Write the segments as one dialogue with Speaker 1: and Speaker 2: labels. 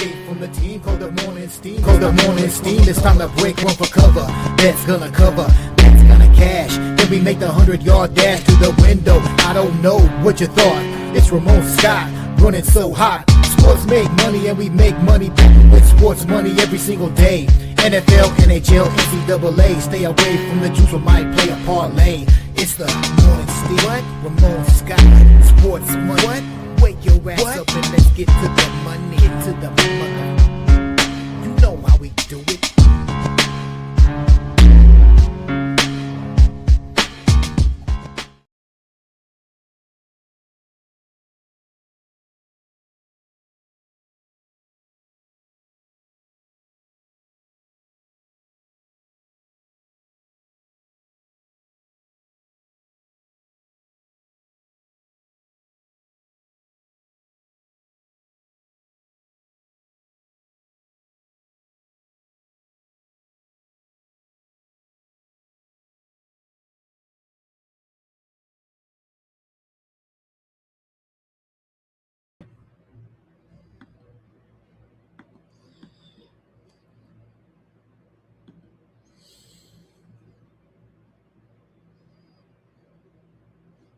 Speaker 1: away from the team. Call the morning steam. Call the morning steam. It's time to break one for cover. Bet's gonna cover. Bet's gonna cash. Then we make the 100-yard dash to the window. I don't know what you thought. It's Ramon Scott running so hot. Sports make money and we make money with sports money every single day. NFL, NHL, NCAA. Stay away from the juice or might play a parlay. It's the morning steam. What? Ramon Scott. Sports money. What? Wake your ass up and let's get to the money. Get to the mother. You know how we do it.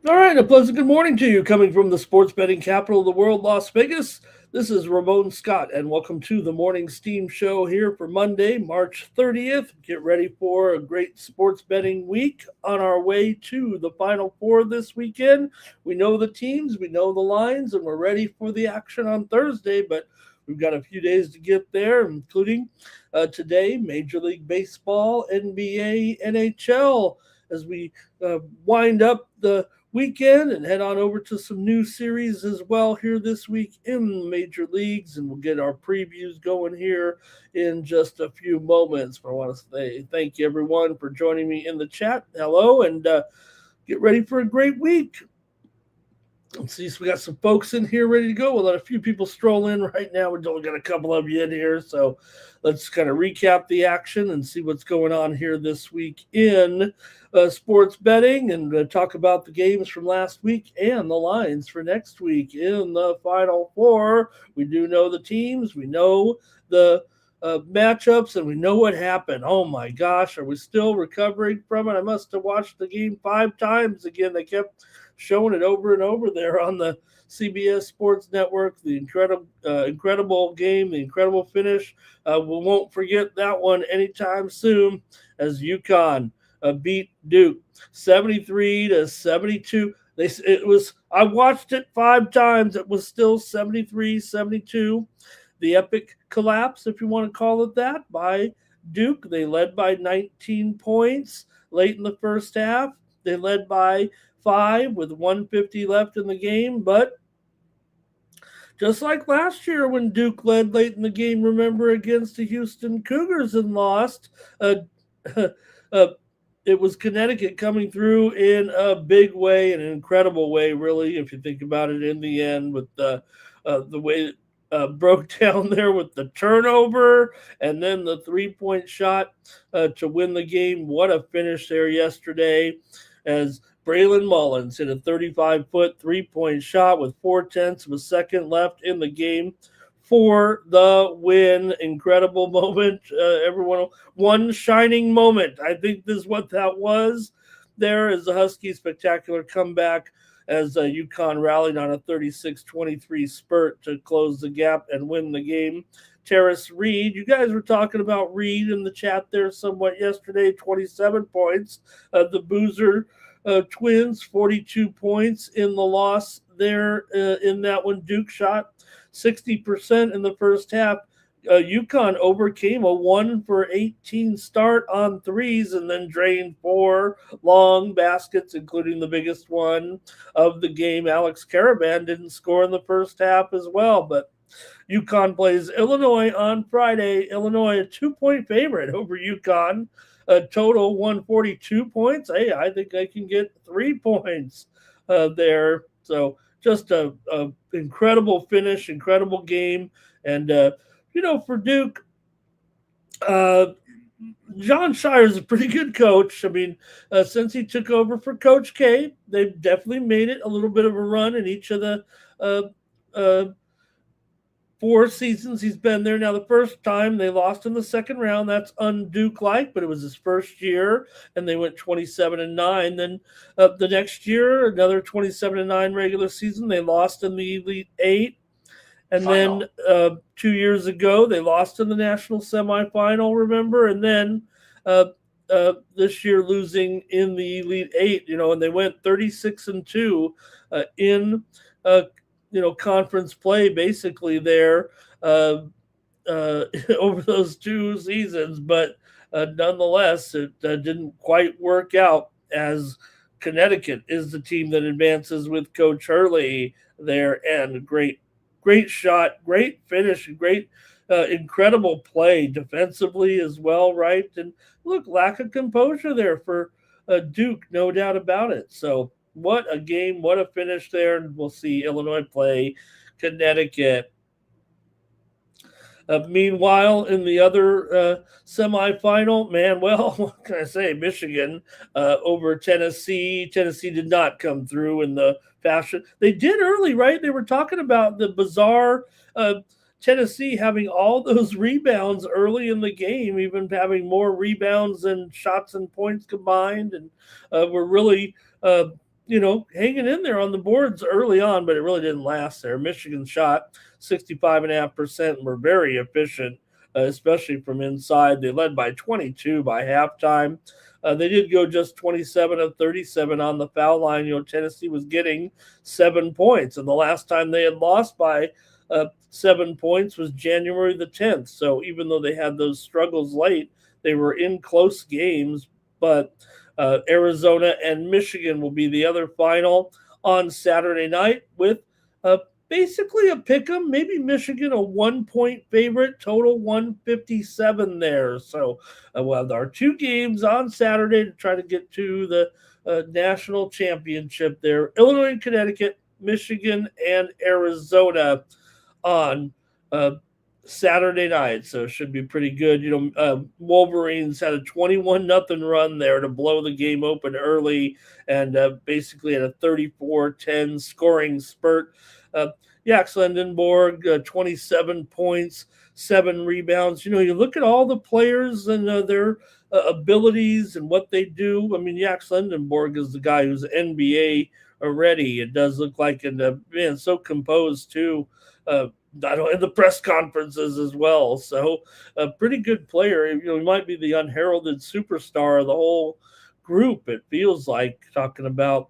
Speaker 2: All right, a pleasant good morning to you coming from the sports betting capital of the world, Las Vegas. This is Ramon Scott, and welcome to the Morning Steam Show here for Monday, March 30th. Get ready for a great sports betting week on our way to the Final Four this weekend. We know the teams, we know the lines, and we're ready for the action on Thursday, but we've got a few days to get there, including today, Major League Baseball, NBA, NHL, as we wind up the weekend and head on over to some new series as well here this week in the major leagues, and we'll get our previews going here in just a few moments. But I want to say thank you everyone for joining me in the chat. Hello, and get ready for a great week. Let's see, so we got some folks in here ready to go. We'll let a few people stroll in right now. We've only got a couple of you in here, so let's kind of recap the action and see what's going on here this week in sports betting, and talk about the games from last week and the lines for next week in the Final Four. We do know the teams, we know the matchups, and we know what happened. Oh my gosh, are we still recovering from it? I must have watched the game 5 times again. They kept showing it over and over there on the CBS Sports Network. The incredible game, the incredible finish. We won't forget that one anytime soon, as UConn beat Duke 73-72. I watched it 5 times. It was still 73-72. The epic collapse, if you want to call it that, by Duke. They led by 19 points late in the first half. They led by 5 with 150 left in the game, but just like last year when Duke led late in the game, remember, against the Houston Cougars and lost, it was Connecticut coming through in a big way, an incredible way, really, if you think about it in the end, with the way it broke down there with the turnover and then the 3-point shot to win the game. What a finish there yesterday, as Braylon Mullins hit a 35-foot 3-point shot with 0.4 of a second left in the game for the win. Incredible moment. Everyone, one shining moment. I think this is what that was. There is the Huskies' spectacular comeback as UConn rallied on a 36-23 spurt to close the gap and win the game. Terrace Reed, you guys were talking about Reed in the chat there somewhat yesterday, 27 points. The Boozer Twins, 42 points in the loss there in that one. Duke shot 60% in the first half. UConn overcame a 1-for-18 start on threes and then drained 4 long baskets, including the biggest one of the game. Alex Caravan didn't score in the first half as well, but UConn plays Illinois on Friday. Illinois, a 2-point favorite over UConn. A total 142 points. Hey, I think I can get 3 points there. So just a incredible finish, incredible game. And, for Duke, John Shire's a pretty good coach. I mean, since he took over for Coach K, they've definitely made it a little bit of a run in each of the 4 seasons he's been there. Now, the first time they lost in the second round, that's un-Duke like, but it was his first year, and they went 27-9. Then the next year, another 27-9 regular season, they lost in the Elite Eight. And then 2 years ago, they lost in the national semifinal, remember? And then this year, losing in the Elite Eight, and they went 36-2 in conference play basically there over those 2 seasons, but nonetheless, it didn't quite work out, as Connecticut is the team that advances with Coach Hurley there. And great shot, great finish, great incredible play defensively as well, right? And look, lack of composure there for Duke, no doubt about it. So what a game, what a finish there. And we'll see Illinois play Connecticut. Meanwhile, in the other semifinal, man, well, what can I say? Michigan over Tennessee. Tennessee did not come through in the fashion they did early, right? They were talking about the bizarre Tennessee having all those rebounds early in the game, even having more rebounds than shots and points combined, and were really hanging in there on the boards early on, but it really didn't last there. Michigan shot 65.5% and were very efficient, especially from inside. They led by 22 by halftime. They did go just 27 of 37 on the foul line. Tennessee was getting 7 points, and the last time they had lost by 7 points was January the 10th. So even though they had those struggles late, they were in close games. But Arizona and Michigan will be the other final on Saturday night, with basically a pick 'em. Maybe Michigan a 1-point favorite, total 157 there. So we'll have our 2 games on Saturday to try to get to the national championship there. Illinois and Connecticut, Michigan and Arizona on Saturday night, so it should be pretty good. Wolverines had a 21-0 run there to blow the game open early, and basically had a 34-10 scoring spurt. Jax Lendenborg, 27 points, 7 rebounds. You look at all the players and their abilities and what they do. I mean, Jax Lendenborg is the guy who's NBA already. It does look like, and man, so composed too. In the press conferences as well. So a pretty good player. He might be the unheralded superstar of the whole group, it feels like, talking about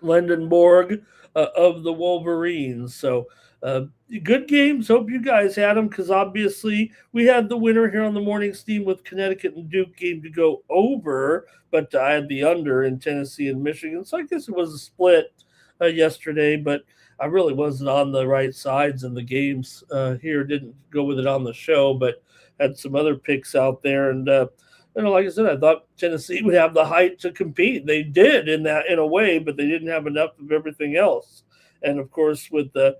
Speaker 2: Lendenborg of the Wolverines. So good games. Hope you guys had them, because obviously we had the winner here on the morning steam with Connecticut and Duke game to go over, but I had the under in Tennessee and Michigan. So I guess it was a split yesterday, but I really wasn't on the right sides in the games here. Didn't go with it on the show, but had some other picks out there. And like I said, I thought Tennessee would have the height to compete. They did in a way, but they didn't have enough of everything else. And of course, with the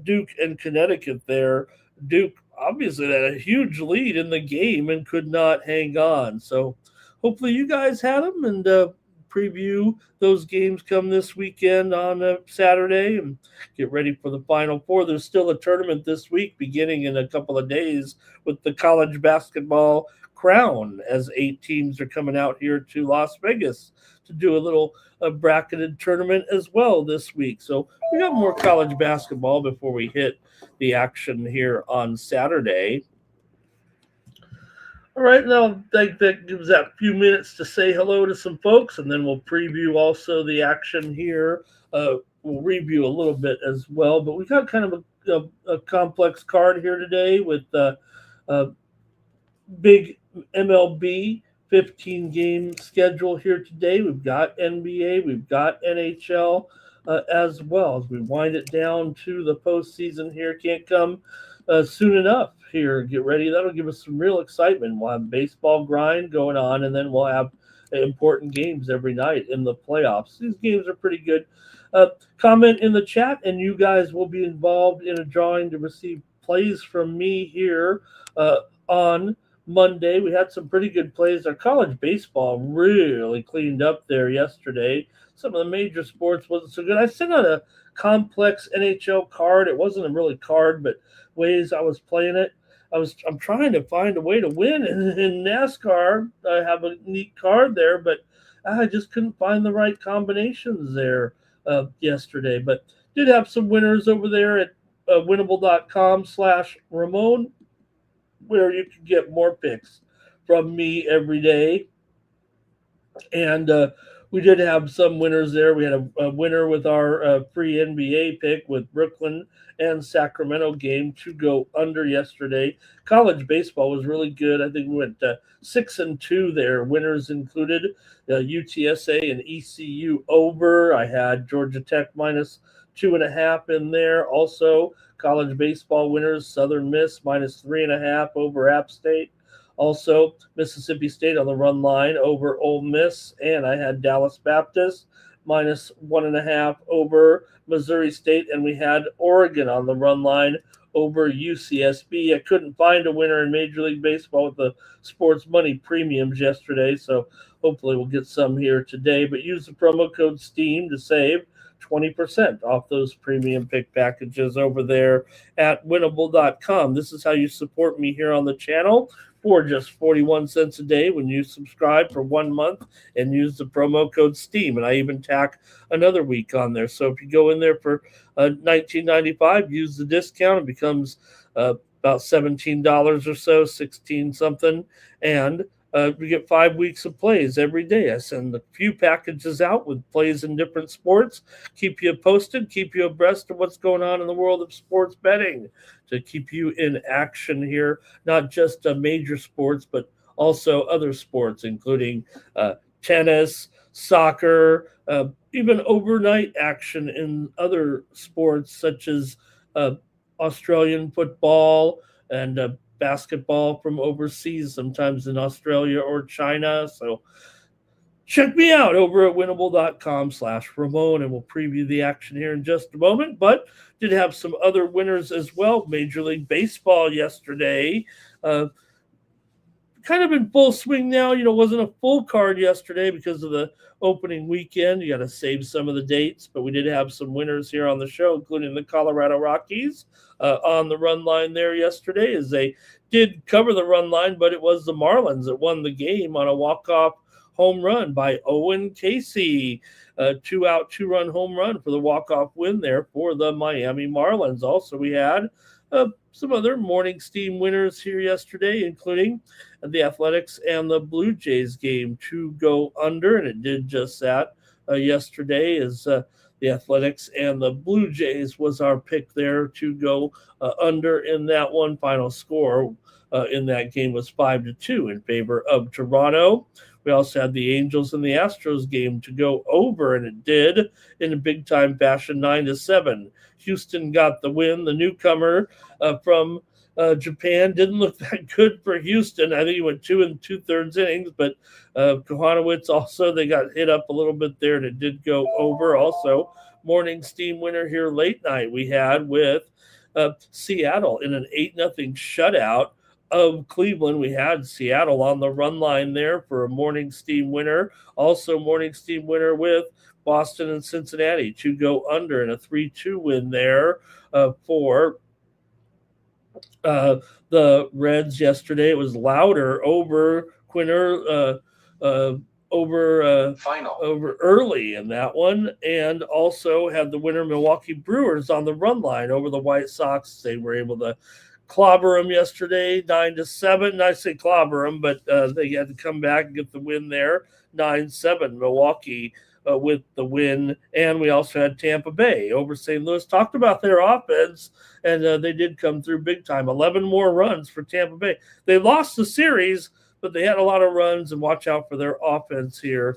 Speaker 2: Duke and Connecticut there, Duke obviously had a huge lead in the game and could not hang on. So hopefully you guys had them, and preview those games come this weekend on Saturday, and get ready for the Final Four. There's still a tournament this week beginning in a couple of days with the college basketball crown, as 8 teams are coming out here to Las Vegas to do a little bracketed tournament as well this week. So we got more college basketball before we hit the action here on Saturday. All right, now that gives that few minutes to say hello to some folks, and then we'll preview also the action here. We'll review a little bit as well, but we got kind of a complex card here today with big MLB 15-game schedule here today. We've got NBA, we've got NHL as well, as we wind it down to the postseason here. Can't come soon enough here. Get ready. That'll give us some real excitement. We'll have baseball grind going on, and then we'll have important games every night in the playoffs. These games are pretty good. Comment in the chat, and you guys will be involved in a drawing to receive plays from me here on Monday. We had some pretty good plays. Our college baseball really cleaned up there yesterday. Some of the major sports wasn't so good. I sent out a complex NHL card. It wasn't a really card, but ways I was playing it. I'm trying to find a way to win in NASCAR. I have a neat card there, but I just couldn't find the right combinations there yesterday. But did have some winners over there at winnable.com/Ramon, where you can get more picks from me every day. And we did have some winners there. We had a winner with our free NBA pick with Brooklyn and Sacramento game to go under yesterday. College baseball was really good. I think we went 6-2 there. Winners included UTSA and ECU over. I had Georgia Tech -2.5 in there. Also, college baseball winners: Southern Miss -3.5 over App State. Also, Mississippi State on the run line over Ole Miss, and I had Dallas Baptist -1.5 over Missouri State, and we had Oregon on the run line over UCSB. I couldn't find a winner in Major League Baseball with the sports money premiums yesterday, so hopefully we'll get some here today. But use the promo code STEAM to save 20% off those premium pick packages over there at winnable.com. This is how you support me here on the channel for just 41 cents a day when you subscribe for 1 month and use the promo code STEAM. And I even tack another week on there. So if you go in there for $19.95, use the discount, it becomes about $17 or so, 16 something. And we get 5 weeks of plays every day. I send a few packages out with plays in different sports, keep you posted, keep you abreast of what's going on in the world of sports betting, to keep you in action here, not just major sports, but also other sports, including tennis, soccer, even overnight action in other sports such as Australian football and basketball from overseas, sometimes in Australia or China. So check me out over at winnable.com/Ramon, and we'll preview the action here in just a moment. But did have some other winners as well. Major League Baseball yesterday. Kind of in full swing now. Wasn't a full card yesterday because of the opening weekend. You got to save some of the dates, but we did have some winners here on the show, including the Colorado Rockies on the run line there yesterday, as they did cover the run line, but it was the Marlins that won the game on a walk-off home run by Owen Casey. 2-out, 2-run home run for the walk-off win there for the Miami Marlins. Also, we had some other morning steam winners here yesterday, including the Athletics and the Blue Jays game to go under, and it did just that yesterday, as the Athletics and the Blue Jays was our pick there to go under in that one. Final score in that game was 5-2 in favor of Toronto. We also had the Angels and the Astros game to go over, and it did in a big-time fashion, 9-7. Houston got the win. The newcomer from Japan didn't look that good for Houston. I think he went 2 2/3 innings, but Kohanowitz also, they got hit up a little bit there, and it did go over. Also, morning steam winner here late night we had with Seattle in an 8-0 shutout of Cleveland. We had Seattle on the run line there for a morning steam winner. Also morning steam winner with Boston and Cincinnati to go under in a 3-2 win there for the Reds yesterday. It was Louder over Quinner over early in that one, and also had the winner Milwaukee Brewers on the run line over the White Sox. They were able to clobber them yesterday, 9-7. I say clobber them, but they had to come back and get the win there, 9-7. Milwaukee with the win, and we also had Tampa Bay over St. Louis. Talked about their offense, and they did come through big time. 11 more runs for Tampa Bay. They lost the series, but they had a lot of runs, and watch out for their offense here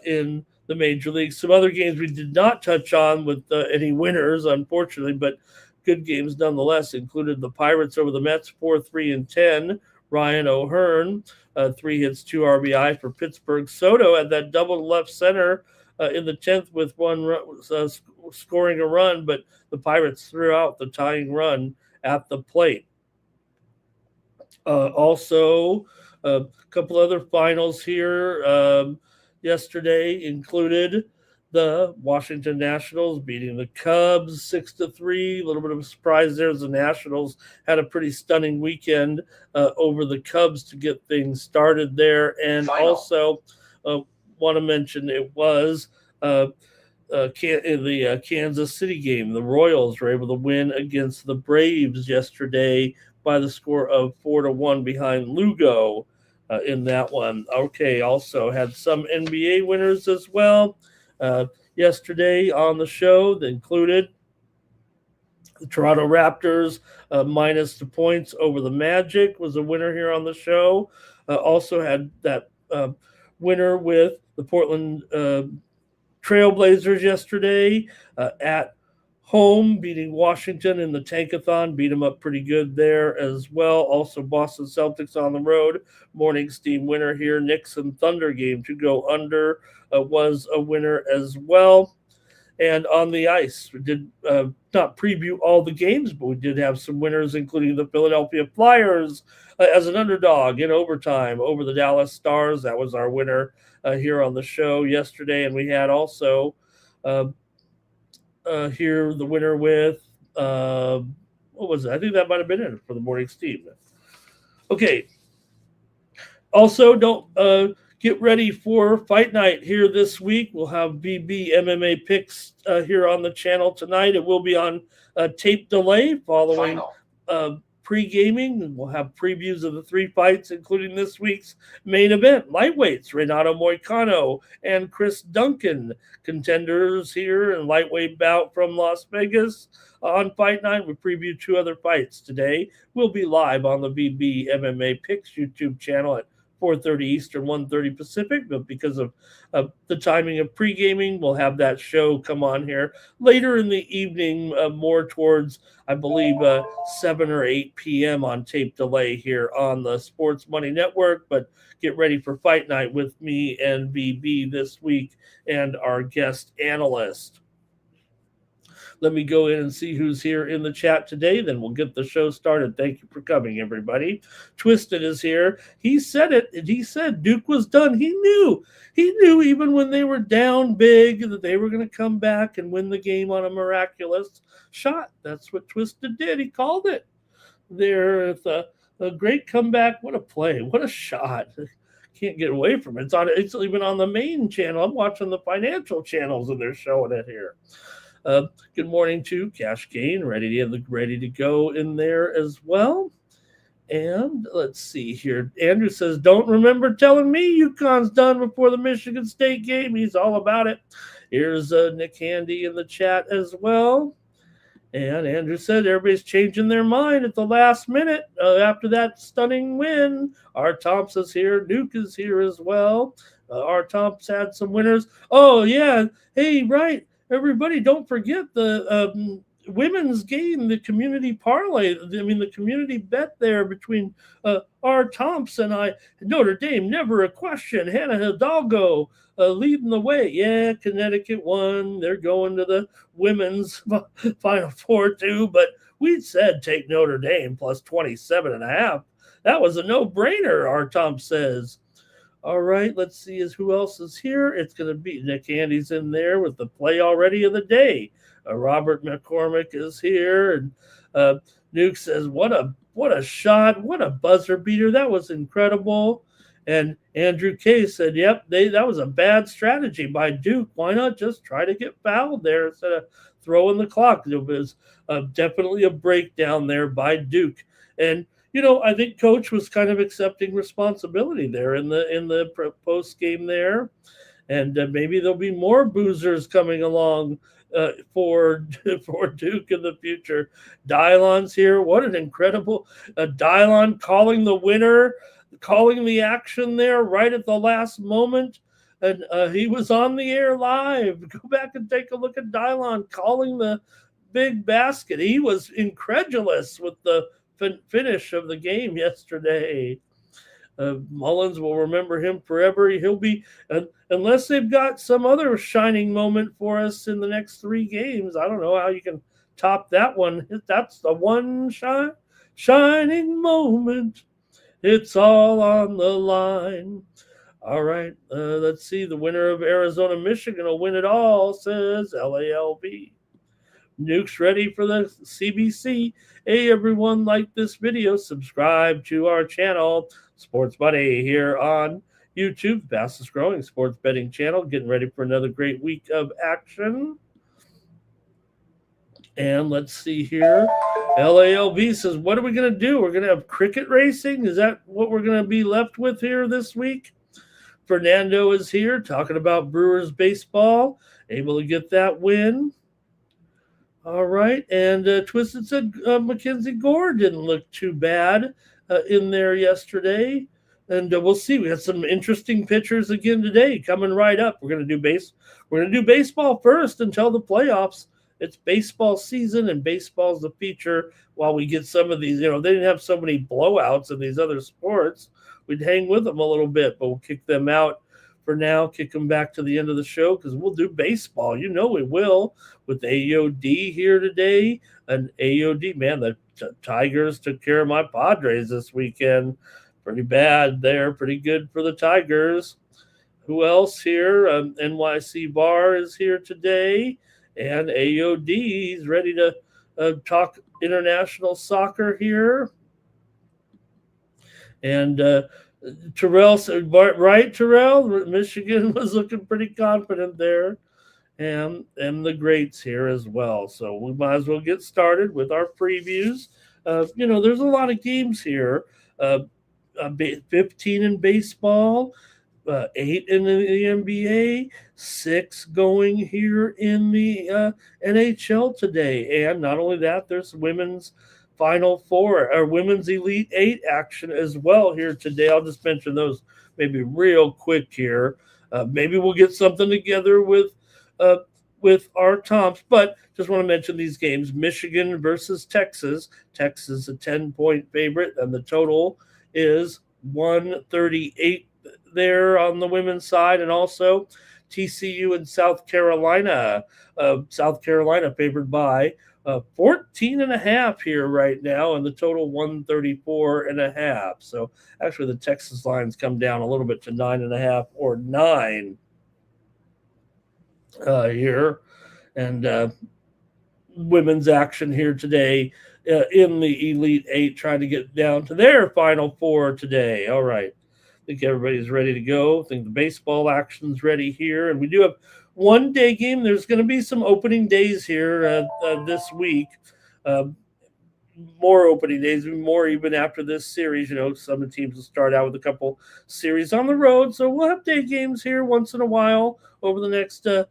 Speaker 2: in the major leagues. Some other games we did not touch on with any winners, unfortunately, but good games nonetheless, included the Pirates over the Mets, 4-3-10. Ryan O'Hearn, 3 hits, 2 RBI for Pittsburgh. Soto had that double left center in the 10th with one run, scoring a run, but the Pirates threw out the tying run at the plate. Also, a couple other finals here yesterday included the Washington Nationals beating the Cubs 6-3. A little bit of a surprise there as the Nationals had a pretty stunning weekend over the Cubs to get things started there. And also, want to mention it was in the Kansas City game. The Royals were able to win against the Braves yesterday by the score of 4-1 behind Lugo in that one. Okay, also had some NBA winners as well yesterday on the show that included the Toronto Raptors minus the points over the Magic was a winner here on the show. Also had that winner with the Portland Trailblazers yesterday at home, beating Washington in the Tankathon, beat them up pretty good there as well. Also, Boston Celtics on the road, morning steam winner here. Knicks and Thunder game to go under was a winner as well. And on the ice, we did not preview all the games, but we did have some winners, including the Philadelphia Flyers as an underdog in overtime over the Dallas Stars. That was our winner here on the show yesterday. And we had also here the winner with, what was it? I think that might have been it for the morning steam. Okay. Also, don't get ready for Fight Night here this week. We'll have BB MMA picks here on the channel tonight. It will be on tape delay following pre-gaming. We'll have previews of the 3 fights, including this week's main event. Lightweights, Renato Moicano and Chris Duncan, contenders here in lightweight bout from Las Vegas. On Fight Night, we preview 2 other fights today. We'll be live on the BB MMA Picks YouTube channel at 4:30 Eastern, 1:30 Pacific, but because of the timing of pre-gaming, we'll have that show come on here later in the evening, more towards, I believe, 7 or 8 p.m. on tape delay here on the Sports Money Network. But get ready for Fight Night with me and BB this week and our guest analyst. Let me go in and see who's here in the chat today. Then we'll get the show started. Thank you for coming, everybody. Twisted is here. He said it. He said Duke was done. He knew even when they were down big that they were going to come back and win the game on a miraculous shot. That's what Twisted did. He called it. There, it's a great comeback. What a play. What a shot. Can't get away from it. It's even on the main channel. I'm watching the financial channels and they're showing it here. Good morning to Cash Gain, ready to go in there as well. And let's see here. Andrew says, don't remember telling me UConn's done before the Michigan State game. He's all about it. Here's Nick Handy in the chat as well. And Andrew said everybody's changing their mind at the last minute after that stunning win. R. Thompson's here. Duke is here as well. R. Thompson had some winners. Oh, yeah. Hey, right. Everybody, don't forget the women's game, the community parlay. I mean, the community bet there between R. Thompson and I. Notre Dame, never a question. Hannah Hidalgo leading the way. Yeah, Connecticut won. They're going to the women's Final Four too. But we said take Notre Dame plus 27.5. That was a no-brainer, R. Thompson says. All right, let's see who else is here. It's going to be Nick Handy's in there with the play already of the day. Robert McCormick is here, and Nuke says, "What a shot! What a buzzer beater! That was incredible." And Andrew K said, "Yep, that was a bad strategy by Duke. Why not just try to get fouled there instead of throwing the clock?" It was definitely a breakdown there by Duke, and I think Coach was kind of accepting responsibility there in the post game there, and maybe there'll be more boozers coming along for Duke in the future. Dylon's here. What an incredible Dylon calling the winner, calling the action there right at the last moment, and he was on the air live. Go back and take a look at Dylon calling the big basket. He was incredulous with the finish of the game yesterday. Mullins will remember him forever. He'll be, unless they've got some other shining moment for us in the next 3 games. I don't know how you can top that one. That's the one shining moment. It's all on the line. All right, let's see. The winner of Arizona, Michigan will win it all, says LALB. Nuke's ready for the CBC. Hey, everyone, like this video, subscribe to our channel, Sports Buddy, here on YouTube, fastest growing sports betting channel. Getting ready for another great week of action. And let's see here. LALB says, what are we going to do? We're going to have cricket racing? Is that what we're going to be left with here this week? Fernando is here talking about Brewers baseball, able to get that win. All right. And Twisted said Mackenzie Gore didn't look too bad in there yesterday. And we'll see. We got some interesting pitchers again today coming right up. We're going to do baseball first until the playoffs. It's baseball season, and baseball's the feature while we get some of these. They didn't have so many blowouts in these other sports. We'd hang with them a little bit, but we'll kick them out for now, kick them back to the end of the show because we'll do baseball. We will with AOD here today. And AOD, man, the Tigers took care of my Padres this weekend. Pretty bad there. Pretty good for the Tigers. Who else here? NYC Bar is here today. And AOD is ready to talk international soccer here. And Terrell said, right, Terrell? Michigan was looking pretty confident there. And the greats here as well. So we might as well get started with our previews. There's a lot of games here. 15 in baseball, 8 in the NBA, 6 going here in the NHL today. And not only that, there's women's Final Four or Women's Elite 8 action as well here today. I'll just mention those maybe real quick here. Maybe we'll get something together with our Toms, but just want to mention these games. Michigan versus Texas. Texas a 10-point favorite, and the total is 138 there on the women's side, and also TCU and South Carolina. South Carolina favored by 14.5 here right now, and the total 134.5. So actually the Texas lines come down a little bit to 9.5 or 9 here. And women's action here today in the Elite 8, trying to get down to their Final Four today. All right. I think everybody's ready to go. I think the baseball action's ready here. And we do have one-day game. There's going to be some opening days here this week. More opening days, more even after this series. Some of the teams will start out with a couple series on the road. So we'll have day games here once in a while over the next 7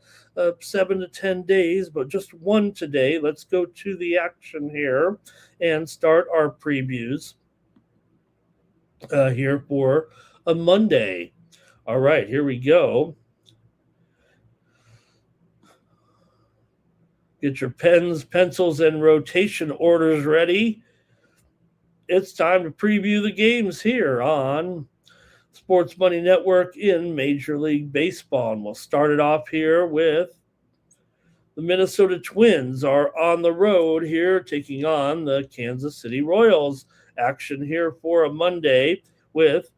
Speaker 2: to 10 days, but just one today. Let's go to the action here and start our previews here for a Monday. All right, here we go. Get your pens, pencils, and rotation orders ready. It's time to preview the games here on Sports Money Network in Major League Baseball. And we'll start it off here with the Minnesota Twins are on the road here, taking on the Kansas City Royals. Action here for a Monday with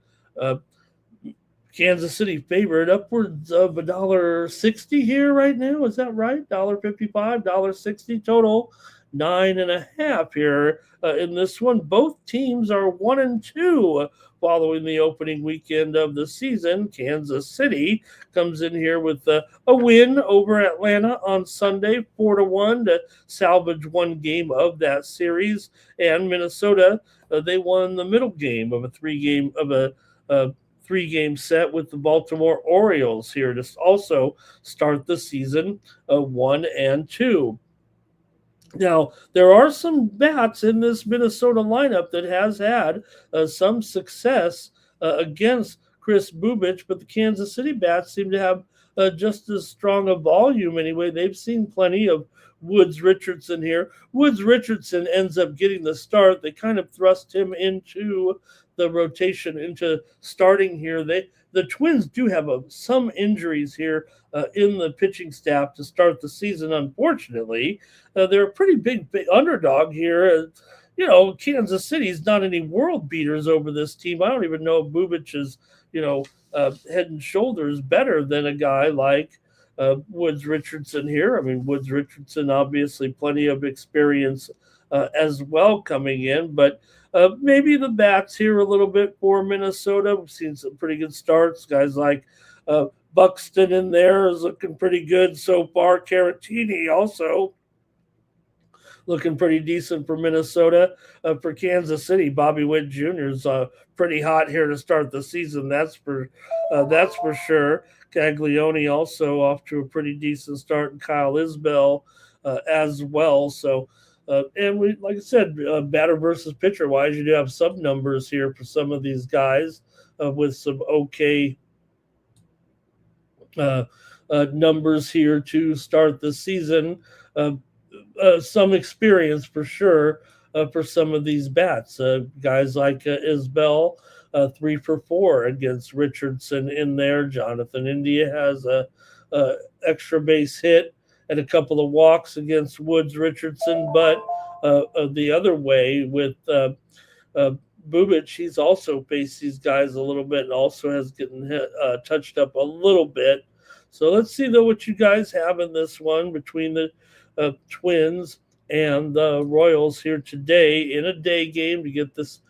Speaker 2: Kansas City favored upwards of $1.60 here right now. Is that right? $1.55, $1.60 total, 9.5 here in this one. Both teams are 1-2 following the opening weekend of the season. Kansas City comes in here with a win over Atlanta on Sunday, 4-1 to salvage one game of that series. And Minnesota, they won the middle game of a three-game set with the Baltimore Orioles here to also start the season 1-2. Now, there are some bats in this Minnesota lineup that has had some success against Chris Bubich, but the Kansas City bats seem to have just as strong a volume anyway. They've seen plenty of Woods Richardson here. Woods Richardson ends up getting the start. They kind of thrust him into the rotation, into starting here. The Twins do have some injuries here in the pitching staff to start the season, unfortunately. They're a pretty big underdog here. Kansas City's not any world beaters over this team. I don't even know if Bubic is, head and shoulders better than a guy like Woods Richardson here. I mean, Woods Richardson, obviously, plenty of experience as well coming in, but maybe the bats here a little bit for Minnesota. We've seen some pretty good starts. Guys like Buxton in there is looking pretty good so far. Caratini also looking pretty decent for Minnesota. For Kansas City, Bobby Witt Jr. is pretty hot here to start the season. That's for sure. Caglione also off to a pretty decent start, and Kyle Isbell as well. So, and we, like I said, batter versus pitcher wise, you do have some numbers here for some of these guys with some okay numbers here to start the season. Some experience for sure for some of these bats. Guys like Isbell, 3 for 4 against Richardson in there. Jonathan India has a extra base hit and a couple of walks against Woods Richardson, but the other way with Bubic, he's also faced these guys a little bit and also has getting hit, touched up a little bit. So let's see though what you guys have in this one between the Twins and the Royals here today in a day game to get this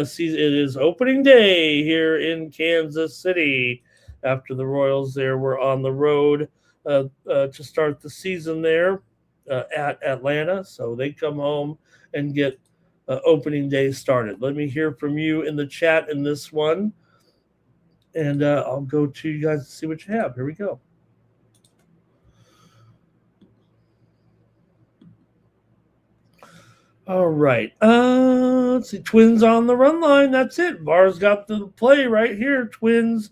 Speaker 2: season. It is opening day here in Kansas City after the Royals there were on the road to start the season there at Atlanta. So they come home and get opening day started. Let me hear from you in the chat in this one, and I'll go to you guys to see what you have. Here we go. All right. Let's see. Twins on the run line. That's it. Bar's got the play right here. Twins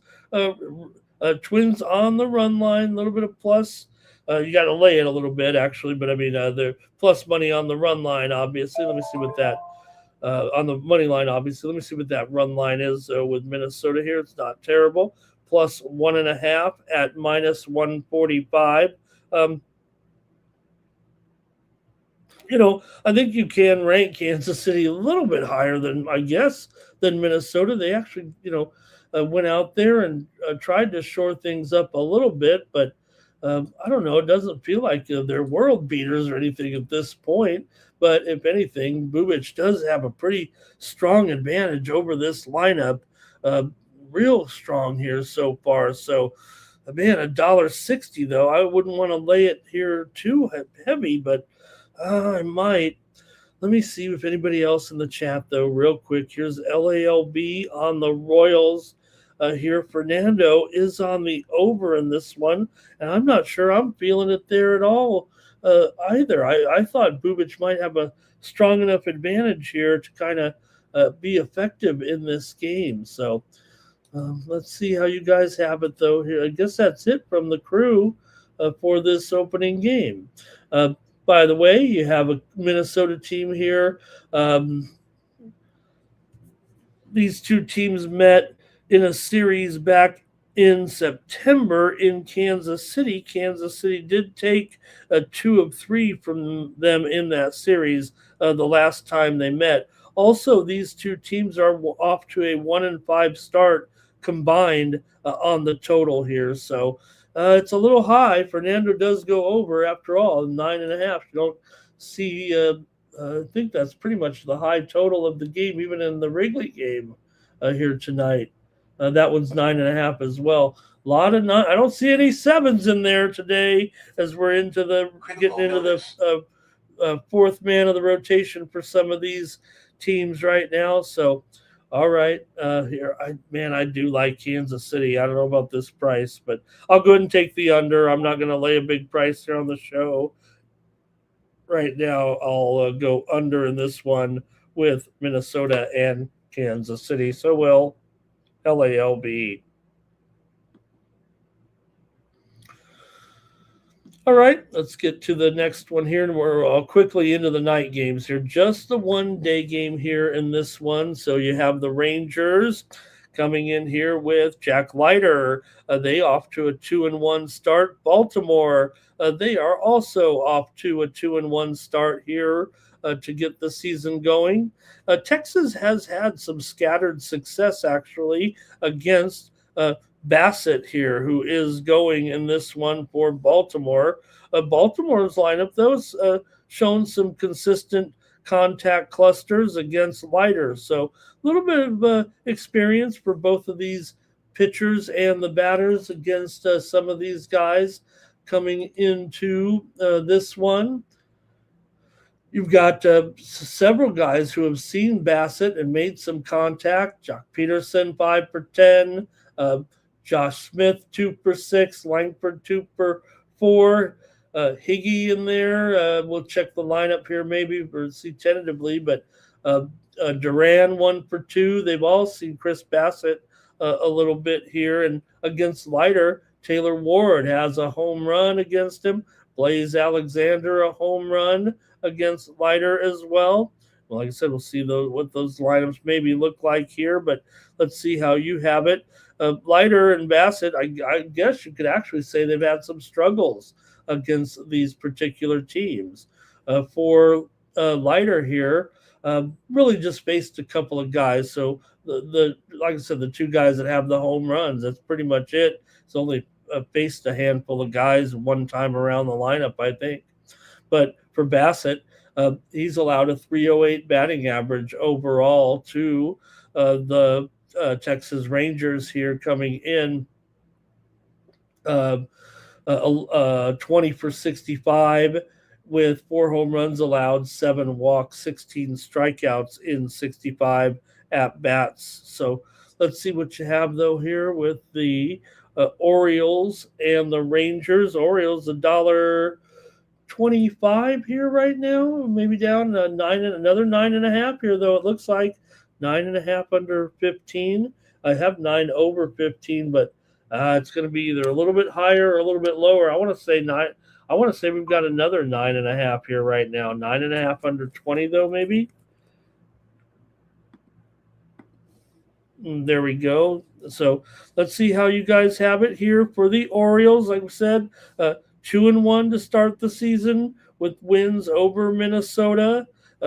Speaker 2: Twins on the run line. A little bit of plus. You got to lay it a little bit, actually. But, I mean, the plus money on the run line, obviously. Let me see what that on the money line, obviously. Let me see what that run line is with Minnesota here. It's not terrible. Plus 1.5 at minus 145. I think you can rank Kansas City a little bit higher than Minnesota. They actually, went out there and tried to shore things up a little bit, but I don't know. It doesn't feel like they're world beaters or anything at this point. But if anything, Bubic does have a pretty strong advantage over this lineup. Real strong here so far. So, man, $1.60 though. I wouldn't want to lay it here too heavy, but I might. Let me see if anybody else in the chat, though, real quick. Here's LALB on the Royals. Here, Fernando is on the over in this one, and I'm not sure I'm feeling it there at all either. I thought Bubic might have a strong enough advantage here to kind of be effective in this game. So let's see how you guys have it, though. Here, I guess that's it from the crew for this opening game. By the way, you have a Minnesota team here. These two teams met in a series back in September in Kansas City. Kansas City did take 2 of 3 from them in that series the last time they met. Also, these two teams are off to a 1-5 start combined on the total here. So it's a little high. Fernando does go over after all, 9.5. You don't see, I think that's pretty much the high total of the game, even in the Wrigley game here tonight. That one's 9.5 as well. A lot of I don't see any 7s in there today as we're getting into the fourth man of the rotation for some of these teams right now. So, all right, here, I do like Kansas City. I don't know about this price, but I'll go ahead and take the under. I'm not going to lay a big price here on the show. Right now, I'll go under in this one with Minnesota and Kansas City. So will LALB. All right, let's get to the next one here, and we're quickly into the night games here. Just the one-day game here in this one. So you have the Rangers coming in here with Jack Leiter. They off to a 2-1 start. Baltimore, they are also off to a 2-1 start here to get the season going. Texas has had some scattered success actually against Bassett here, who is going in this one for Baltimore. Baltimore's lineup, though, has shown some consistent contact clusters against lighters. So a little bit of experience for both of these pitchers and the batters against some of these guys coming into this one. You've got several guys who have seen Bassett and made some contact. Jock Peterson, 5 for 10. Josh Smith, 2 for 6. Langford, 2 for 4. Higgy in there. We'll check the lineup here maybe or see tentatively, but Duran, 1 for 2. They've all seen Chris Bassett a little bit here. And against Leiter, Taylor Ward has a home run against him. Blaze Alexander, a home run against Leiter as well. Well, like I said, we'll see what those lineups maybe look like here, but let's see how you have it. Leiter and Bassett, I guess you could actually say they've had some struggles against these particular teams. For Leiter here, really just faced a couple of guys. So the like I said, the 2 guys that have the home runs, that's pretty much it. It's only faced a handful of guys one time around the lineup, I think. But for Bassett, he's allowed a 308 batting average overall to the Texas Rangers here coming in. 20 for 65 with 4 home runs allowed, 7 walks, 16 strikeouts in 65 at-bats. So let's see what you have, though, here with the Orioles and the Rangers. Orioles, $1.25 here right now, maybe down another 9.5 here, though it looks like 9.5 under 15. I have 9 over 15, but it's going to be either a little bit higher or a little bit lower. I want to say 9. I want to say we've got another 9.5 here right now. 9.5 under 20, though, maybe. There we go. So let's see how you guys have it here for the Orioles. Like I said, 2-1 to start the season with wins over Minnesota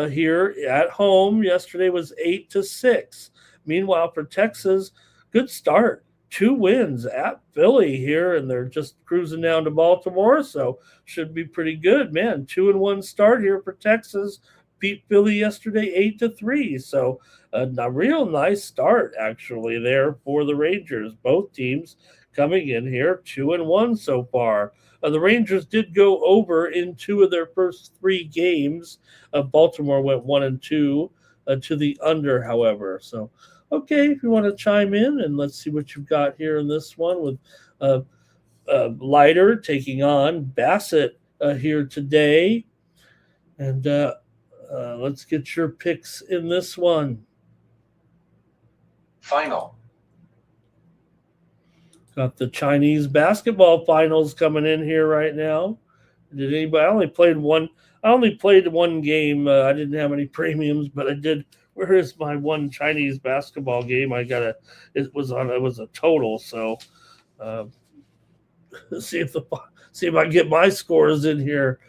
Speaker 2: here at home. Yesterday was 8-6. Meanwhile, for Texas, good start. 2 wins at Philly here, and they're just cruising down to Baltimore, so should be pretty good. Man, 2-1 start here for Texas. Beat Philly yesterday 8-3, so a real nice start actually there for the Rangers. Both teams coming in here 2-1 so far. The Rangers did go over in 2 of their first 3 games. Baltimore went 1-2 to the under, however. So, okay, if you want to chime in, and let's see what you've got here in this one with Leiter taking on Bassett here today. And let's get your picks in this one.
Speaker 3: Final.
Speaker 2: Got the Chinese basketball finals coming in here right now. Did anybody? I only played one game. I didn't have any premiums, but I did. Where is my one Chinese basketball game? It was a total. So see if I can get my scores in here.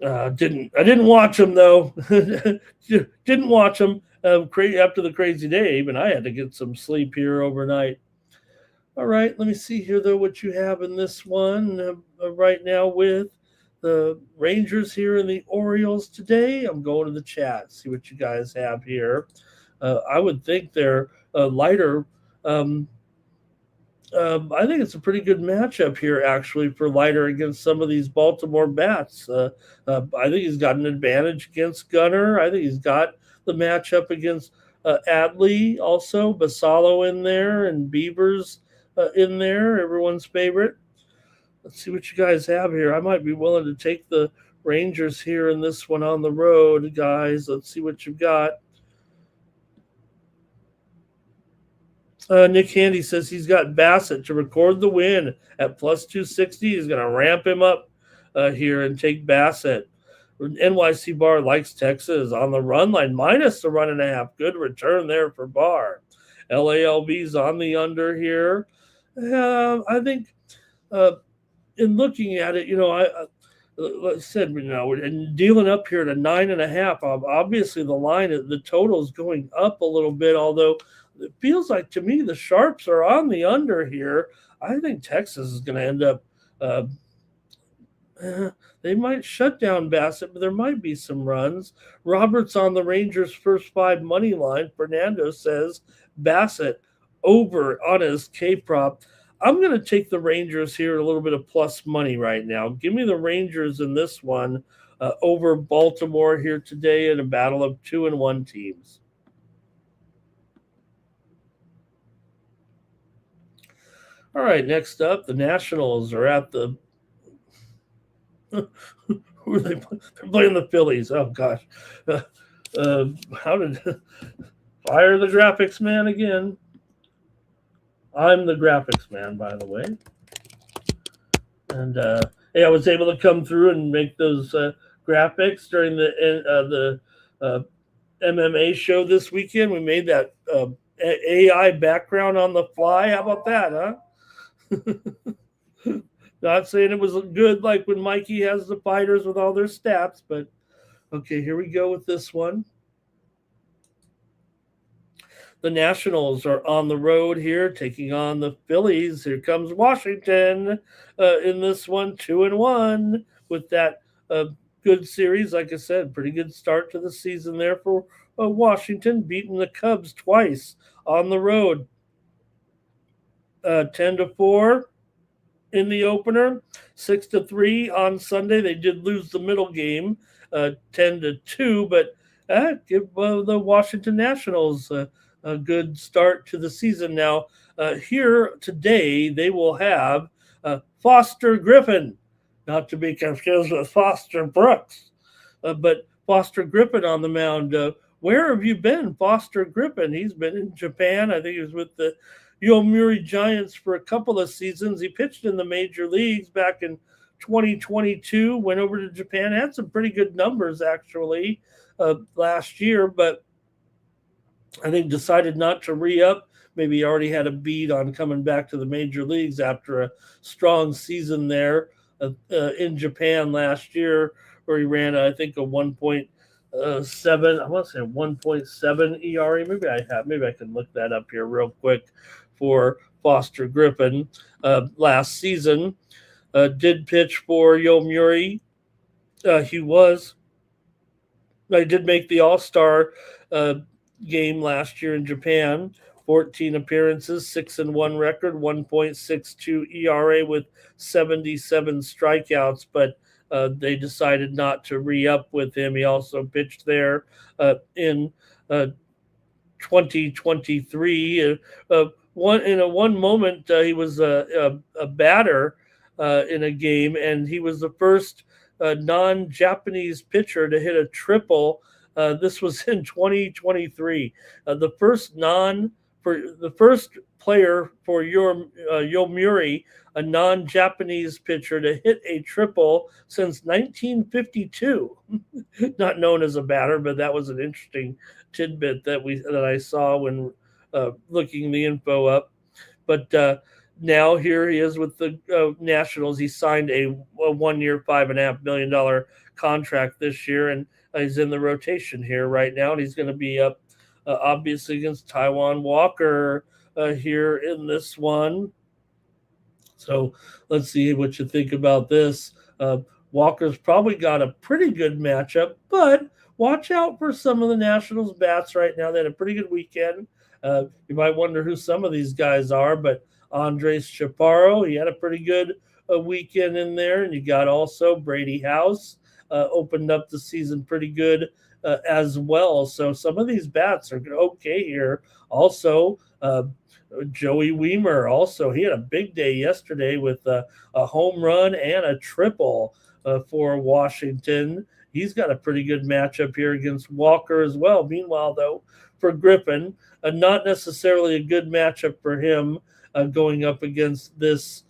Speaker 2: I didn't watch them though. Didn't watch them after the crazy day. Even I had to get some sleep here overnight. All right, let me see here though what you have in this one right now with the Rangers here and the Orioles today. I'm going to the chat, see what you guys have here. I would think they're lighter. I think it's a pretty good matchup here, actually, for Leiter against some of these Baltimore bats. I think he's got an advantage against Gunnar. I think he's got the matchup against Adley, also Basalo in there, and Beavers in there, everyone's favorite. Let's see what you guys have here. I might be willing to take the Rangers here in this one on the road, guys. Let's see what you've got. Nick Handy says he's got Bassett to record the win at plus 260. He's going to ramp him up here and take Bassett. NYC Bar likes Texas on the run line, minus the 1.5. Good return there for Bar. LALB's on the under here. I think in looking at it, like I said, and dealing up here to 9.5. Obviously, the total is going up a little bit. Although it feels like to me the sharps are on the under here. I think Texas is going to end up. Uh, they might shut down Bassett, but there might be some runs. Roberts on the Rangers' first five money line. Fernando says Bassett over on his K prop. I'm going to take the Rangers here, a little bit of plus money right now. Give me the Rangers in this one over Baltimore here today in a battle of 2-1 teams. All right, next up, the Nationals are at the. Who are they? They're playing the Phillies. Oh gosh, how did fire the graphics man again? I'm the graphics man, by the way. And hey, I was able to come through and make those graphics during the MMA show this weekend. We made that AI background on the fly. How about that, huh? Not saying it was good like when Mikey has the fighters with all their stats, but okay, here we go with this one. The Nationals are on the road here, taking on the Phillies. Here comes Washington in this one, 2-1 with that good series. Like I said, pretty good start to the season there for Washington, beating the Cubs twice on the road, 10-4 in the opener, 6-3 on Sunday. They did lose the middle game, 10-2, but give the Washington Nationals a good start to the season. Now, here today, they will have Foster Griffin, not to be confused with Foster Brooks, but Foster Griffin on the mound. Where have you been, Foster Griffin? He's been in Japan. I think he was with the Yomiuri Giants for a couple of seasons. He pitched in the major leagues back in 2022, went over to Japan, had some pretty good numbers actually last year, but I think decided not to re-up. Maybe he already had a beat on coming back to the major leagues after a strong season there in Japan last year, where he ran, I think, a 1.7. I want to say 1.7 ERA. Maybe I can look that up here real quick for Foster Griffin last season. Did pitch for Yomiuri. I did make the All-Star game last year in Japan. 14 appearances, 6-1 record, 1.62 ERA with 77 strikeouts, but they decided not to re-up with him. He also pitched there in 2023. One moment he was a batter in a game, and he was the first non-Japanese pitcher to hit a triple. This was in 2023. The first player for Yomiuri, a non-Japanese pitcher, to hit a triple since 1952. Not known as a batter, but that was an interesting tidbit that I saw when looking the info up. But now here he is with the Nationals. He signed a 1 year, $5.5 million contract this year, and he's in the rotation here right now, and he's going to be up obviously against Taijuan Walker here in this one. So let's see what you think about this. Walker's probably got a pretty good matchup, but watch out for some of the Nationals bats right now. They had a pretty good weekend. You might wonder who some of these guys are, but Andres Chaparro, he had a pretty good weekend in there. And you got also Brady House, opened up the season pretty good as well. So some of these bats are okay here. Also, Joey Weimer, also, he had a big day yesterday with a home run and a triple for Washington. He's got a pretty good matchup here against Walker as well. Meanwhile, though, for Griffin, not necessarily a good matchup for him going up against this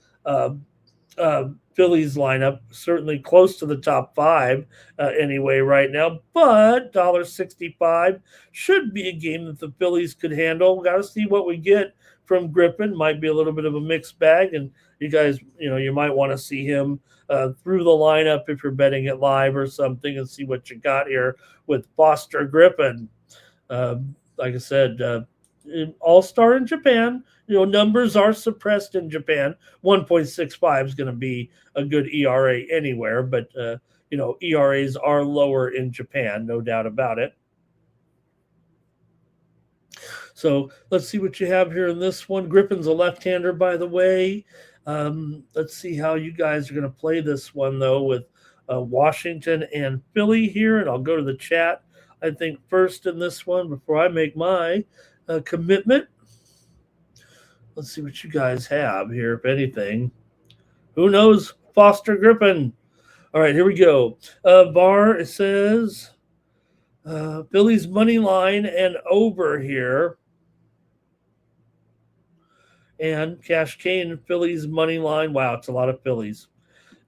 Speaker 2: Phillies lineup, certainly close to the top five anyway right now, but $1.65 should be a game that the Phillies could handle. Got to see what we get from Griffin. Might be a little bit of a mixed bag, and you guys, you might want to see him through the lineup if you're betting it live or something, and see what you got here with Foster Griffin. Like I said, all-star in Japan. Numbers are suppressed in Japan. 1.65 is going to be a good ERA anywhere, but ERAs are lower in Japan, no doubt about it. So let's see what you have here in this one. Griffin's a left-hander, by the way. Let's see how you guys are going to play this one, though, with Washington and Philly here. And I'll go to the chat, I think, first in this one before I make my commitment. Let's see what you guys have here, if anything. Who knows? Foster Griffin. All right, here we go. Bar, it says Philly's money line and over here. And Cash Kane, Phillies money line. Wow, it's a lot of Phillies.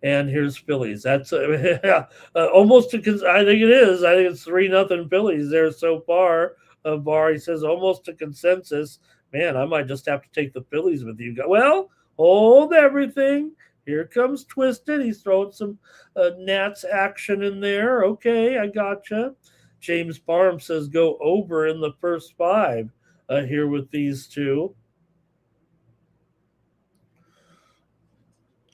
Speaker 2: And here's Phillies. That's almost I think it is. I think it's 3-0 Phillies there so far. Bar, he says almost a consensus. Man, I might just have to take the Phillies with you guys. Well, hold everything. Here comes Twisted. He's throwing some Nats action in there. Okay, I gotcha. James Barham says go over in the first 5 here with these two.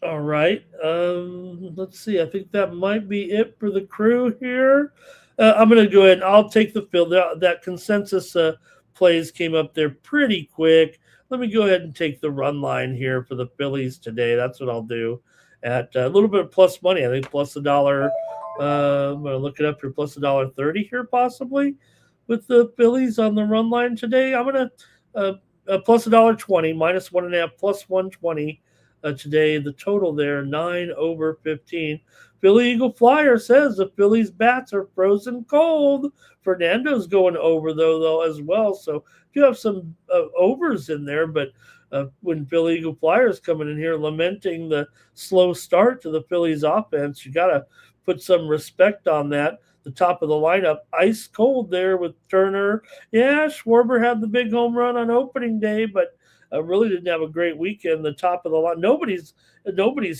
Speaker 2: All right. Let's see. I think that might be it for the crew here. I'm going to go ahead and I'll take the field. That consensus plays came up there pretty quick. Let me go ahead and take the run line here for the Phillies today. That's what I'll do at a little bit of plus money. I think plus $1. I'm going to look it up here. Plus $1.30 here possibly with the Phillies on the run line today. I'm going to plus $1.20, minus 1.5, plus 120. Today, the total there, 9 over 15. Philly Eagle Flyer says the Phillies bats are frozen cold. Fernando's going over, though, as well. So you have some overs in there, but when Philly Eagle Flyer is coming in here lamenting the slow start to the Phillies offense, you got to put some respect on that. The top of the lineup, ice cold there with Turner. Yeah, Schwarber had the big home run on opening day, but really didn't have a great weekend. The top of the line, nobody's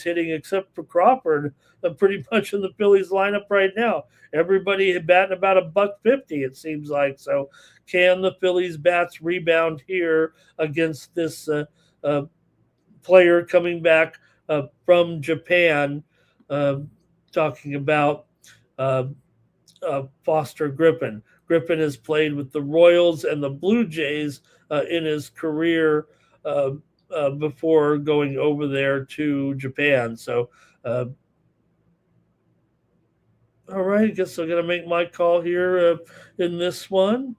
Speaker 2: hitting except for Crawford. Pretty much in the Phillies lineup right now. Everybody batting about $1.50, it seems like. So, can the Phillies bats rebound here against this player coming back from Japan? Talking about Foster Griffin. Griffin has played with the Royals and the Blue Jays in his career before going over there to Japan. So, all right, I guess I'm going to make my call here in this one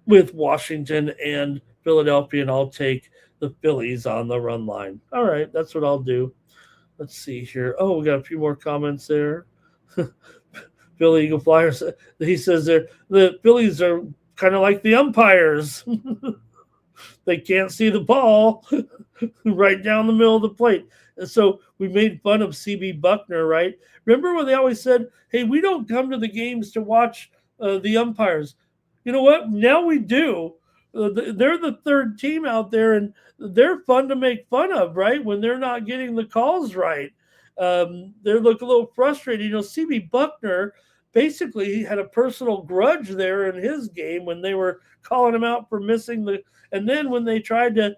Speaker 2: with Washington and Philadelphia, and I'll take the Phillies on the run line. All right, that's what I'll do. Let's see here. Oh, we got a few more comments there. Philly Eagle Flyers, he says the Phillies are kind of like the umpires. They can't see the ball right down the middle of the plate. And so we made fun of CB Buckner, right? Remember when they always said, hey, we don't come to the games to watch the umpires. You know what? Now we do. They're the third team out there, and they're fun to make fun of, right? When they're not getting the calls right. They look a little frustrated. CB Buckner basically had a personal grudge there in his game when they were calling him out for missing and then when they tried to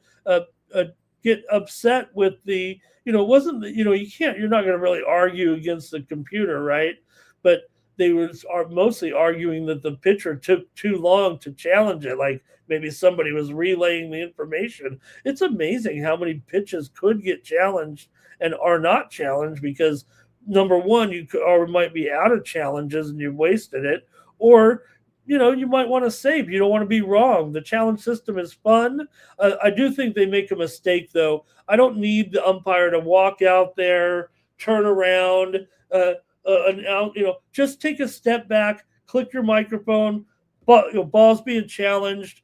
Speaker 2: get upset with the, you're not going to really argue against the computer, right? But they are mostly arguing that the pitcher took too long to challenge it. Like maybe somebody was relaying the information. It's amazing how many pitches could get challenged and are not challenged because number one, you might be out of challenges and you've wasted it, or you might want to save. You don't want to be wrong. The challenge system is fun. I do think they make a mistake, though. I don't need the umpire to walk out there, turn around, just take a step back, click your microphone, ball's being challenged,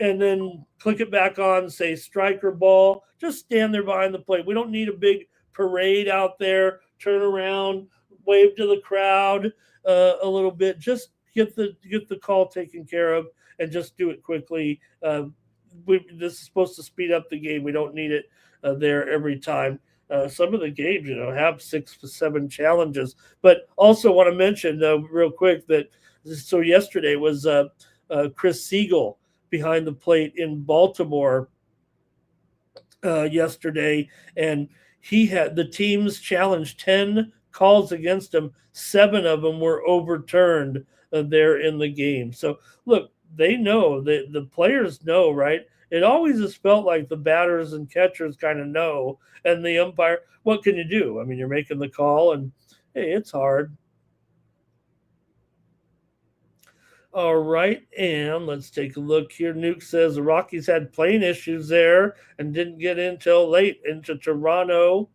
Speaker 2: and then click it back on, say strike or ball. Just stand there behind the plate. We don't need a big parade out there. Turn around, wave to the crowd a little bit. Just get the call taken care of and just do it quickly. this is supposed to speed up the game. We don't need it there every time. Some of the games, have 6 to 7 challenges. But also want to mention real quick that so yesterday was Chris Siegel behind the plate in Baltimore yesterday, and he had the teams challenged 10 calls against him. 7 of them were overturned there in the game. So look, they know, the players know, right? It always has felt like the batters and catchers kind of know, and the umpire. What can you do? I mean, you're making the call, and hey, it's hard. All right, and let's take a look here. Nuke says the Rockies had plane issues there and didn't get in till late into Toronto,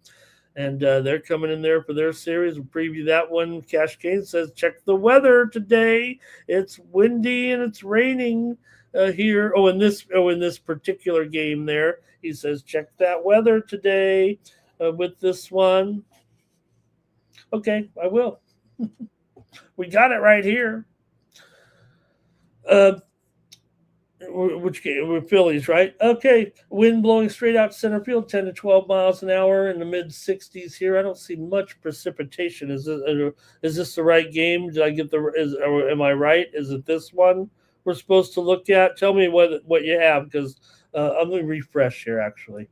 Speaker 2: and they're coming in there for their series. We'll preview that one. Cash Kane says check the weather today. It's windy and it's raining here. In this particular game there, he says check that weather today with this one. Okay, I will. We got it right here. Which game? We're Phillies, right? Okay. Wind blowing straight out center field, 10 to 12 miles an hour in the mid 60s here. I don't see much precipitation. Is this the right game? Did I get am I right? Is it this one we're supposed to look at? Tell me what you have, because I'm going to refresh here, actually.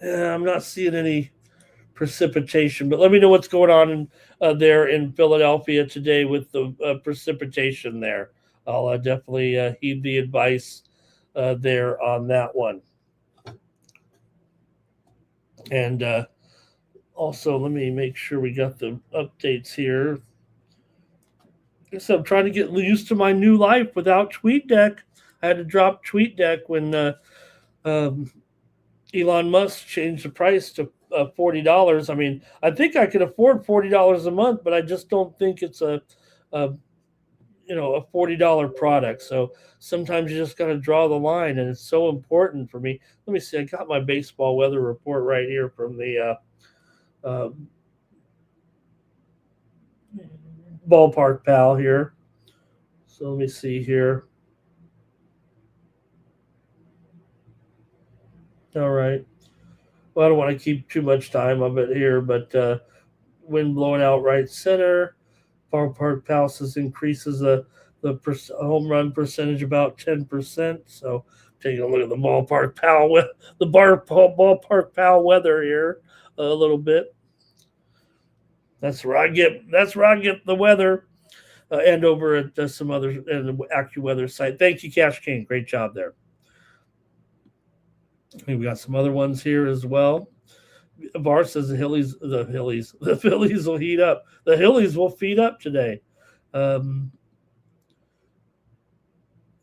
Speaker 2: I'm not seeing any precipitation, but let me know what's going on there in Philadelphia today with the precipitation there. I'll definitely heed the advice there on that one. And also, let me make sure we got the updates here. So I'm trying to get used to my new life without TweetDeck. I had to drop TweetDeck when Elon Musk changed the price to $40. I mean, I think I could afford $40 a month, but I just don't think it's a $40 product. So sometimes you just got to draw the line, and it's so important for me. Let me see. I got my baseball weather report right here from the Ballpark Pal here. So let me see here. All right. Well, I don't want to keep too much time of it here, but wind blowing out right center. Ballpark Pal says increases the home run percentage about 10%. So taking a look at the Ballpark Pal Ballpark Pal weather here a little bit. That's where I get the weather, and over at some other AccuWeather site. Thank you, Cash King. Great job there. We got some other ones here as well. Var says the Phillies will heat up. The Phillies will feed up today. And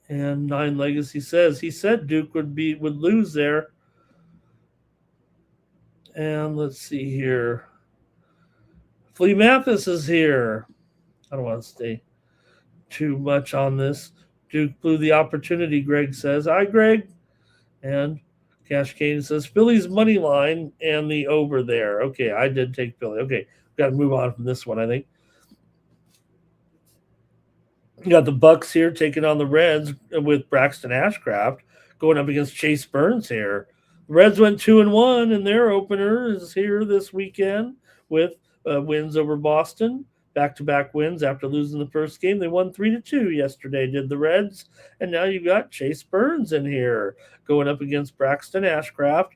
Speaker 2: Nine Legacy says he said Duke would lose there. And let's see here. Flea Mathis is here. I don't want to stay too much on this. Duke blew the opportunity, Greg says. Hi, Greg. And Cash Kane says Phillies money line and the over there. Okay, I did take Philly. Okay, got to move on from this one, I think. You got the Bucks here taking on the Reds with Braxton Ashcraft going up against Chase Burns here. The Reds went 2-1, and their opener is here this weekend with wins over Boston. Back-to-back wins after losing the first game. They won 3-2 yesterday, did the Reds. And now you got Chase Burns in here going up against Braxton Ashcraft.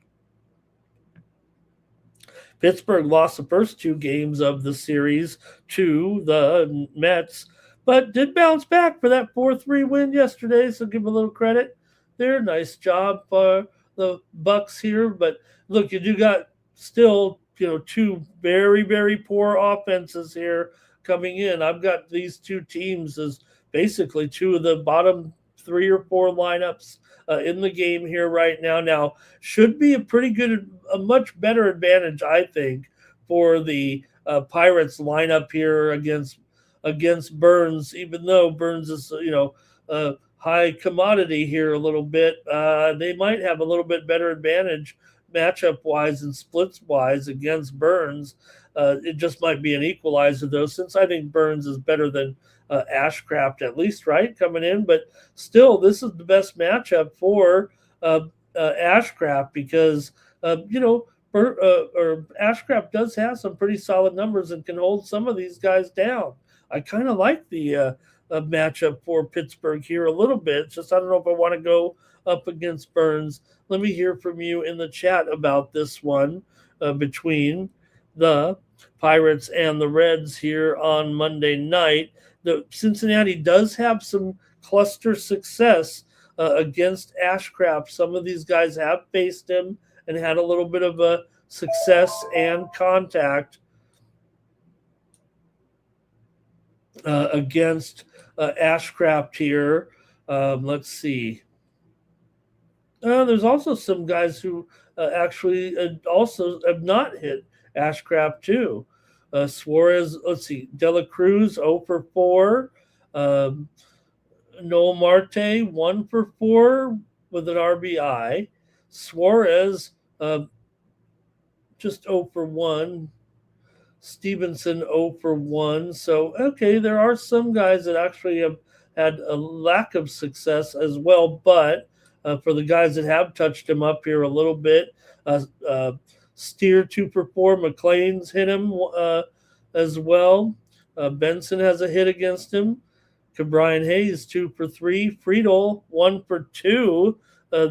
Speaker 2: Pittsburgh lost the first 2 games of the series to the Mets, but did bounce back for that 4-3 win yesterday, so give them a little credit there. Nice job for the Bucks here. But look, you do got still 2 very, very poor offenses here coming in. I've got these 2 teams as basically 2 of the bottom 3 or 4 lineups in the game here right now. Now, should be a much better advantage, I think, for the Pirates lineup here against Burns, even though Burns is, high commodity here a little bit. They might have a little bit better advantage matchup wise and splits wise against Burns, it just might be an equalizer though, since I think Burns is better than Ashcraft at least, right, coming in. But still, this is the best matchup for Ashcraft because or Ashcraft does have some pretty solid numbers and can hold some of these guys down. I kind of like the matchup for Pittsburgh here a little bit. Just I don't know if I want to go up against Burns. Let me hear from you in the chat about this one between the Pirates and the Reds here on Monday night. The Cincinnati does have some cluster success against Ashcraft. Some of these guys have faced him and had a little bit of a success and contact against Ashcraft here. Let's see. There's also some guys who actually also have not hit Ashcraft too. Suarez, let's see, Dela Cruz 0 for 4. Noel Marte 1 for 4 with an RBI. Suarez just 0 for 1. Stevenson 0 for 1. So, okay, there are some guys that actually have had a lack of success as well. But for the guys that have touched him up here a little bit, Steer 2 for 4. McLean's hit him as well. Benson has a hit against him. Brian Hayes 2 for 3. Friedel 1 for 2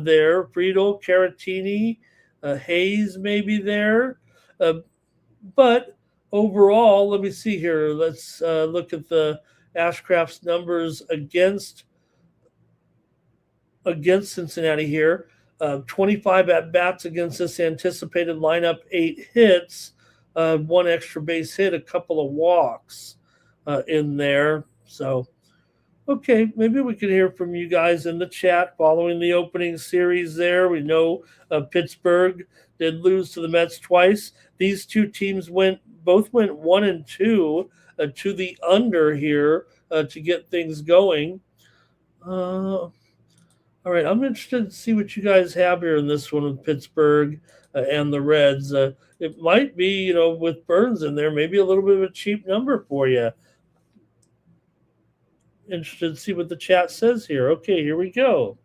Speaker 2: there. Friedel, Caratini, Hayes maybe there. But overall, let me see here. Let's look at the Ashcraft's numbers against Cincinnati here. 25 at-bats against this anticipated lineup, 8 hits, 1 extra base hit, a couple of walks in there. So, okay, maybe we could hear from you guys in the chat following the opening series there. We know Pittsburgh did lose to the Mets twice. These two teams both went 1 and 2 to the under here to get things going. All right, I'm interested to see what you guys have here in this one with Pittsburgh and the Reds. It might be, with Burns in there, maybe a little bit of a cheap number for you. Interested to see what the chat says here. Okay, here we go.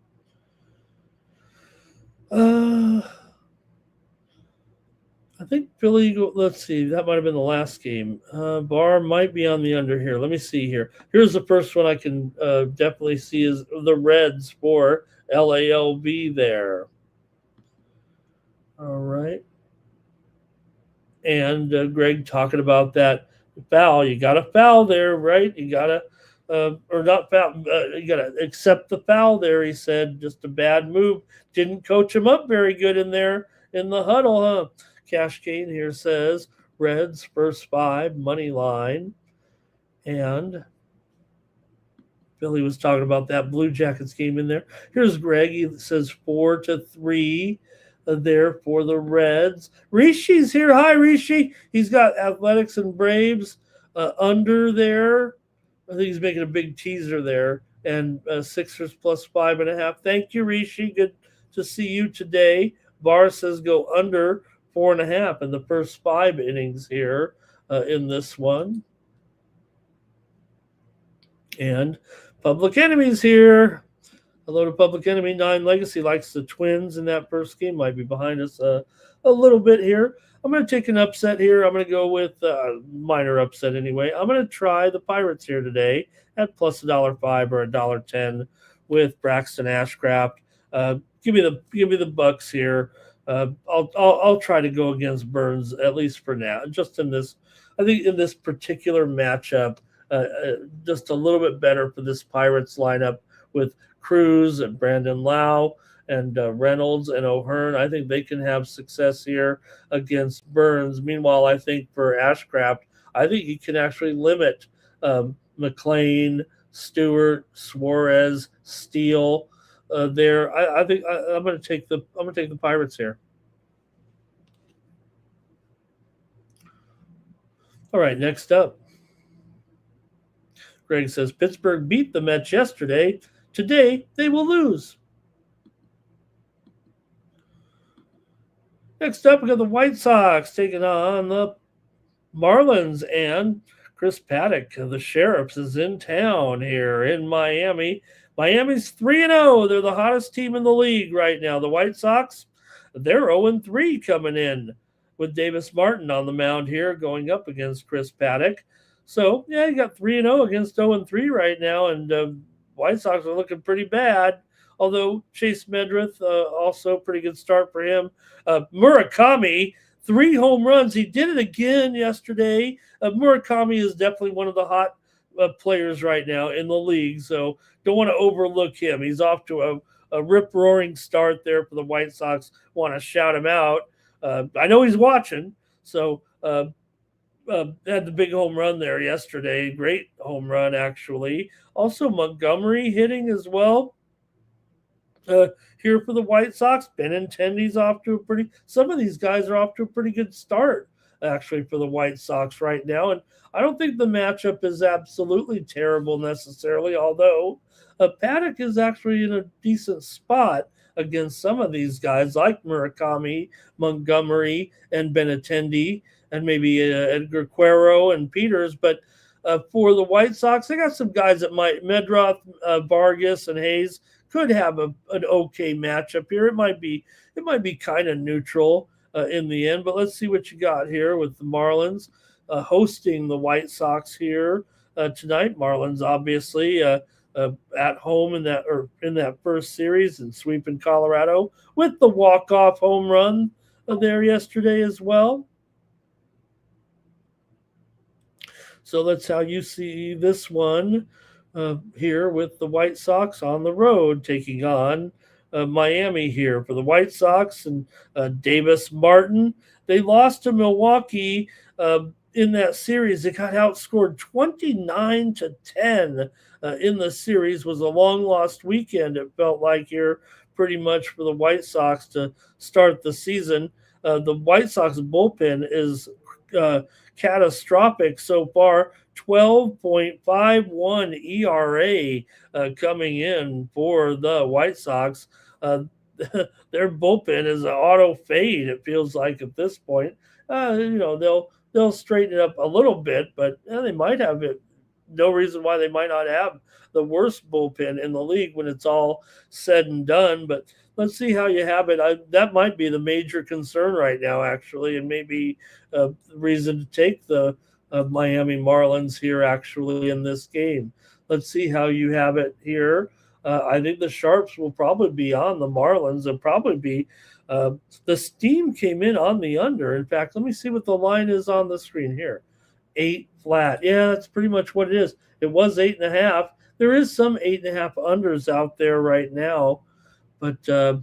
Speaker 2: I think Philly, let's see, that might have been the last game. Barr might be on the under here. Let me see here. Here's the first one I can definitely see is the Reds for LALB there. All right. And Greg talking about that foul. You got a foul there, right? You got to, or not foul, you got to accept the foul there, he said. Just a bad move. Didn't coach him up very good in there in the huddle, huh? Cash Gain here says Reds first 5 money line, and Billy was talking about that Blue Jackets game in there. Here's Greg. He says 4-3 there for the Reds. Rishi's here. Hi, Rishi. He's got Athletics and Braves under there. I think he's making a big teaser there. And Sixers plus 5.5. Thank you, Rishi. Good to see you today. Barr says go under 4.5 in the first 5 innings here in this one. And Public Enemy's here. Hello to Public Enemy. 9 Legacy likes the Twins in that first game. Might be behind us a little bit here. I'm going to take an upset here. I'm going to go with a minor upset anyway. I'm going to try the Pirates here today at plus $1.05 or $1.10 with Braxton Ashcraft. Give me the Bucks here. I'll try to go against Burns at least for now. Just in this, I think in this particular matchup, just a little bit better for this Pirates lineup with Cruz and Brandon Lau and Reynolds and O'Hearn. I think they can have success here against Burns. Meanwhile, I think for Ashcraft, I think he can actually limit McLean, Stewart, Suarez, Steele there. I think I'm going to take the Pirates here. All right, next up. Greg says Pittsburgh beat the Mets yesterday. Today they will lose. Next up, we got the White Sox taking on the Marlins, and Chris Paddock of the Sheriffs is in town here in Miami. Miami's 3-0. They're the hottest team in the league right now. The White Sox, they're 0-3 coming in with Davis Martin on the mound here going up against Chris Paddock. So, yeah, you got 3-0 against 0-3 right now, and White Sox are looking pretty bad. Although Chase Medrith, also pretty good start for him. Murakami, 3 home runs. He did it again yesterday. Murakami is definitely one of the hot players right now in the league, so don't want to overlook him. He's off to a rip-roaring start there for the White Sox. Want to shout him out. I know he's watching, so had the big home run there yesterday. Great home run, actually. Also, Montgomery hitting as well. Here for the White Sox. Benintendi's off to a pretty. Some of these guys are off to a pretty good start, actually, for the White Sox right now. And I don't think the matchup is absolutely terrible necessarily, although Paddock is actually in a decent spot against some of these guys like Murakami, Montgomery, and Benintendi, and maybe Edgar Cuero and Peters. But for the White Sox, they got some guys that might Medroth, Vargas, and Hayes could have an okay matchup here. It might be kind of neutral in the end, but let's see what you got here with the Marlins hosting the White Sox here tonight. Marlins obviously at home in that first series and sweeping Colorado with the walk-off home run there yesterday as well. So that's how you see this one here with the White Sox on the road taking on Miami here for the White Sox and Davis Martin. They lost to Milwaukee in that series. They got outscored 29-10 in the series. Was a long lost weekend, it felt like here pretty much for the White Sox to start the season. The White Sox bullpen is catastrophic so far. 12.51 ERA coming in for the White Sox. Their bullpen is an auto fade, it feels like at this point. They'll straighten it up a little bit, but they might have it. No reason why they might not have the worst bullpen in the league when it's all said and done. But let's see how you have it. That might be the major concern right now, actually, and maybe the reason to take the Miami Marlins here actually in this game. Let's see how you have it here. I think the Sharps will probably be on the Marlins. They'll probably be. The Steam came in on the under. In fact, let me see what the line is on the screen here. 8 flat. Yeah, that's pretty much what it is. It was 8.5. There is some 8.5 unders out there right now, but let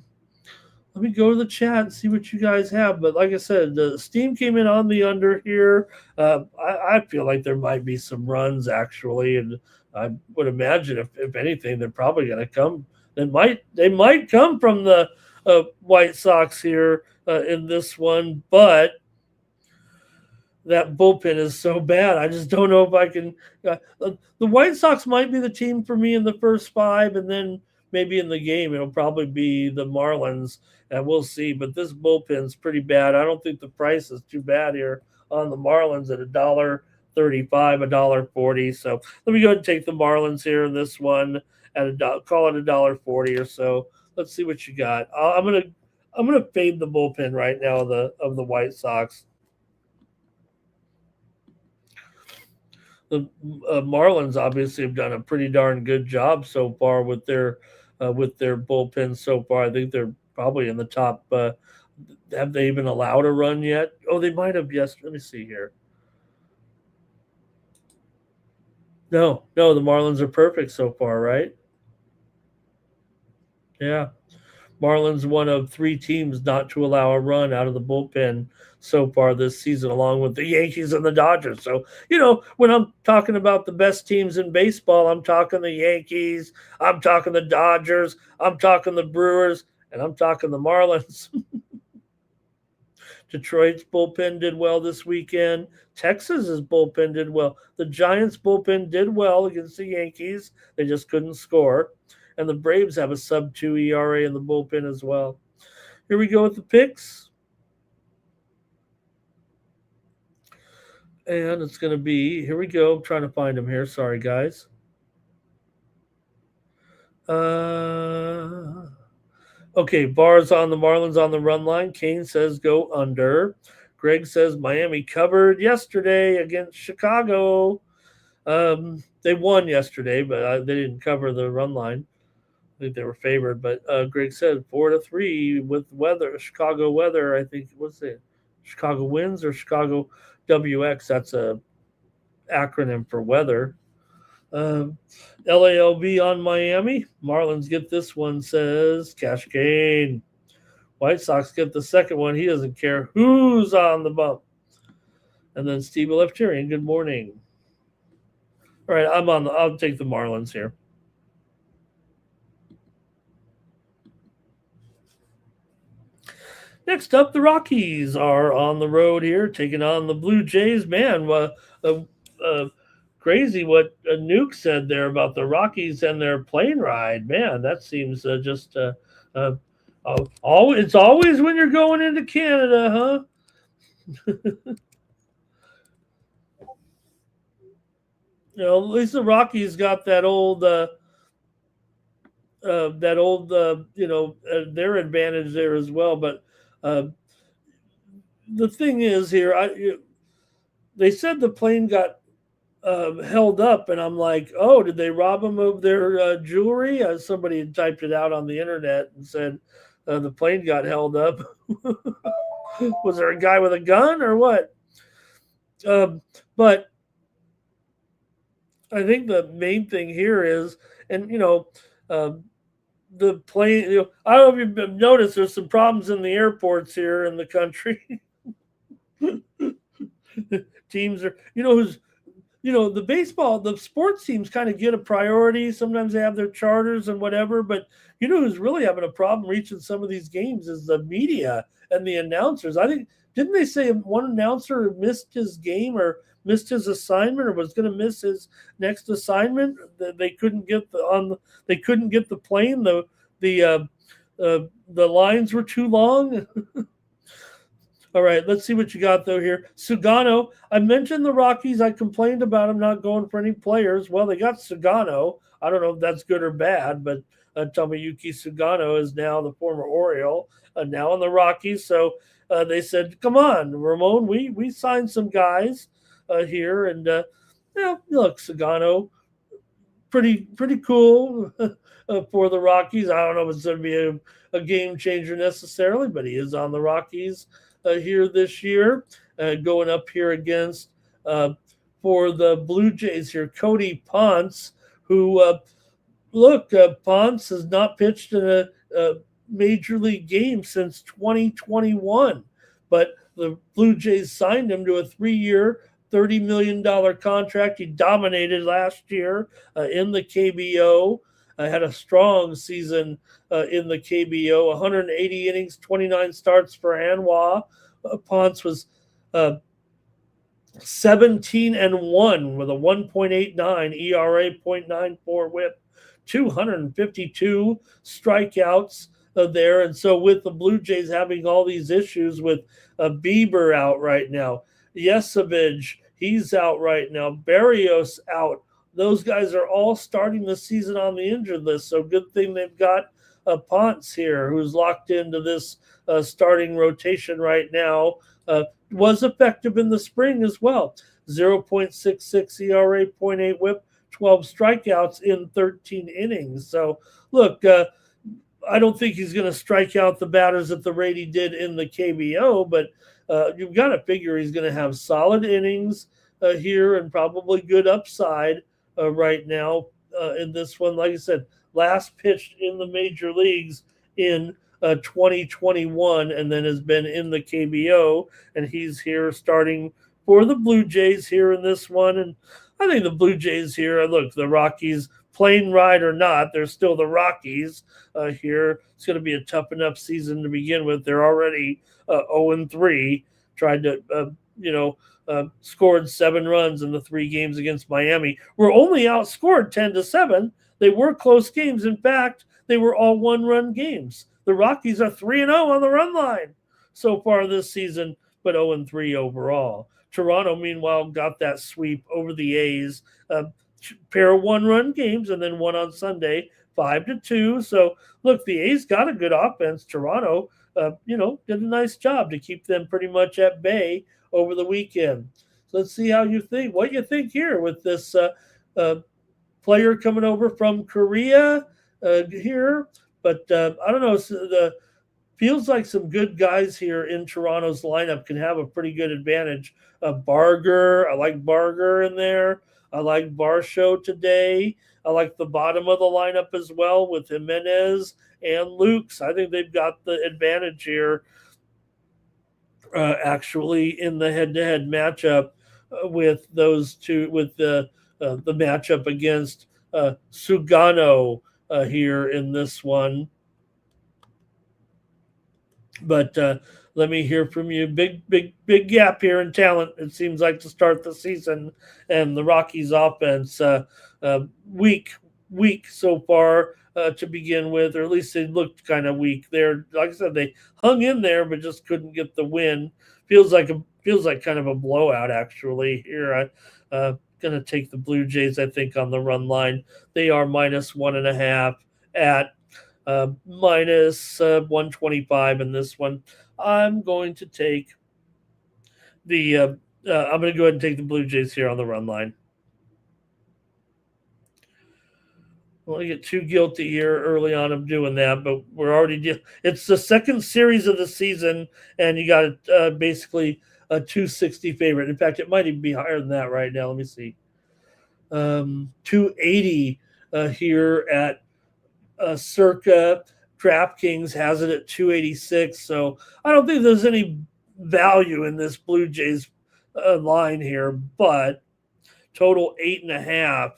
Speaker 2: me go to the chat and see what you guys have. But like I said, the Steam came in on the under here. I feel like there might be some runs actually, and I would imagine if anything, they're probably going to come. They might come from the White Sox here in this one, but that bullpen is so bad. I just don't know if I can. The White Sox might be the team for me in the first 5, and then maybe in the game it'll probably be the Marlins, and we'll see. But this bullpen's pretty bad. I don't think the price is too bad here on the Marlins at $1.35, $1.40. So let me go ahead and take the Marlins here in this one at call it $1.40 or so. Let's see what you got. I'm gonna fade the bullpen right now of the White Sox. The Marlins obviously have done a pretty darn good job so far with their bullpen so far. I think they're probably in the top. Have they even allowed a run yet? Oh, they might have. Yes. Let me see here. No, the Marlins are perfect so far, right? Yeah. Marlins one of 3 teams not to allow a run out of the bullpen so far this season, along with the Yankees and the Dodgers. So, when I'm talking about the best teams in baseball, I'm talking the Yankees, I'm talking the Dodgers, I'm talking the Brewers, and I'm talking the Marlins. Detroit's bullpen did well this weekend. Texas's bullpen did well. The Giants' bullpen did well against the Yankees. They just couldn't score. And the Braves have a sub-2 ERA in the bullpen as well. Here we go with the picks. And it's going to be, here we go. I'm trying to find him here. Sorry, guys. Okay, Barr's on the Marlins on the run line. Kane says go under. Greg says Miami covered yesterday against Chicago. They won yesterday, but they didn't cover the run line. I think they were favored, but Greg said 4-3 with weather, Chicago weather. I think what's it, Chicago wins or Chicago WX? That's a acronym for weather. LALB on Miami. Marlins get this one, says Cash Kane. White Sox get the second one. He doesn't care who's on the bump. And then Steve Leftarian, good morning. All right, I'll take the Marlins here. Next up, the Rockies are on the road here, taking on the Blue Jays. Man, crazy what Nuke said there about the Rockies and their plane ride. Man, that seems it's always when you're going into Canada, huh? At least the Rockies got that old their advantage there as well. But the thing is here, they said the plane got held up, and I'm like, oh, did they rob them of their jewelry? Somebody had typed it out on the internet and said the plane got held up. Was there a guy with a gun or what? But I think the main thing here is, and the plane. I don't know if you've noticed, there's some problems in the airports here in the country. Teams are, the sports teams kind of get a priority. Sometimes they have their charters and whatever, but who's really having a problem reaching some of these games is the media and the announcers. I think, didn't they say one announcer missed his game or missed his assignment or was going to miss his next assignment? They couldn't get the plane. The lines were too long. All right, let's see what you got, though, here. Sugano, I mentioned the Rockies. I complained about them not going for any players. Well, they got Sugano. I don't know if that's good or bad, but Tomoyuki Sugano is now the former Oriole, now in the Rockies. So they said, come on, Ramon, we signed some guys here. And, look, Sugano, pretty cool for the Rockies. I don't know if it's going to be a game changer necessarily, but he is on the Rockies here this year, going up here against for the Blue Jays here, Cody Ponce, who Ponce has not pitched in a major league game since 2021, but the Blue Jays signed him to a 3-year, $30 million contract. He dominated last year in the KBO. Had a strong season in the KBO, 180 innings, 29 starts for Hanwha. Ponce was 17-1 with a 1.89 ERA, 0.94 WHIP, 252 strikeouts there. And so with the Blue Jays having all these issues with Bieber out right now, Yesevich, he's out right now, Barrios out. Those guys are all starting the season on the injured list. So good thing they've got Ponce here, who's locked into this starting rotation right now. Was effective in the spring as well. 0.66 ERA, 0.8 WHIP, 12 strikeouts in 13 innings. So, look, I don't think he's going to strike out the batters at the rate he did in the KBO, but you've got to figure he's going to have solid innings here and probably good upside right now in this one. Like I said, last pitched in the major leagues in 2021 and then has been in the KBO, and he's here starting for the Blue Jays here in this one. And I think the Blue Jays here, look, the Rockies, plane ride or not, they're still the Rockies here. It's going to be a tough enough season to begin with. They're already 0-3, tried to, scored 7 runs in the 3 games against Miami. Were only outscored 10-7. They were close games. In fact, they were all 1-run games. The Rockies are 3-0 on the run line so far this season, but 0-3 overall. Toronto, meanwhile, got that sweep over the A's. Pair of one-run games and then one on Sunday, 5-2. So look, the A's got a good offense. Toronto, did a nice job to keep them pretty much at bay over the weekend. So let's see what you think here with this player coming over from Korea here. But I don't know. Feels like some good guys here in Toronto's lineup can have a pretty good advantage. Barger, I like Barger in there. I like Barshow today. I like the bottom of the lineup as well with Jimenez and Lukes. I think they've got the advantage here, actually, in the head-to-head matchup with those two, with the matchup against Sugano here in this one. But let me hear from you. Big gap here in talent, it seems like, to start the season. And the Rockies offense, weak so far to begin with, or at least they looked kind of weak. They're, like I said, they hung in there, but just couldn't get the win. Feels like kind of a blowout, actually. Here, I'm going to take the Blue Jays, I think, on the run line. They are -1.5 at minus 125 in this one. I'm going to take the I'm going to go ahead and take the Blue Jays here on the run line. I want to get too guilty here early on of doing that, but we're already it's the second series of the season, and you got basically a 260 favorite. In fact, it might even be higher than that right now. Let me see. 280 here at circa. DraftKings has it at 286, so I don't think there's any value in this Blue Jays line here, but total 8.5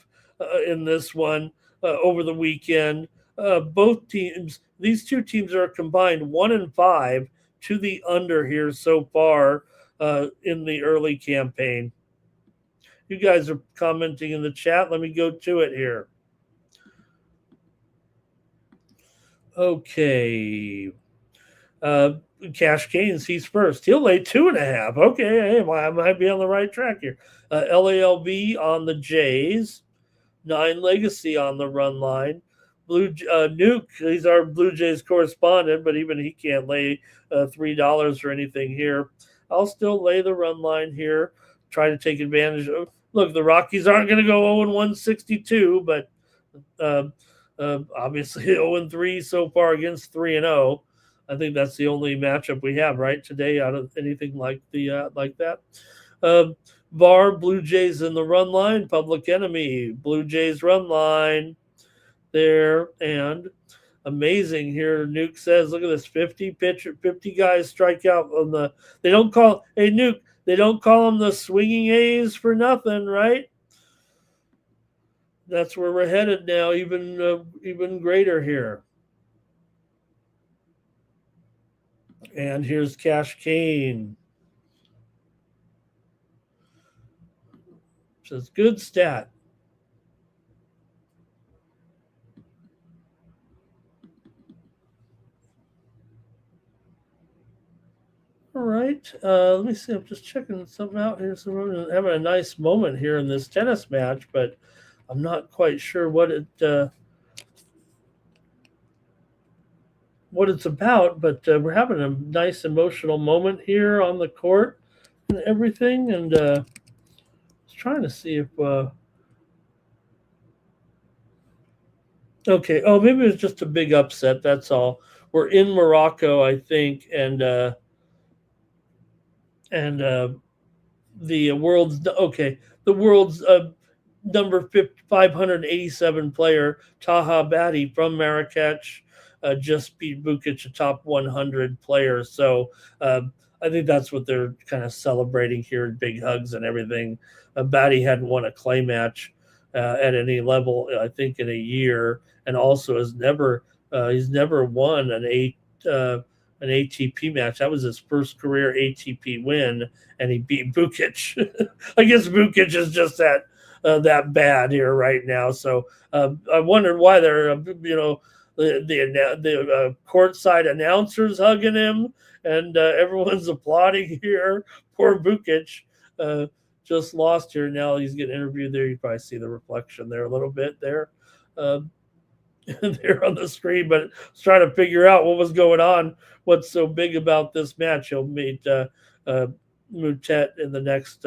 Speaker 2: in this one over the weekend. Both teams, these two teams are combined 1-5 to the under here so far in the early campaign. You guys are commenting in the chat. Let me go to it here. Okay. Cash Canes, he's first. He'll lay 2.5. Okay, hey, I might be on the right track here. LALV on the Jays. 9 Legacy on the run line. Nuke, he's our Blue Jays correspondent, but even he can't lay $3 or anything here. I'll still lay the run line here. Try to take advantage of. Look, the Rockies aren't going to go 0-162, but obviously 0-3 so far against 3-0. I think that's the only matchup we have right today out of anything like that. VAR, Blue Jays in the run line. Public Enemy, Blue Jays run line there. And amazing here. Nuke says, look at this, 50 guys strike out on the. They don't call Nuke. They don't call them the swinging A's for nothing, right? That's where we're headed now. Even greater here. And here's Cash Kane. Says good stat. All right. Let me see. I'm just checking something out here. So we're having a nice moment here in this tennis match, but I'm not quite sure what it's about. But we're having a nice emotional moment here on the court and everything. And I was trying to see if. Okay. Oh, maybe it was just a big upset. That's all. We're in Morocco, I think, and the world's number 587 player Taha Badi from Marrakech just beat Bukic, a top 100 player. So I think that's what they're kind of celebrating here, big hugs and everything. Badi hadn't won a clay match at any level, I think, in a year, and also he's never won an ATP match. That was his first career ATP win, and he beat Bukic. I guess Bukic is just that bad here right now. So I wondered why they're the courtside announcers hugging him, and everyone's applauding here. Poor Bukic. just lost here. Now he's getting interviewed there. You probably see the reflection there a little bit there. Uh, there on the screen, but was trying to figure out what was going on. What's so big about this match? He'll meet uh, Mutet in the next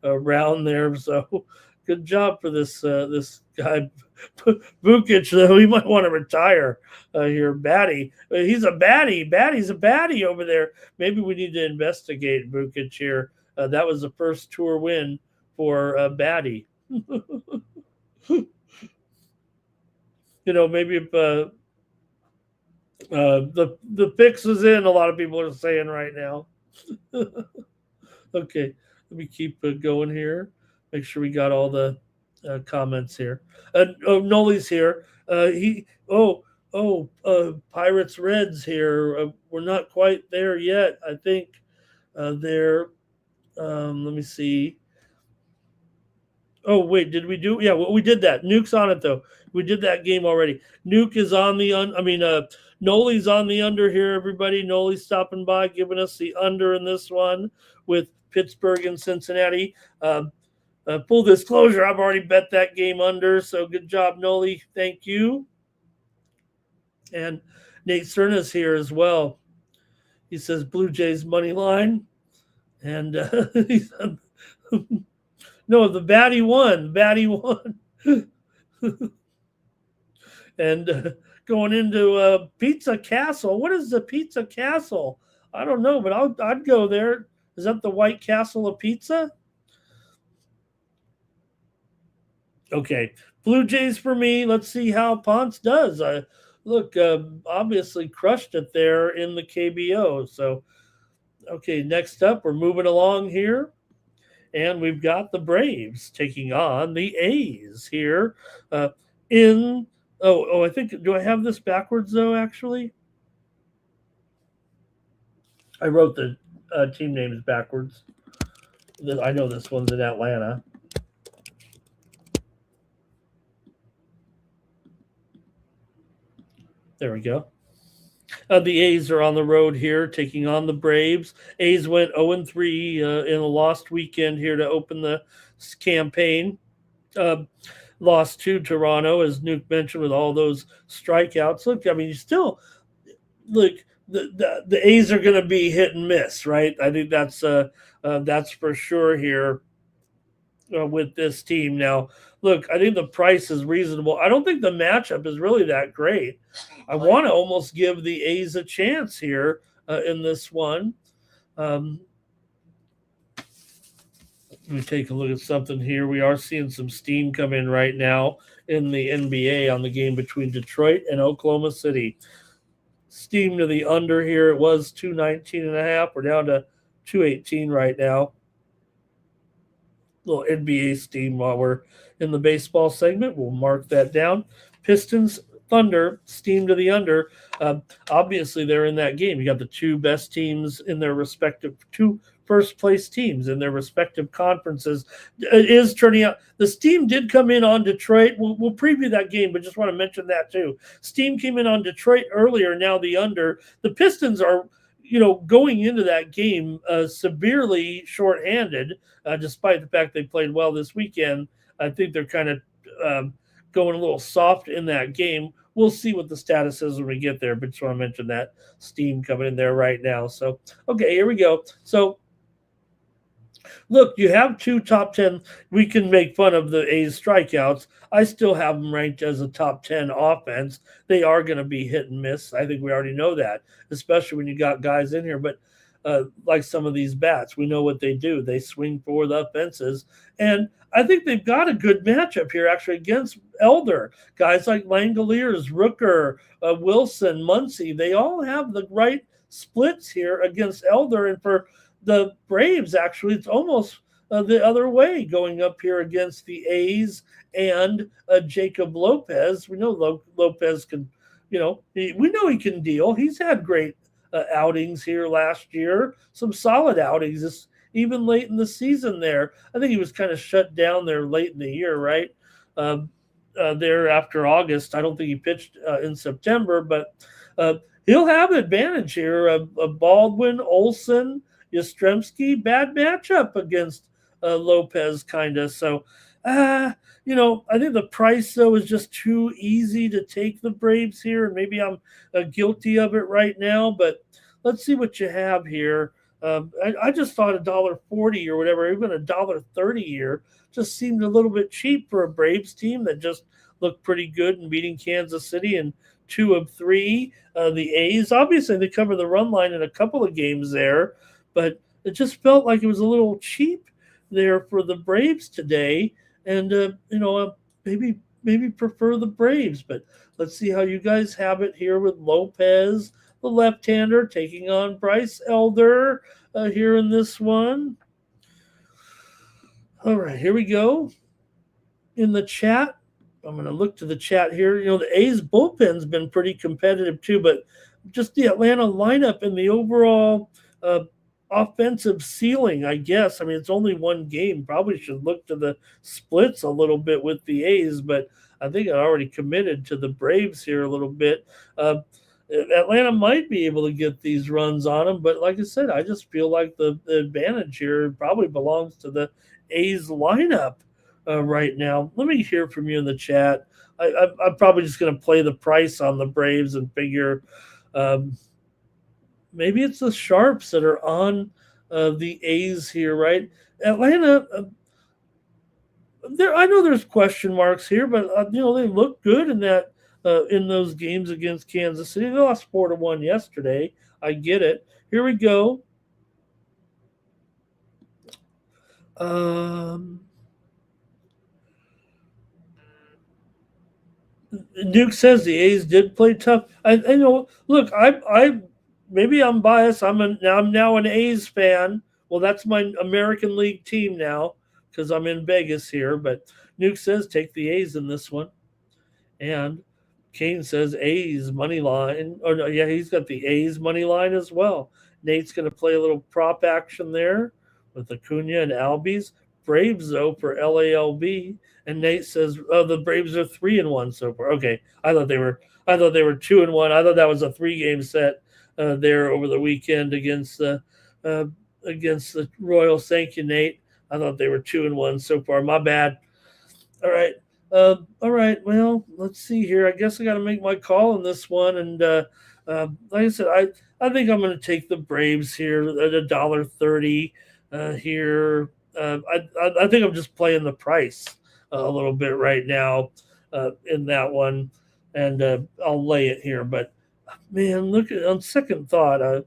Speaker 2: round there. So good job for this guy Vukic. Though he might want to retire here. Batty, he's a baddie. Batty's a baddie over there. Maybe we need to investigate Vukic here. That was the first tour win for Batty. Maybe if the fix is in, a lot of people are saying right now. Okay, let me keep going here. Make sure we got all the comments here. Noli's here. Pirates Reds here. We're not quite there yet. I think they're. Let me see. Oh wait, did we do? Yeah, well, we did that. Nuke's on it though. We did that game already. Nuke is on the Noli's on the under here. Everybody, Noli's stopping by, giving us the under in this one with Pittsburgh and Cincinnati. Full disclosure, I've already bet that game under. So good job, Noli. Thank you. And Nate Cerna's here as well. He says Blue Jays money line, and he's. No, the Batty won. Batty won. And going into Pizza Castle. What is the Pizza Castle? I don't know, but I'd go there. Is that the White Castle of pizza? Okay. Blue Jays for me. Let's see how Ponce does. Obviously crushed it there in the KBO. So, okay, next up, we're moving along here. And we've got the Braves taking on the A's here I think, do I have this backwards, though, actually? I wrote the team names backwards. I know this one's in Atlanta. There we go. The A's are on the road here, taking on the Braves. A's went 0-3 in a lost weekend here to open the campaign. Lost to Toronto, as Nuke mentioned, with all those strikeouts. Look, I mean, the A's are going to be hit and miss, right? I think that's for sure here with this team. Now, look, I think the price is reasonable. I don't think the matchup is really that great. I want to almost give the A's a chance here in this one. Let me take a look at something here. We are seeing some steam come in right now in the NBA on the game between Detroit and Oklahoma City. Steam to the under here. It was 219.5. We're down to 218 right now. Little NBA steam while we're in the baseball segment. We'll mark that down. Pistons, Thunder, steam to the under. Obviously, they're in that game. You got the two best teams in their respective two first-place teams in their respective conferences. It is turning out. The steam did come in on Detroit. We'll preview that game, but just want to mention that too. Steam came in on Detroit earlier. Now the under. The Pistons are, going into that game severely shorthanded, despite the fact they played well this weekend. I think they're kind of going a little soft in that game. We'll see what the status is when we get there, but just want to mention that steam coming in there right now. So, okay, here we go. So, look, you have two top 10. We can make fun of the A's strikeouts. I still have them ranked as a top 10 offense. They are going to be hit and miss. I think we already know that, especially when you got guys in here. But like some of these bats, we know what they do. They swing for the fences. And I think they've got a good matchup here, actually, against Elder. Guys like Langoliers, Rooker, Wilson, Muncy, they all have the right splits here against Elder. And for the Braves, actually, it's almost the other way, going up here against the A's and Jacob Lopez. We know Lopez can, we know he can deal. He's had great outings here last year, some solid outings, even late in the season there. I think he was kind of shut down there late in the year, right? There after August. I don't think he pitched in September, but he'll have an advantage here. Baldwin, Olsen, Yastrzemski, bad matchup against Lopez kind of. So, I think the price though is just too easy to take the Braves here, and maybe I'm guilty of it right now. But let's see what you have here. I just thought $1.40 or whatever, even $1.30 here, just seemed a little bit cheap for a Braves team that just looked pretty good in beating Kansas City in 2 of 3. The A's, obviously, they covered the run line in a couple of games there, but it just felt like it was a little cheap there for the Braves today. And maybe prefer the Braves, but let's see how you guys have it here with Lopez, the left-hander, taking on Bryce Elder here in this one. All right, here we go. In the chat, I'm going to look to the chat here. The A's bullpen's been pretty competitive too, but just the Atlanta lineup and the overall offensive ceiling, I guess. I mean, it's only one game. Probably should look to the splits a little bit with the A's, but I think I already committed to the Braves here a little bit. Atlanta might be able to get these runs on them, but like I said, I just feel like the advantage here probably belongs to the A's lineup right now. Let me hear from you in the chat. I'm probably just going to play the price on the Braves and figure maybe it's the sharps that are on the A's here, right? Atlanta, I know there's question marks here, but they look good in that in those games against Kansas City. They lost 4-1 yesterday. I get it. Here we go. Duke says the A's did play tough. I know. Look, I maybe I'm biased. I'm now an A's fan. Well, that's my American League team now because I'm in Vegas here. But Nuke says take the A's in this one, and Kane says A's money line. Oh no, yeah, he's got the A's money line as well. Nate's going to play a little prop action there with Acuna and Albies. Braves though for LALB. And Nate says, "Oh, the Braves are 3-1 so far." Okay, I thought they were 2-1. I thought that was a 3-game set there over the weekend against the Royals. Thank you, Nate. I thought they were 2-1 so far. My bad. All right. Well, let's see here. I guess I got to make my call on this one. And like I said, I think I'm going to take the Braves here at $1.30 here. I think I'm just playing the price a little bit right now in that one, and I'll lay it here. But man, look on second thought,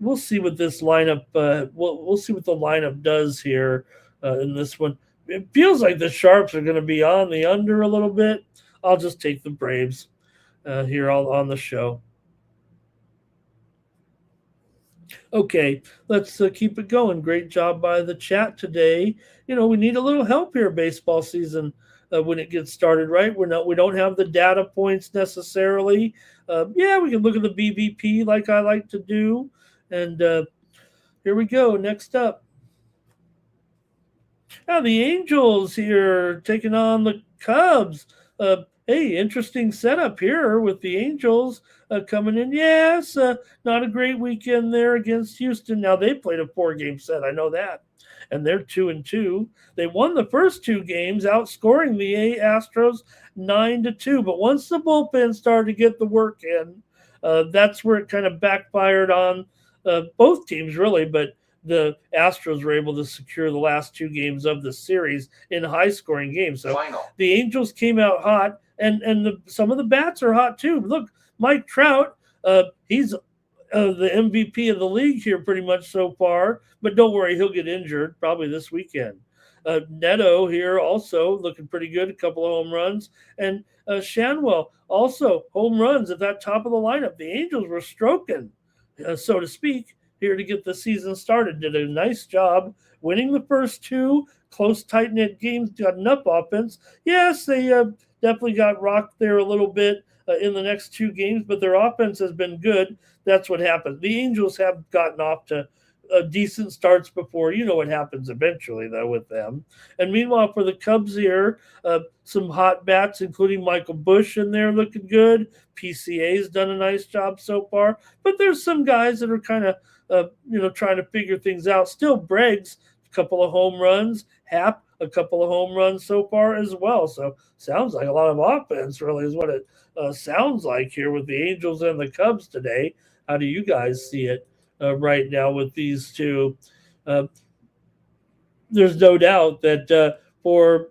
Speaker 2: we'll see what this lineup. We'll see what the lineup does here in this one. It feels like the sharps are going to be on the under a little bit. I'll just take the Braves here on the show. Okay, let's keep it going. Great job by the chat today. We need a little help here baseball season when it gets started, right? We don't have the data points necessarily. We can look at the BVP like I like to do. And here we go. Next up. Now the Angels here taking on the Cubs. Hey, interesting setup here with the Angels coming in. Yes, not a great weekend there against Houston. Now they played a 4-game set. I know that. And they're 2-2. They won the first 2 games, outscoring the Astros 9-2. But once the bullpen started to get the work in, that's where it kind of backfired on both teams, really. But the Astros were able to secure the last 2 games of the series in high-scoring games. So the Angels came out hot, and some of the bats are hot too. Look, Mike Trout, he's the MVP of the league here pretty much so far, but don't worry, he'll get injured probably this weekend. Neto here also looking pretty good, a couple of home runs, and Shanwell also home runs at that top of the lineup. The Angels were stroking, so to speak, here to get the season started. Did a nice job winning the first 2 close, tight-knit games, got enough offense. Yes, they definitely got rocked there a little bit in the next 2 games, but their offense has been good. That's what happened. The Angels have gotten off to decent starts before. You know what happens eventually, though, with them. And meanwhile, for the Cubs here, some hot bats, including Michael Busch in there looking good. PCA's done a nice job so far. But there's some guys that are kind of, trying to figure things out. Still, Bragg's couple of home runs. Hap, a couple of home runs so far as well. So sounds like a lot of offense, really, is what it sounds like here with the Angels and the Cubs today. How do you guys see it right now with these two? Uh, there's no doubt that for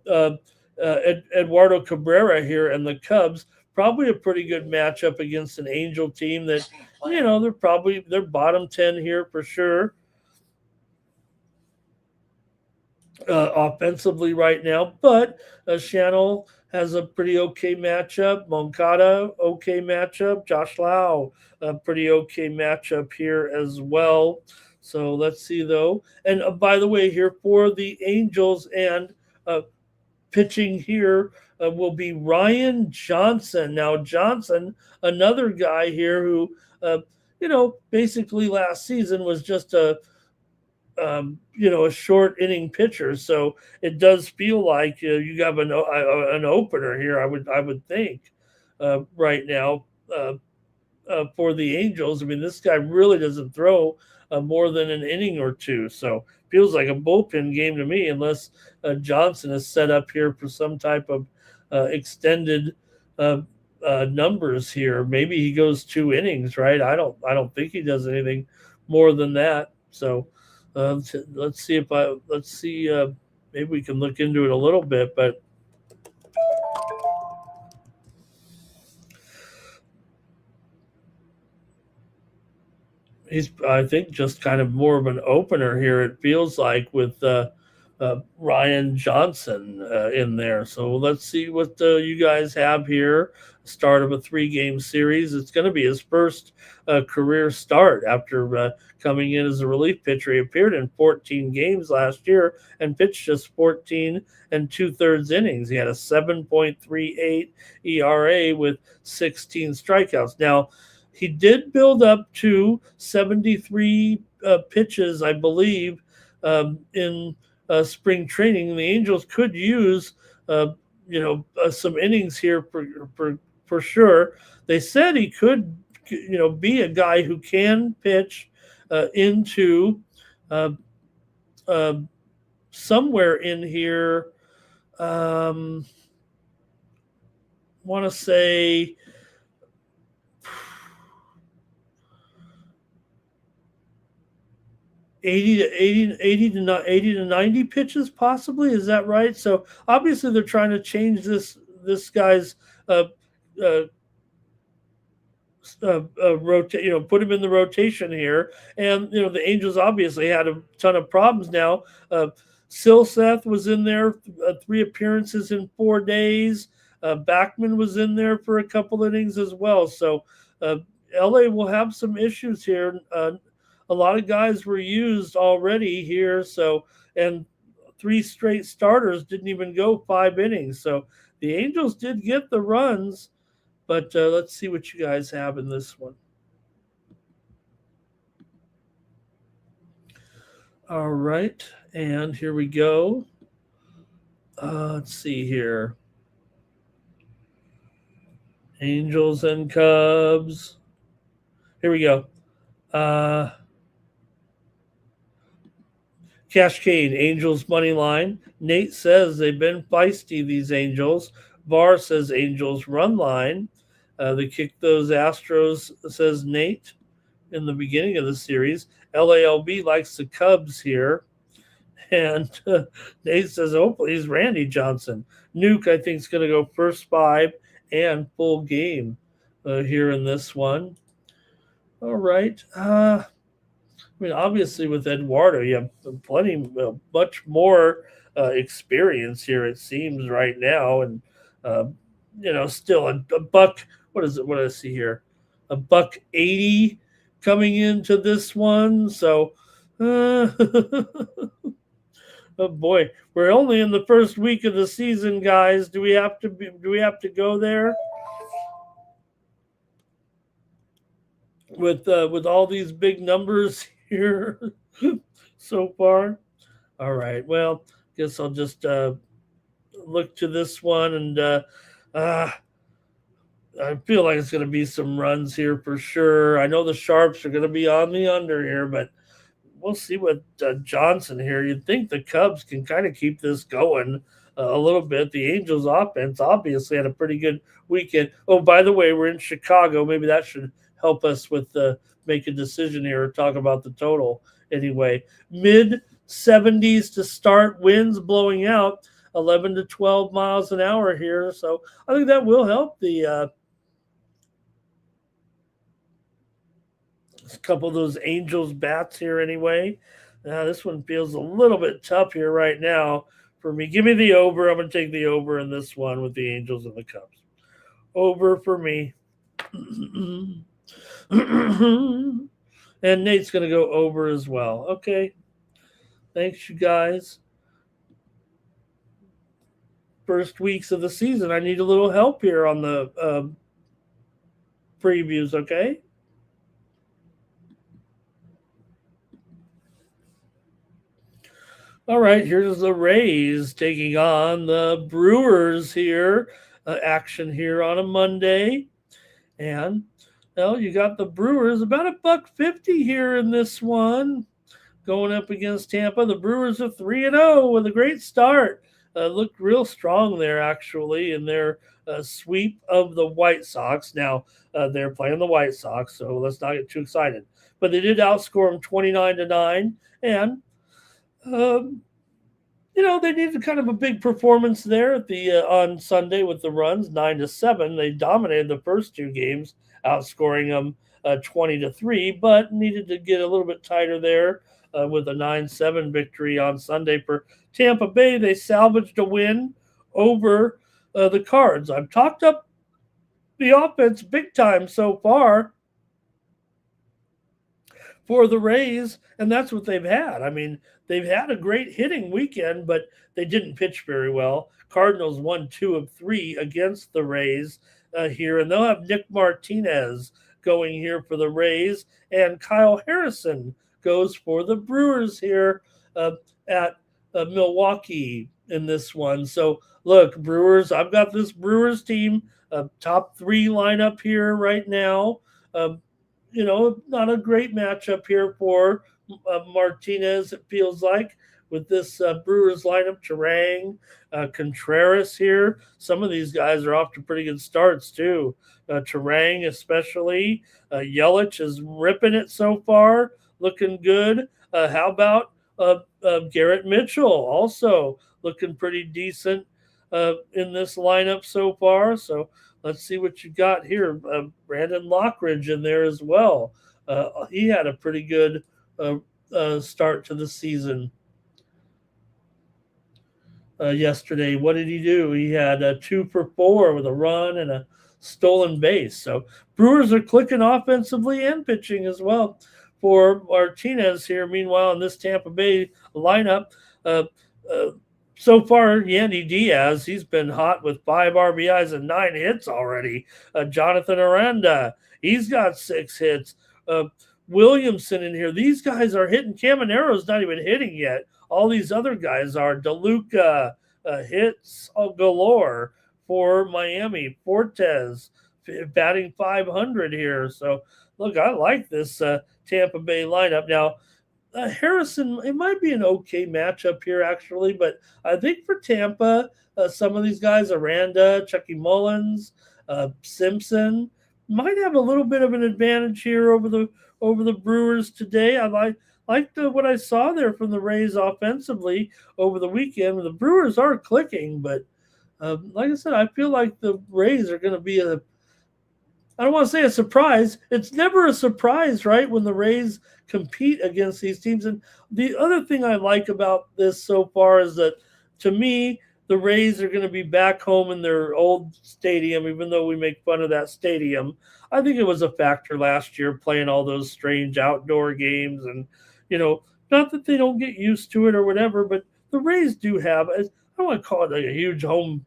Speaker 2: Eduardo Cabrera here and the Cubs, probably a pretty good matchup against an Angel team that, they're bottom 10 here for sure. Offensively right now, but Channel has a pretty okay matchup. Moncada, okay matchup. Josh Lau, a pretty okay matchup here as well. So let's see though. And by the way, here for the Angels and pitching here will be Ryan Johnson. Now Johnson, another guy here who, basically last season was just a short inning pitcher. So it does feel like you have an opener here. I would think right now for the Angels. I mean, this guy really doesn't throw more than an inning or two. So feels like a bullpen game to me, unless Johnson is set up here for some type of extended numbers here. Maybe he goes 2 innings, right? I don't think he does anything more than that. So. Let's see. Maybe we can look into it a little bit, but he's, I think, just kind of more of an opener here. It feels like with Ryan Johnson in there. So let's see what you guys have here. Start of a 3-game series. It's going to be his first career start after coming in as a relief pitcher. He appeared in 14 games last year and pitched just 14 and 2/3 innings. He had a 7.38 ERA with 16 strikeouts. Now, he did build up to 73 pitches, I believe, in spring training. The Angels could use, some innings here for sure. They said he could, be a guy who can pitch into somewhere in here. Want to say 80 to 90 pitches possibly. Is that right? So obviously they're trying to change this guy's rotate, put him in the rotation here. And the Angels obviously had a ton of problems now. Silseth was in there 3 appearances in 4 days. Backman was in there for a couple innings as well. So LA will have some issues here. A lot of guys were used already here. So, and 3 straight starters didn't even go 5 innings. So the Angels did get the runs, but let's see what you guys have in this one. All right. And here we go. Let's see here. Angels and Cubs. Here we go. Cascade, Angels money line. Nate says they've been feisty, these Angels. VAR says Angels run line. They kicked those Astros, says Nate, in the beginning of the series. LALB likes the Cubs here. And Nate says, oh, please, Randy Johnson. Nuke, I think, is going to go first 5 and full game here in this one. All right. I mean, obviously, with Eduardo, you have much more experience here, it seems, right now. And, still a buck. What is it? What do I see here? A $1.80 coming into this one. So, oh boy, we're only in the first week of the season, guys. Do we have to go there? With all these big numbers here so far. All right. Well, guess I'll just look to this one, and I feel like it's going to be some runs here for sure. I know the Sharps are going to be on the under here, but we'll see what Johnson here. You'd think the Cubs can kind of keep this going a little bit. The Angels offense obviously had a pretty good weekend. Oh, by the way, we're in Chicago. Maybe that should help us with make a decision here or talk about the total. Anyway, mid 70s to start, winds blowing out 11 to 12 miles an hour here. So I think that will help the a couple of those Angels bats here anyway. This one feels a little bit tough here right now for me. Give me the over. I'm going to take the over in this one with the Angels and the Cubs. Over for me. And Nate's going to go over as well. Okay. Thanks, you guys. First weeks of the season. I need a little help here on the previews, okay? All right, here's the Rays taking on the Brewers here. Action here on a Monday. And, well, you got the Brewers about $1.50 here in this one. Going up against Tampa. The Brewers are 3-0 with a great start. Looked real strong there, actually, in their sweep of the White Sox. Now, they're playing the White Sox, so let's not get too excited. But they did outscore them 29-9. And they needed kind of a big performance there at the on Sunday with the runs 9-7. They dominated the first two games, outscoring them 20-3, but needed to get a little bit tighter there with a 9-7 victory on Sunday for Tampa Bay. They salvaged a win over the Cards. I've talked up the offense big time so far for the Rays, and that's what they've had. I mean, they've had a great hitting weekend, but they didn't pitch very well. Cardinals won 2 of 3 against the Rays here, and they'll have Nick Martinez going here for the Rays, and Kyle Harrison goes for the Brewers here at Milwaukee in this one. So, look, Brewers, I've got this Brewers team, top 3 lineup here right now. Not a great matchup here for Martinez, it feels like, with this Brewers lineup. Turang, Contreras here. Some of these guys are off to pretty good starts, too. Turang especially. Yelich is ripping it so far, looking good. How about Garrett Mitchell, also looking pretty decent in this lineup so far. So let's see what you got here. Brandon Lockridge in there as well. He had a pretty good start to the season yesterday. What did he do? He had 2 for 4 with a run and a stolen base. So Brewers are clicking offensively and pitching as well for Martinez here. Meanwhile, in this Tampa Bay lineup, so far, Yandy Diaz, he's been hot with 5 RBIs and 9 hits already. Jonathan Aranda, he's got 6 hits. Williamson in here. These guys are hitting. Camanero's not even hitting yet. All these other guys are. DeLuca hits galore for Miami. Fortes batting 500 here. So, look, I like this Tampa Bay lineup. Now, Harrison, it might be an okay matchup here, actually, but I think for Tampa, some of these guys, Aranda, Chucky Mullins, Simpson, might have a little bit of an advantage here over the Brewers today. I liked what I saw there from the Rays offensively over the weekend. The Brewers are clicking, but like I said, I feel like the Rays are going to be I don't want to say a surprise. It's never a surprise, right, when the Rays compete against these teams. And the other thing I like about this so far is that, to me, the Rays are going to be back home in their old stadium, even though we make fun of that stadium. I think it was a factor last year playing all those strange outdoor games. And, not that they don't get used to it or whatever, but the Rays do have, I don't want to call it like a huge home.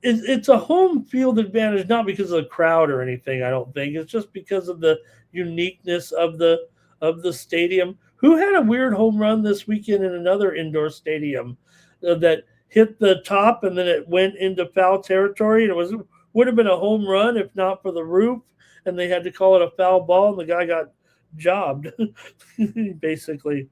Speaker 2: It's a home field advantage, not because of the crowd or anything, I don't think. It's just because of the uniqueness of the stadium. Who had a weird home run this weekend in another indoor stadium that hit the top and then it went into foul territory? And would have been a home run if not for the roof, and they had to call it a foul ball, and the guy got jobbed, basically.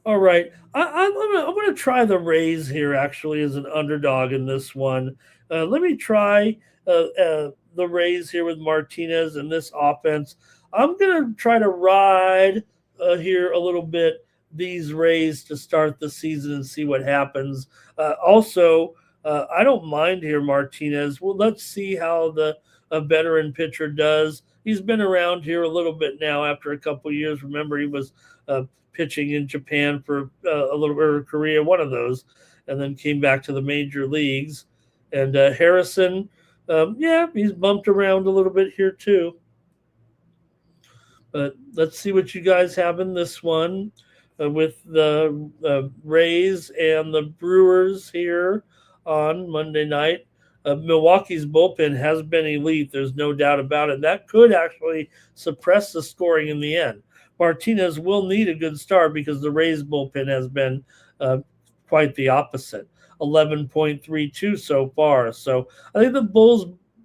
Speaker 2: All right, I'm gonna try the Rays here actually as an underdog in this one. Let me try the Rays here with Martinez in this offense. I'm gonna try to ride here a little bit these Rays to start the season and see what happens. Also, I don't mind here Martinez. Well, let's see how the a veteran pitcher does. He's been around here a little bit now after a couple years. Remember, he was pitching in Japan for a little bit, or Korea, one of those, and then came back to the major leagues. And Harrison, yeah, he's bumped around a little bit here too. But let's see what you guys have in this one with the Rays and the Brewers here on Monday night. Milwaukee's bullpen has been elite. There's no doubt about it. That could actually suppress the scoring in the end. Martinez will need a good start because the Rays bullpen has been uh, quite the opposite. 11.32 so far. So I think the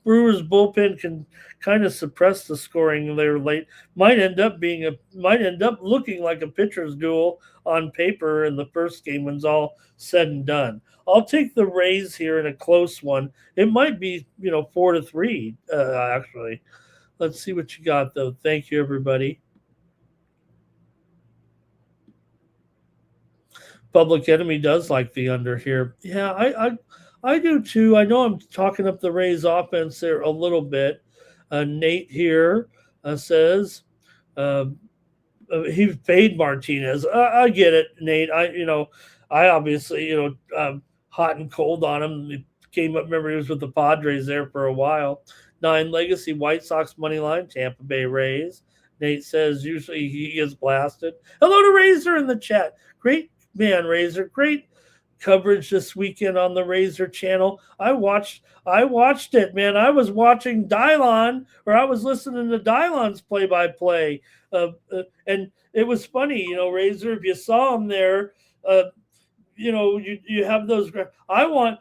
Speaker 2: Brewers bullpen can kind of suppress the scoring there late. Might end up looking like a pitcher's duel on paper in the first game when it's all said and done. I'll take the Rays here in a close one. It might be 4-3 actually. Let's see what you got though. Thank you everybody. Public Enemy does like the under here. Yeah, I do too. I know I'm talking up the Rays offense there a little bit. Nate here says uh, he fade Martinez. I get it, Nate. I obviously hot and cold on him. He came up. Remember, he was with the Padres there for a while. 9 Legacy White Sox money line. Tampa Bay Rays. Nate says usually he gets blasted. Hello to Razor in the chat. Great man, Razor. Great coverage this weekend on the Razor channel. I watched it, man. I was watching Dylon, or I was listening to Dylon's play-by-play. And it was funny, Razor, if you saw him there, you have those. I wanted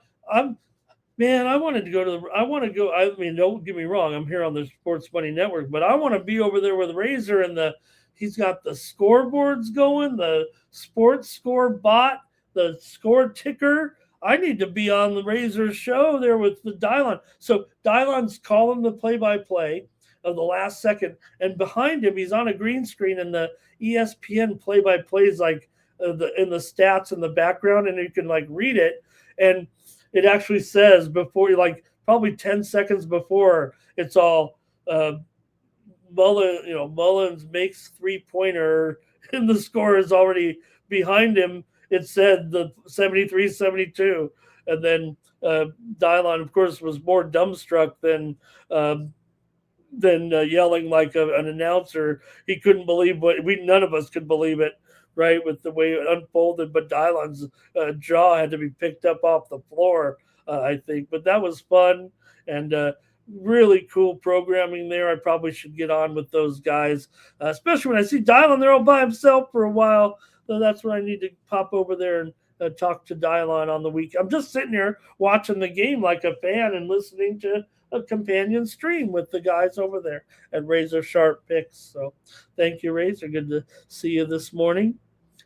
Speaker 2: to go I want to go. I mean, don't get me wrong. I'm here on the Sports Money Network, but I want to be over there with Razor and he's got the scoreboards going, the sports score bot, the score ticker. I need to be on the Razor show there with the Dylon. So Dylon's calling the play-by-play of the last second, and behind him, he's on a green screen, and the ESPN play-by-play is like in the stats in the background, and you can like read it, and it actually says before, like probably 10 seconds before, it's all Mullins makes 3-pointer, and the score is already behind him. It said the 73-72, and then Dylon, of course, was more dumbstruck than yelling like an announcer. He couldn't believe none of us could believe it, right, with the way it unfolded. But Dylon's jaw had to be picked up off the floor, I think. But that was fun and really cool programming there. I probably should get on with those guys, especially when I see Dylon there all by himself for a while. So that's when I need to pop over there and talk to Dylon on the week. I'm just sitting here watching the game like a fan and listening to a companion stream with the guys over there at Razor Sharp Picks. So thank you, Razor. Good to see you this morning.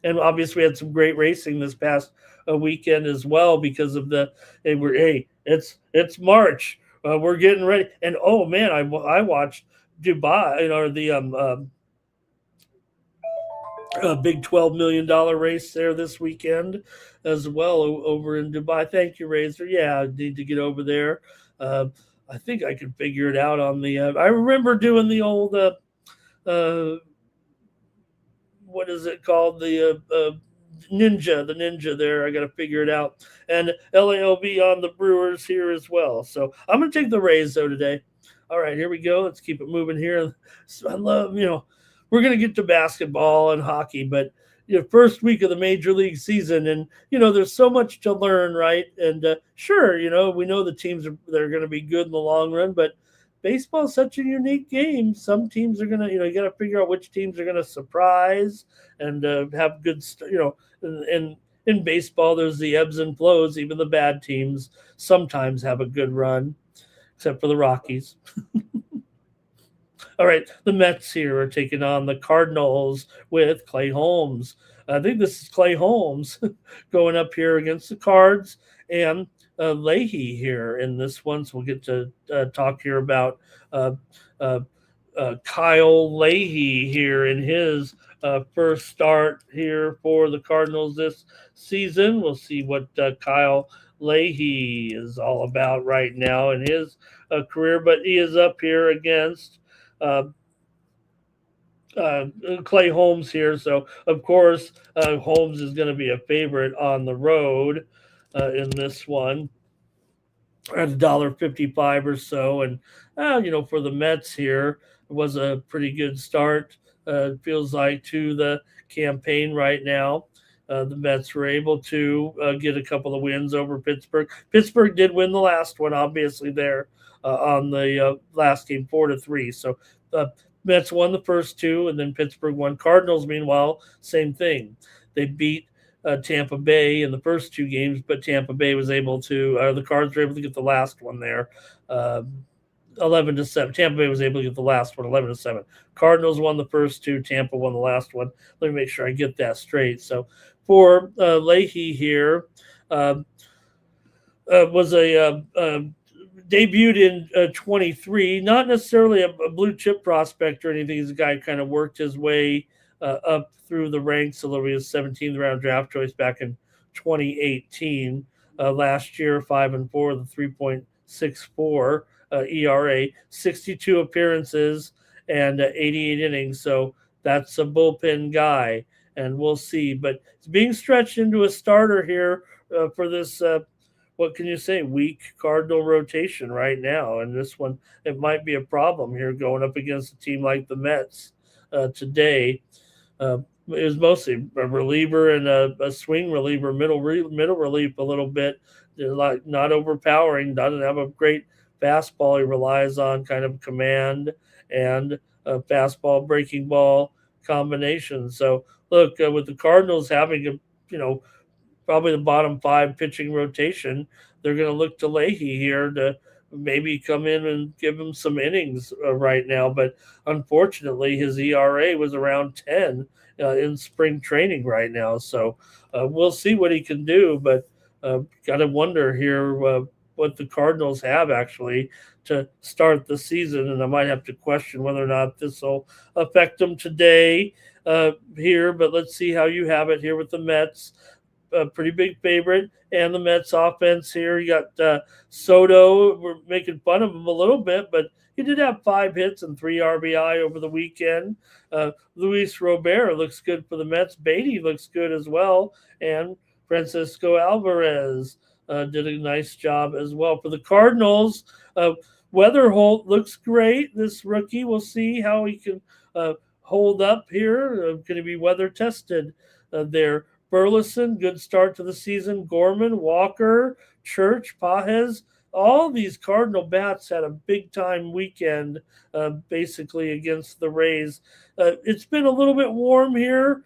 Speaker 2: And obviously we had some great racing this past weekend as well because of it's March. We're getting ready. And oh man, I watched Dubai, or the big $12 million race there this weekend as well over in Dubai. Thank you, Razor. Yeah, I need to get over there. I think I can figure it out on the. I remember doing the old. What is it called? The Ninja there. I got to figure it out. And LAOB on the Brewers here as well. So I'm going to take the Rays though today. All right, here we go. Let's keep it moving here. So I love, we're going to get to basketball and hockey, but first week of the major league season, and there's so much to learn, right? And sure, we know the teams they're going to be good in the long run, but baseball is such a unique game. Some teams are going to, you got to figure out which teams are going to surprise and have good, and in baseball, there's the ebbs and flows. Even the bad teams sometimes have a good run, except for the Rockies. All right, the Mets here are taking on the Cardinals with Clay Holmes. I think this is Clay Holmes going up here against the Cards and Leahy here in this one. So we'll get to talk here about uh, uh, Kyle Leahy here in his first start here for the Cardinals this season. We'll see what Kyle Leahy is all about right now in his career, but he is up here against uh, uh, Clay Holmes here. So, of course, Holmes is going to be a favorite on the road in this one at $1.55 or so. And, for the Mets here, it was a pretty good start, feels like, to the campaign right now. The Mets were able to get a couple of wins over Pittsburgh. Pittsburgh did win the last one, obviously, there on the last game, 4-3. So Mets won the first two, and then Pittsburgh won. Cardinals, meanwhile, same thing. They beat Tampa Bay in the first two games, but Tampa Bay was able to, the Cards were able to get the last one there. 11-7. Tampa Bay was able to get the last one, 11-7. Cardinals won the first two. Tampa won the last one. Let me make sure I get that straight. So for Leahy here, was debuted in 23. Not necessarily a blue chip prospect or anything. He's a guy who kind of worked his way up through the ranks a little bit. 17th round draft choice back in 2018. Last year, 5-4 with a 3.64 ERA, 62 appearances and 88 innings. So that's a bullpen guy, and we'll see. But it's being stretched into a starter here for this. What can you say? Weak Cardinal rotation right now, and this one it might be a problem here going up against a team like the Mets today. It was mostly a reliever and a swing reliever, middle relief a little bit. They're like not overpowering. Doesn't have a great fastball. He relies on kind of command and a fastball breaking ball combination. So look, with the Cardinals having probably the bottom five pitching rotation, they're going to look to Leahy here to maybe come in and give him some innings right now. But unfortunately, his ERA was around 10 in spring training right now. So we'll see what he can do. But got to wonder here what the Cardinals have actually to start the season. And I might have to question whether or not this will affect them today here. But let's see how you have it here with the Mets. A pretty big favorite, and the Mets offense here. You got Soto. We're making fun of him a little bit, but he did have 5 hits and 3 RBI over the weekend. Luis Robert looks good for the Mets. Beatty looks good as well, and Francisco Alvarez did a nice job as well for the Cardinals. Weatherholt looks great. This rookie, we'll see how he can hold up here. Going to be weather tested there. Burleson, good start to the season. Gorman, Walker, Church, Pages, all these Cardinal bats had a big-time weekend, basically, against the Rays. It's been a little bit warm here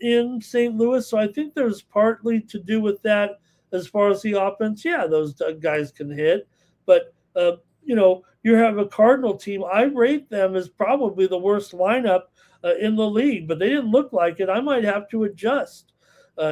Speaker 2: in St. Louis, so I think there's partly to do with that as far as the offense. Yeah, those guys can hit, but, you have a Cardinal team. I rate them as probably the worst lineup in the league, but they didn't look like it. I might have to adjust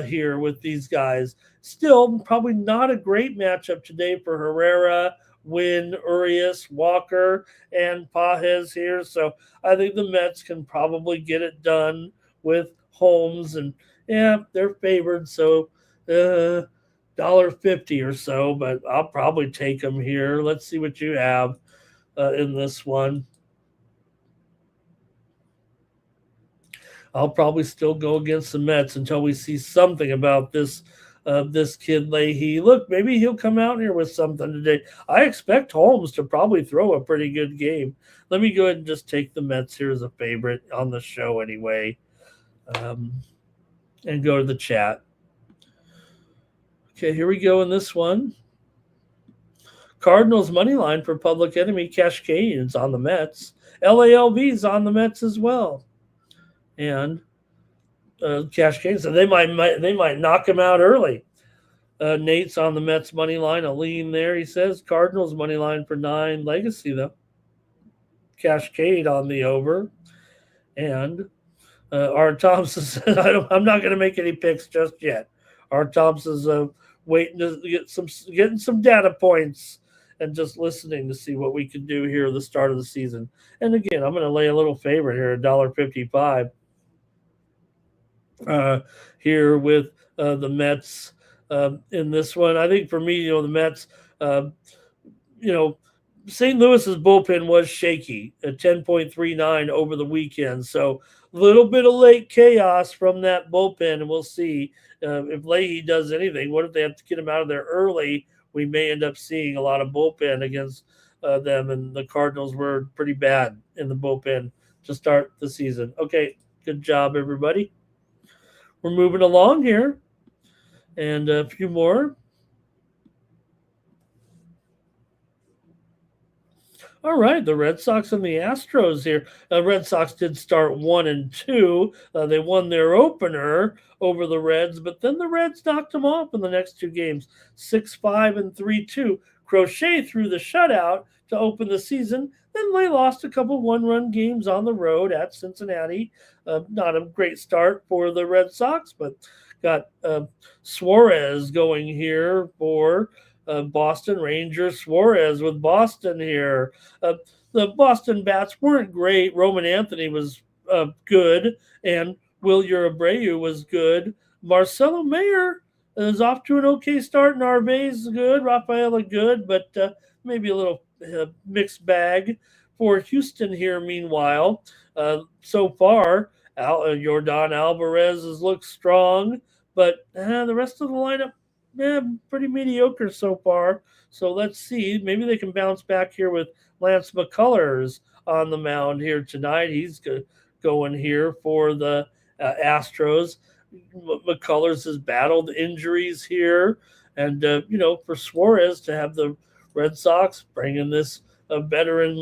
Speaker 2: here with these guys. Still, probably not a great matchup today for Herrera, Wynn, Urias, Walker, and Pages here. So I think the Mets can probably get it done with Holmes. And, yeah, they're favored. So $1.50 or so, but I'll probably take them here. Let's see what you have in this one. I'll probably still go against the Mets until we see something about this kid Leahy. Look, maybe he'll come out here with something today. I expect Holmes to probably throw a pretty good game. Let me go ahead and just take the Mets here as a favorite on the show anyway, and go to the chat. Okay, here we go in this one. Cardinals money line for Public Enemy. Cascades on the Mets. LALV's on the Mets as well. And Cascades, so they might knock him out early. Nate's on the Mets money line, a lean there. He says Cardinals money line for 9. Legacy though. Cascade on the over. And Art Thompson said, I'm not going to make any picks just yet. Art Thompson's waiting to getting some data points and just listening to see what we can do here at the start of the season. And again, I'm going to lay a little favorite here, $1.55 here with the Mets in this one. I think for me, the Mets, uh, you know, St. Louis's bullpen was shaky at 10.39 over the weekend. So a little bit of late chaos from that bullpen, and we'll see if Leahy does anything. What if they have to get him out of there early? We may end up seeing a lot of bullpen against them, and the Cardinals were pretty bad in the bullpen to start the season. Okay, good job, everybody. We're moving along here, and a few more. All right, the Red Sox and the Astros here. Red Sox did start 1-2. They won their opener over the Reds, but then the Reds knocked them off in the next two games, 6-5 and 3-2. Crochet threw the shutout to open the season. Then they lost a couple one-run games on the road at Cincinnati. Not a great start for the Red Sox, but got Suarez going here for Boston Rangers. Suarez with Boston here. The Boston bats weren't great. Roman Anthony was good, and Wilyer Abreu was good. Marcelo Mayer is off to an okay start. Narvaez good. Rafaela good, but maybe a little mixed bag for Houston here. Meanwhile, so far, Jordan Alvarez has looked strong, but the rest of the lineup, pretty mediocre so far. So let's see. Maybe they can bounce back here with Lance McCullers on the mound here tonight. He's going here for the Astros. McCullers has battled injuries here. And, for Suarez to have the Red Sox bringing this veteran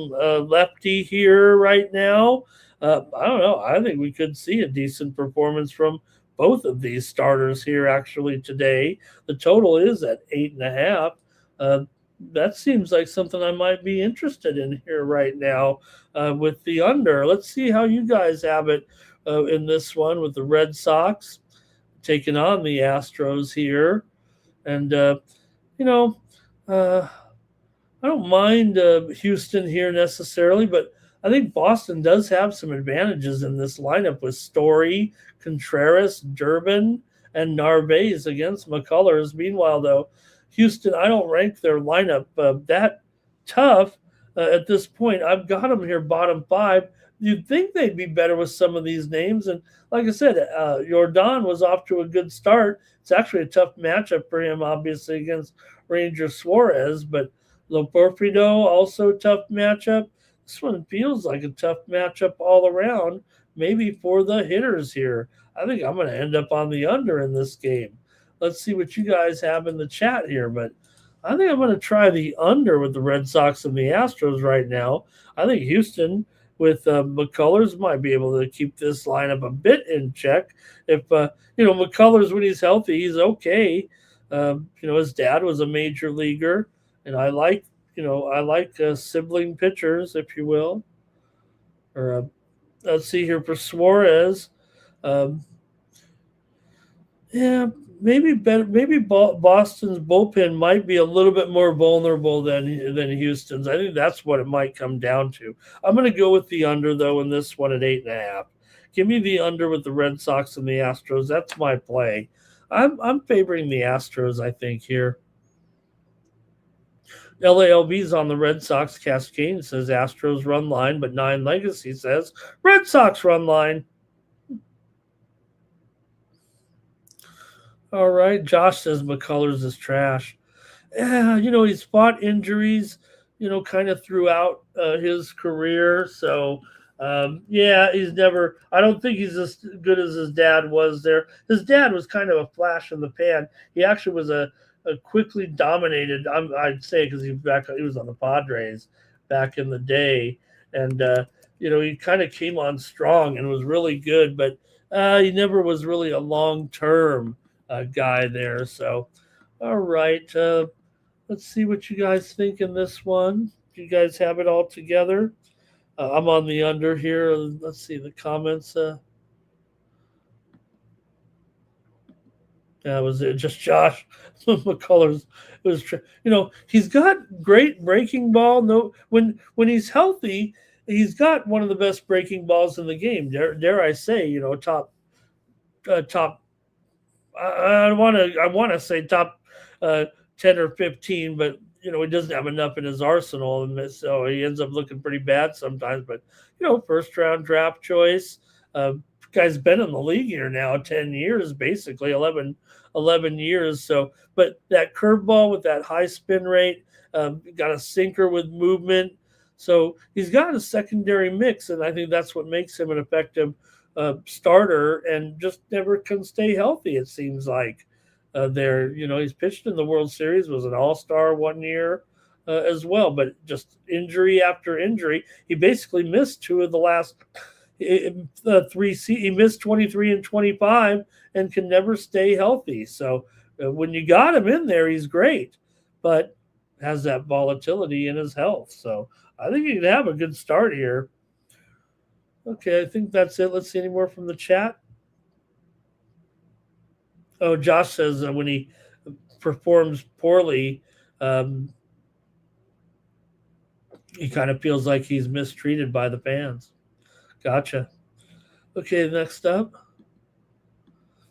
Speaker 2: lefty here right now, I don't know. I think we could see a decent performance from both of these starters here actually today. The total is at 8.5. That seems like something I might be interested in here right now with the under. Let's see how you guys have it in this one with the Red Sox taking on the Astros here. And, I don't mind Houston here necessarily, but I think Boston does have some advantages in this lineup with Story, Contreras, Durbin, and Narvaez against McCullers. Meanwhile, though, Houston, I don't rank their lineup that tough at this point. I've got them here bottom 5. You'd think they'd be better with some of these names. And like I said, Jordan was off to a good start. It's actually a tough matchup for him, obviously, against Ranger Suarez. But Loporfido, also a tough matchup. This one feels like a tough matchup all around, maybe for the hitters here. I think I'm going to end up on the under in this game. Let's see what you guys have in the chat here. But I think I'm going to try the under with the Red Sox and the Astros right now. I think Houston with McCullers might be able to keep this lineup a bit in check. If, McCullers, when he's healthy, he's okay. His dad was a major leaguer, and I like sibling pitchers, if you will. Or let's see here for Suarez. Maybe better. Maybe Boston's bullpen might be a little bit more vulnerable than Houston's. I think that's what it might come down to. I'm going to go with the under though in this one at 8.5. Give me the under with the Red Sox and the Astros. That's my play. I'm favoring the Astros, I think, here. LALB's on the Red Sox. Cascade says Astros run line, but 9 Legacy says Red Sox run line. All right. Josh says McCullers is trash. Yeah, he's fought injuries, kind of throughout his career. So, he's never – I don't think he's as good as his dad was there. His dad was kind of a flash in the pan. He actually was a quickly dominated – I'd say because he was on the Padres back in the day. And, he kind of came on strong and was really good, but he never was really a long-term guy there. So, all right. Let's see what you guys think in this one. Do you guys have it all together? I'm on the under here. Let's see the comments. Yeah, was it just Josh McCullers? It was, he's got great breaking ball. No, when he's healthy, he's got one of the best breaking balls in the game. Dare I say, top. I want to say top uh, 10 or 15, but he doesn't have enough in his arsenal, and so he ends up looking pretty bad sometimes. But first round draft choice. Uh, Guy's been in the league here now 10 years, basically 11 years. So, but that curveball with that high spin rate, got a sinker with movement. So he's got a secondary mix, and I think that's what makes him an effective starter, and just never can stay healthy. It seems like he's pitched in the World Series, was an All Star one year as well, but just injury after injury. He basically missed two of the last three. He missed 23 and 25, and can never stay healthy. So when you got him in there, he's great, but has that volatility in his health. So I think he could have a good start here. Okay, I think that's it. Let's see any more from the chat. Oh, Josh says when he performs poorly, um, he kind of feels like he's mistreated by the fans. Gotcha. Okay, next up.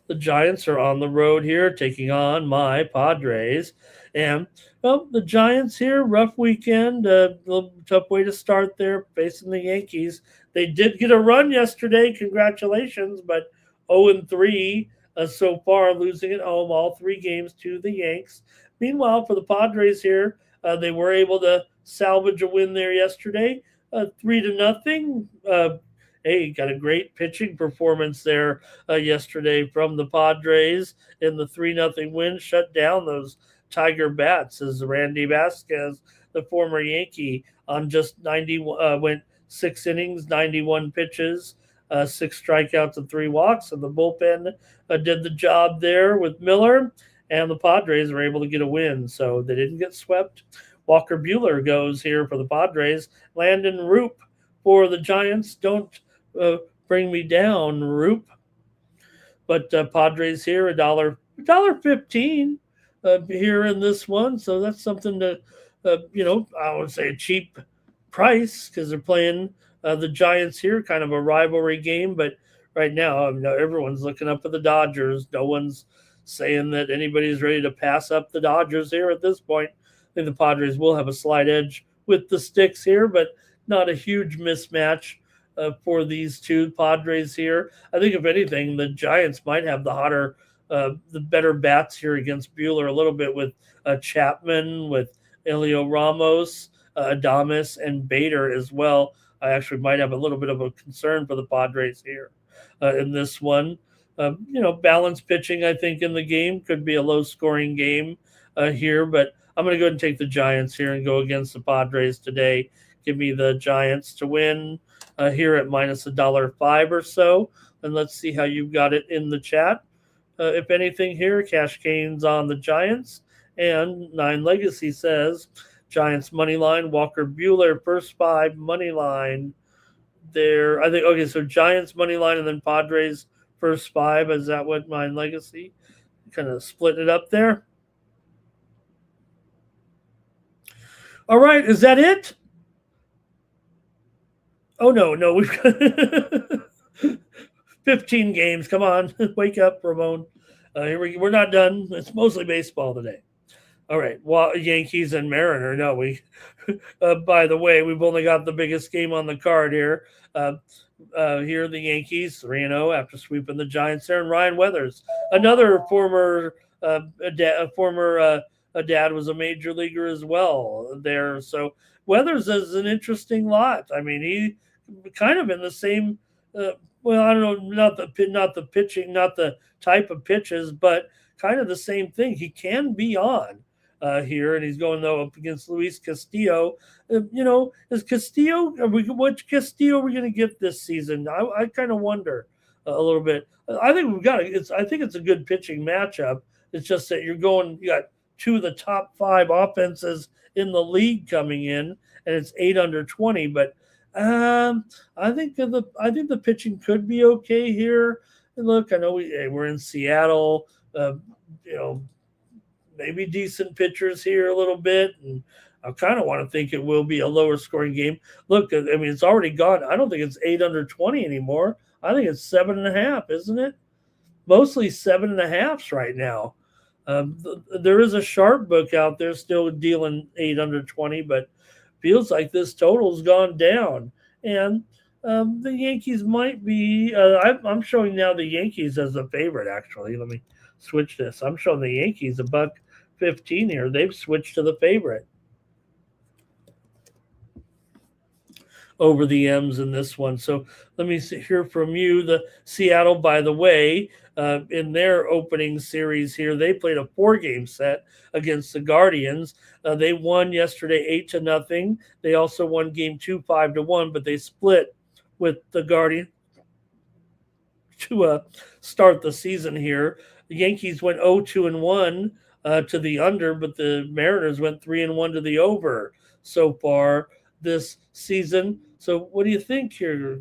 Speaker 2: The Giants are on the road here, taking on my Padres. And, well, the Giants here, rough weekend, a little tough way to start there, facing the Yankees. They did get a run yesterday. Congratulations, but 0-3 so far, losing at home all three games to the Yanks. Meanwhile, for the Padres here, they were able to salvage a win there yesterday, 3-0. Hey, got a great pitching performance there yesterday from the Padres in the 3-0 win, shut down those Tiger bats as Randy Vasquez, the former Yankee, on just 90 went 6 innings, 91 pitches, 6 strikeouts and 3 walks, and the bullpen did the job there with Miller, and the Padres were able to get a win, so they didn't get swept. Walker Buehler goes here for the Padres. Landon Roop for the Giants. Don't bring me down, Roop. But Padres here, $1.15 here in this one. So that's something to, I would say a cheap price, because they're playing the Giants here, kind of a rivalry game. But right now, everyone's looking up at the Dodgers. No one's saying that anybody's ready to pass up the Dodgers here at this point. I think the Padres will have a slight edge with the sticks here, but not a huge mismatch for these two Padres here. I think, if anything, the Giants might have the better bats here against Buehler a little bit, with Chapman, with Elio Ramos, Adames, and Bettor as well. I actually might have a little bit of a concern for the Padres here in this one. Balanced pitching, I think, in the game. Could be a low-scoring game here, but I'm going to go ahead and take the Giants here and go against the Padres today. Give me the Giants to win here at minus $1.05 or so. And let's see how you've got it in the chat. If anything here, Cash Cane's on the Giants. And Nine Legacy says Giants money line, Walker Buehler first 5 money line there. I think, okay, so Giants money line and then Padres first 5. Is that what Nine Legacy? Kind of split it up there. All right, is that it? Oh, no, we've got 15 games. Come on, wake up, Ramon. We're not done. It's mostly baseball today. All right, well, Yankees and Mariner. No, by the way, we've only got the biggest game on the card here. Here, the Yankees 3-0 after sweeping the Giants there. And Ryan Weathers, another former dad, was a major leaguer as well there. So Weathers is an interesting lot. I mean, he kind of in the same. Well, I don't know, not the pitching, not the type of pitches, but kind of the same thing. He can be on here, and he's going though up against Luis Castillo. Is Castillo? What Castillo are we going to get this season? I kind of wonder a little bit. I think we've got it. I think it's a good pitching matchup. It's just that you got 2 of the top 5 offenses in the league coming in, and it's 8 under 20. But I think the pitching could be okay here. And look, I know we're in Seattle. You know, maybe decent pitchers here a little bit, and I kind of want to think it will be a lower scoring game. Look, I mean, it's already gone. I don't think it's 8 under 20 anymore. I think it's 7.5, isn't it? Mostly 7.5s right now. There is a sharp book out there still dealing 8 under 20, but feels like this total's gone down. And the Yankees might be. I'm showing now the Yankees as the favorite. Actually, let me switch this. I'm showing the Yankees $1.15 here. They've switched to the favorite over the M's in this one. So let me hear from you. The Seattle, by the way, in their opening series here, they played a 4-game set against the Guardians. They won yesterday 8-0. They also won game 2 5-1, but they split with the Guardians to start the season here. The Yankees went 0-2-1 to the under, but the Mariners went 3-1 to the over so far this season. So what do you think here,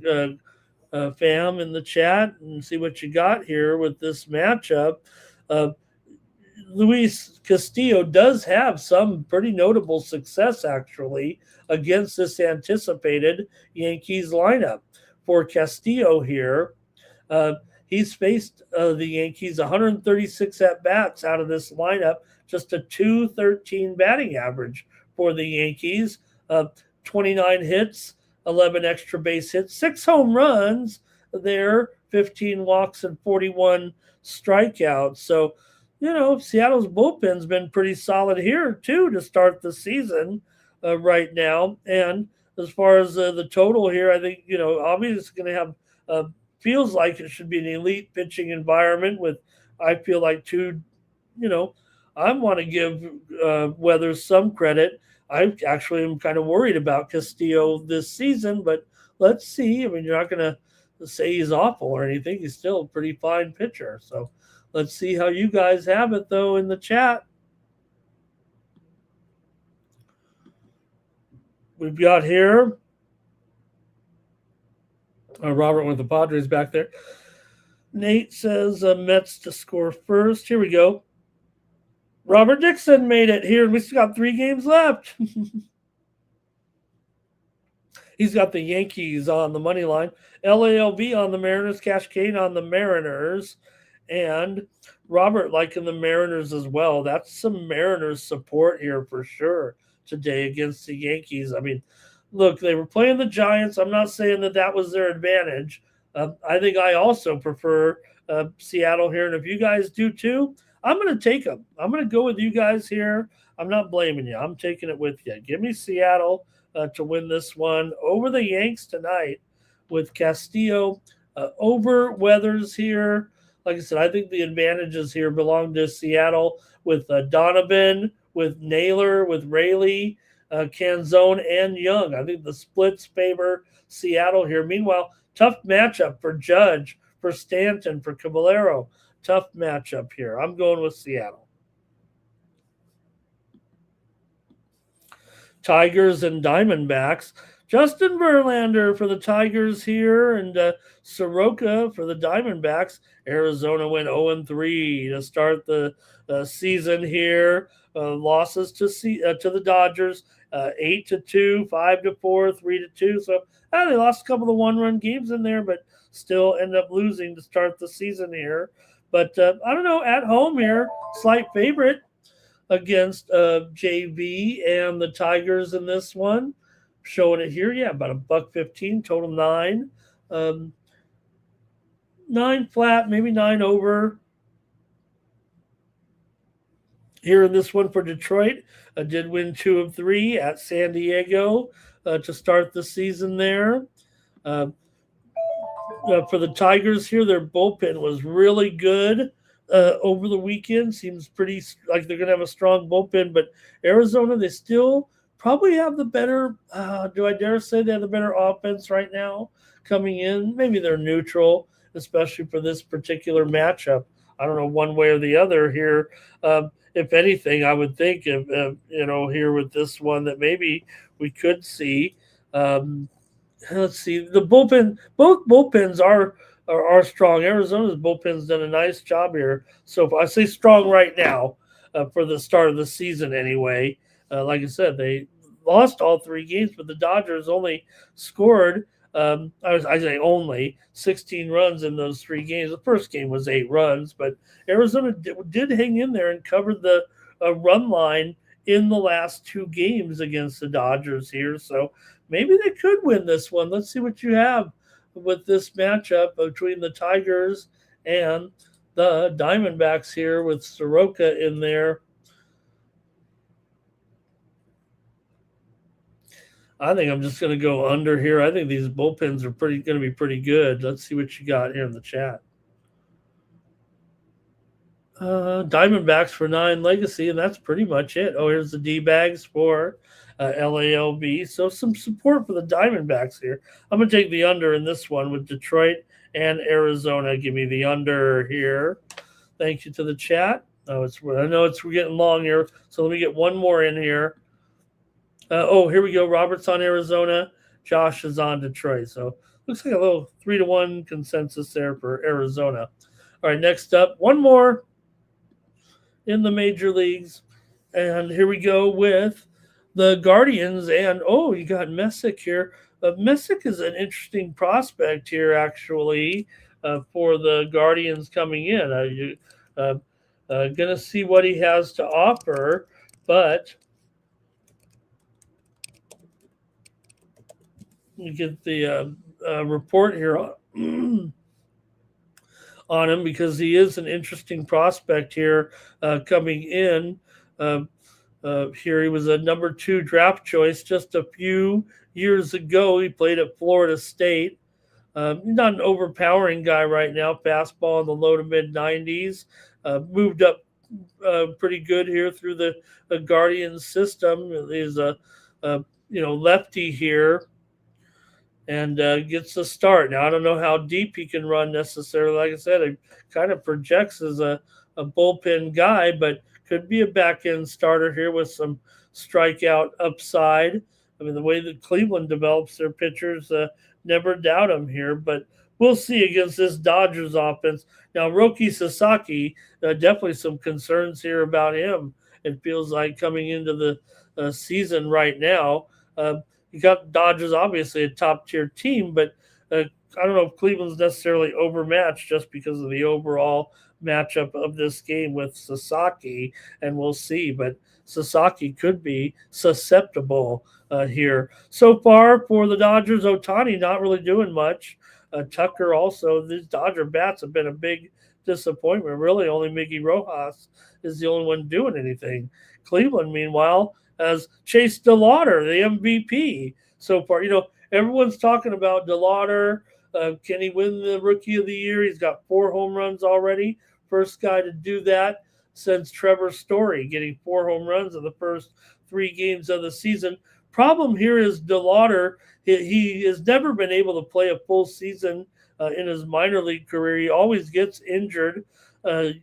Speaker 2: fam, in the chat, and see what you got here with this matchup? Luis Castillo does have some pretty notable success, actually, against this anticipated Yankees lineup. For Castillo here, he's faced the Yankees 136 at-bats out of this lineup, just a .213 batting average for the Yankees, 29 hits, 11 extra base hits, 6 home runs there, 15 walks, and 41 strikeouts. So, you know, Seattle's bullpen's been pretty solid here, too, to start the season right now. And as far as the total here, I think, you know, obviously it's going to have feels like it should be an elite pitching environment with, I feel like, two, you know, I want to give Weathers some credit. I actually am kind of worried about Castillo this season, but let's see. I mean, you're not going to say he's awful or anything. He's still a pretty fine pitcher. So let's see how you guys have it, though, in the chat. We've got here Robert with the Padres back there. Nate says Mets to score first. Here we go. Robert Dixon made it here. We still got 3 games left. He's got the Yankees on the money line, LALV on the Mariners, Cash Kane on the Mariners, and Robert liking the Mariners as well. That's some Mariners support here for sure today against the Yankees. I mean, look, they were playing the Giants. I'm not saying that was their advantage. I think I also prefer Seattle here, and if you guys do too, I'm going to take them. I'm going to go with you guys here. I'm not blaming you. I'm taking it with you. Give me Seattle to win this one over the Yanks tonight with Castillo over Weathers here. Like I said, I think the advantages here belong to Seattle with Donovan, with Naylor, with Rayleigh, Canzone, and Young. I think the splits favor Seattle here. Meanwhile, tough matchup for Judge, for Stanton, for Caballero. Tough matchup here. I'm going with Seattle. Tigers and Diamondbacks. Justin Verlander for the Tigers here, and Soroka for the Diamondbacks. Arizona went 0-3 to start the season here. Losses to the Dodgers, 8-2, 5-4, 3-2. So they lost a couple of one-run games in there, but still end up losing to start the season here. But I don't know, at home here, slight favorite against JV and the Tigers in this one. Showing it here, yeah, about $1.15, total 9. 9 flat, maybe 9 over. Here in this one for Detroit, did win 2 of 3 at San Diego to start the season there. For the Tigers here, their bullpen was really good over the weekend. Seems pretty like they're going to have a strong bullpen, but Arizona, they still probably have the better, do I dare say they have the better offense right now coming in? Maybe they're neutral, especially for this particular matchup. I don't know one way or the other here. If anything, I would think, here with this one that maybe we could see let's see. The bullpen, both bullpens are strong. Arizona's bullpen's done a nice job here. So if I say strong right now for the start of the season, anyway. Like I said, they lost all three games, but the Dodgers only scored. I say only 16 runs in those three games. The first game was 8 runs, but Arizona did hang in there and covered the run line in the last two games against the Dodgers here. So maybe they could win this one. Let's see what you have with this matchup between the Tigers and the Diamondbacks here with Soroka in there. I think I'm just going to go under here. I think these bullpens are going to be pretty good. Let's see what you got here in the chat. Diamondbacks for 9 legacy, and that's pretty much it. Oh, here's the D-bags for LALB. So some support for the Diamondbacks here. I'm going to take the under in this one with Detroit and Arizona. Give me the under here. Thank you to the chat. I know we're getting long here, so let me get one more in here. Here we go. Robert's on Arizona. Josh is on Detroit. So looks like a little 3-1 consensus there for Arizona. All right, next up, one more in the major leagues. And here we go with the Guardians. And, you got Messick here. Messick is an interesting prospect here, actually, for the Guardians coming in. Going to see what he has to offer, but you get the report here on him because he is an interesting prospect here coming in. Here he was a number 2 draft choice just a few years ago. He played at Florida State. He's not an overpowering guy right now. Fastball in the low to mid 90s. Moved up pretty good here through the Guardians system. He's a lefty here. And gets the start. Now, I don't know how deep he can run necessarily. Like I said, he kind of projects as a bullpen guy, but could be a back-end starter here with some strikeout upside. I mean, the way that Cleveland develops their pitchers, never doubt him here. But we'll see against this Dodgers offense. Now, Roki Sasaki, definitely some concerns here about him. It feels like coming into the season right now. You got Dodgers, obviously a top-tier team, but I don't know if Cleveland's necessarily overmatched just because of the overall matchup of this game with Sasaki, and we'll see. But Sasaki could be susceptible here. So far for the Dodgers, Ohtani not really doing much. Tucker also, these Dodger bats have been a big disappointment. Really, only Miggy Rojas is the only one doing anything. Cleveland, meanwhile, as Chase DeLauder, the MVP so far. Everyone's talking about DeLauder. Can he win the Rookie of the Year? He's got 4 home runs already. First guy to do that since Trevor Story, getting 4 home runs in the first 3 games of the season. Problem here is DeLauder, he has never been able to play a full season in his minor league career. He always gets injured,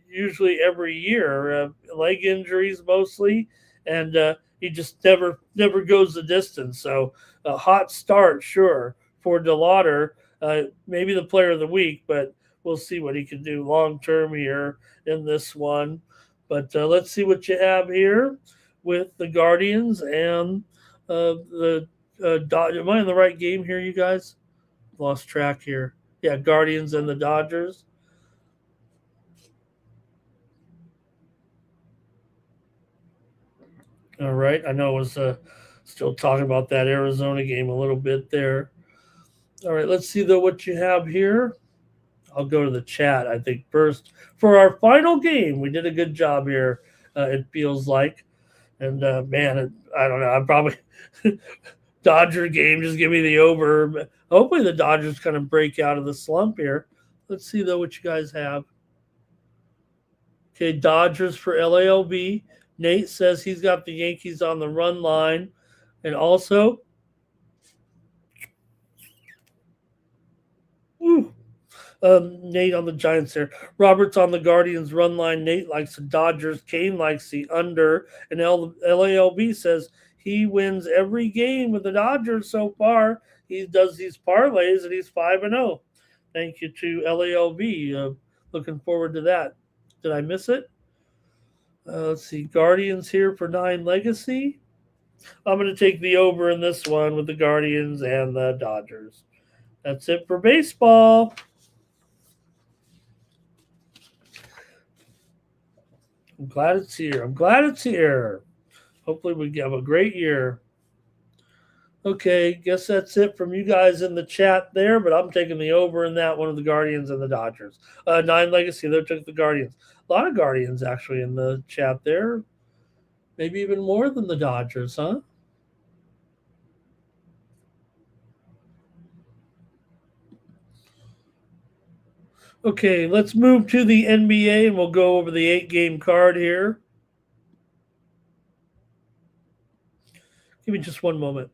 Speaker 2: usually every year, leg injuries mostly, and he just never goes the distance. So a hot start, sure, for DeLauder. Maybe the player of the week, but we'll see what he can do long term here in this one. But let's see what you have here with the Guardians and the Dodgers. Am I in the right game here, you guys? Lost track here. Yeah, Guardians and the Dodgers. All right. I know I was still talking about that Arizona game a little bit there. All right. Let's see, though, what you have here. I'll go to the chat, I think, first. For our final game, we did a good job here, it feels like. And, I don't know. I'm probably Dodger game. Just give me the over. Hopefully the Dodgers kind of break out of the slump here. Let's see, though, what you guys have. Okay, Dodgers for LALB. Nate says he's got the Yankees on the run line. And also, Nate on the Giants there. Robert's on the Guardians run line. Nate likes the Dodgers. Kane likes the under. And LALB says he wins every game with the Dodgers so far. He does these parlays, and he's 5-0. Thank you to LALV. Looking forward to that. Did I miss it? Let's see. Guardians here for 9 legacy. I'm going to take the over in this one with the Guardians and the Dodgers. That's it for baseball. I'm glad it's here. Hopefully we have a great year. Okay, guess that's it from you guys in the chat there, but I'm taking the over in that one of the Guardians and the Dodgers. 9 legacy, they took the Guardians. A lot of Guardians actually in the chat there. Maybe even more than the Dodgers, huh? Okay, let's move to the NBA and we'll go over the 8-game card here. Give me just one moment.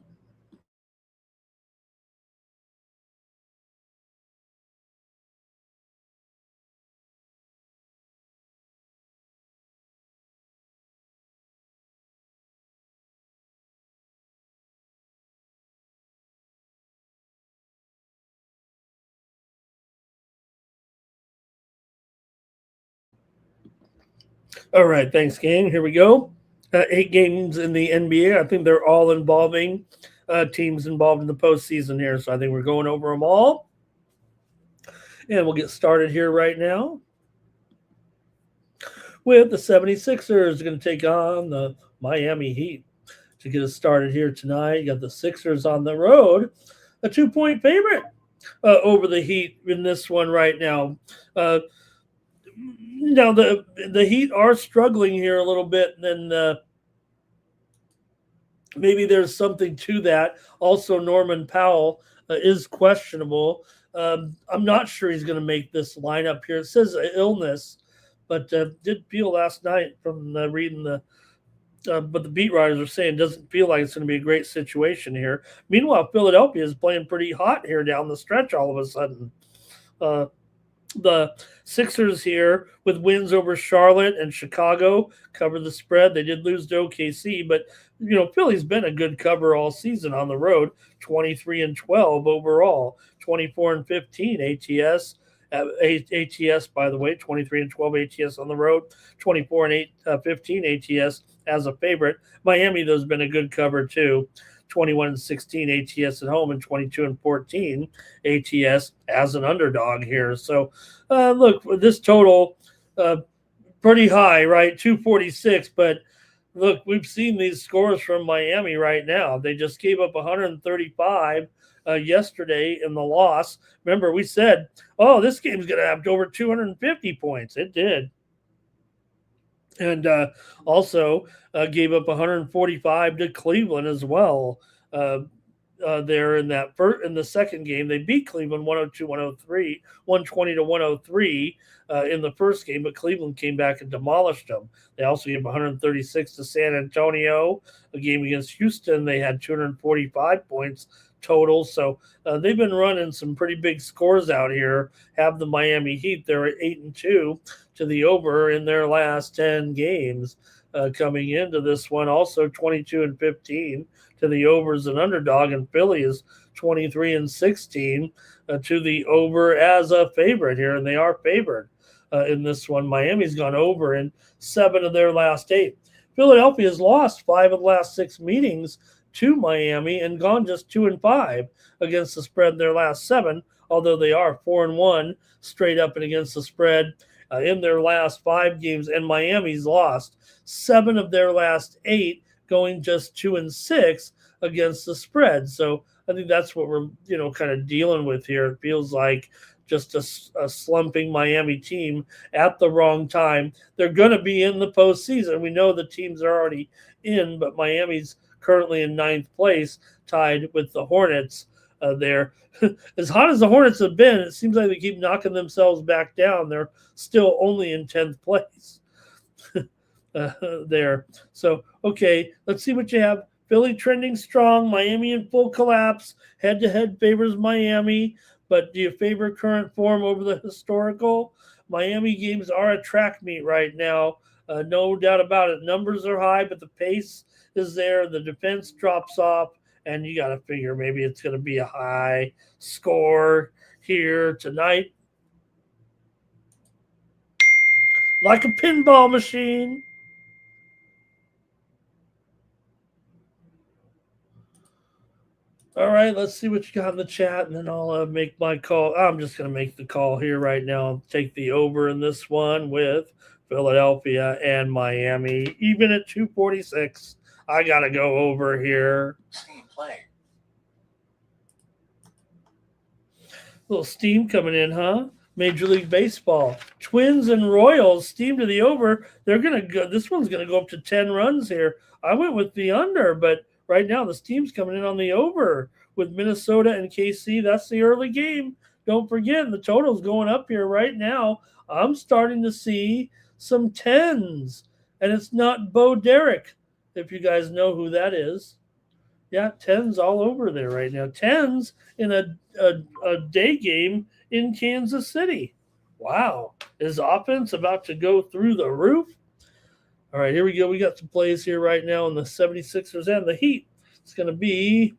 Speaker 2: All right, thanks, gang. Here we go. 8 games in the NBA. I think they're all involving teams involved in the postseason here. So I think we're going over them all. And we'll get started here right now with the 76ers going to take on the Miami Heat. To get us started here tonight, you got the Sixers on the road, a 2-point favorite over the Heat in this one right now. Now the Heat are struggling here a little bit, and maybe there's something to that. Also, Norman Powell is questionable. I'm not sure he's going to make this lineup here. It says illness, but did feel last night from reading the. But the beat writers are saying it doesn't feel like it's going to be a great situation here. Meanwhile, Philadelphia is playing pretty hot here down the stretch all of a sudden. The Sixers here with wins over Charlotte and Chicago cover the spread. They did lose to OKC, but Philly's been a good cover all season on the road. 23-12 overall, 24-15 ATS. ATS, by the way, 23-12 ATS on the road, 24-15 ATS as a favorite. Miami, though, has been a good cover too. 21-16 ATS at home and 22-14 ATS as an underdog here. So, look, this total pretty high, right? 246. But look, we've seen these scores from Miami right now. They just gave up 135 yesterday in the loss. Remember, we said, "Oh, this game's going to have over 250 points." It did. And also gave up 145 to Cleveland as well. There in the second game, they beat Cleveland 102-103, 120-103 in the first game, but Cleveland came back and demolished them. They also gave 136 to San Antonio. A game against Houston, they had 245 points total. So they've been running some pretty big scores out here. Have the Miami Heat, they're at 8-2 to the over in their last 10 games coming into this one. Also 22-15 to the over as an underdog, and Philly is 23-16 to the over as a favorite here, and they are favored in this one. Miami's gone over in 7 of their last 8. Philadelphia has lost 5 of the last 6 meetings to Miami and gone just 2-5 against the spread in their last 7, although they are 4-1 straight up and against the spread in their last 5 games, and Miami's lost 7 of their last 8, going just 2-6 against the spread. So I think that's what we're kind of dealing with here. It feels like just a slumping Miami team at the wrong time. They're going to be in the postseason. We know the teams are already in, but Miami's currently in 9th place, tied with the Hornets there. As hot as the Hornets have been, it seems like they keep knocking themselves back down. They're still only in 10th place there. So, okay, let's see what you have. Philly trending strong, Miami in full collapse. Head-to-head favors Miami, but do you favor current form over the historical? Miami games are a track meet right now. No doubt about it. Numbers are high, but the pace is there. The defense drops off, and you got to figure maybe it's going to be a high score here tonight. Like a pinball machine. All right, let's see what you got in the chat, and then I'll make my call. I'm just going to make the call here right now. I'll take the over in this one with Philadelphia and Miami. Even at 246, I got to go over here.
Speaker 3: Steam play.
Speaker 2: Little steam coming in, huh? Major League Baseball. Twins and Royals, steam to the over. They're going to go. This one's going to go up to 10 runs here. I went with the under, but right now the steam's coming in on the over with Minnesota and KC. That's the early game. Don't forget, the total's going up here right now. I'm starting to see some 10s, and it's not Bo Derek, if you guys know who that is. Yeah, 10s all over there right now. 10s in a day game in Kansas City. Wow. Is offense about to go through the roof? All right, here we go. We got some plays here right now in the 76ers and the Heat. It's going to be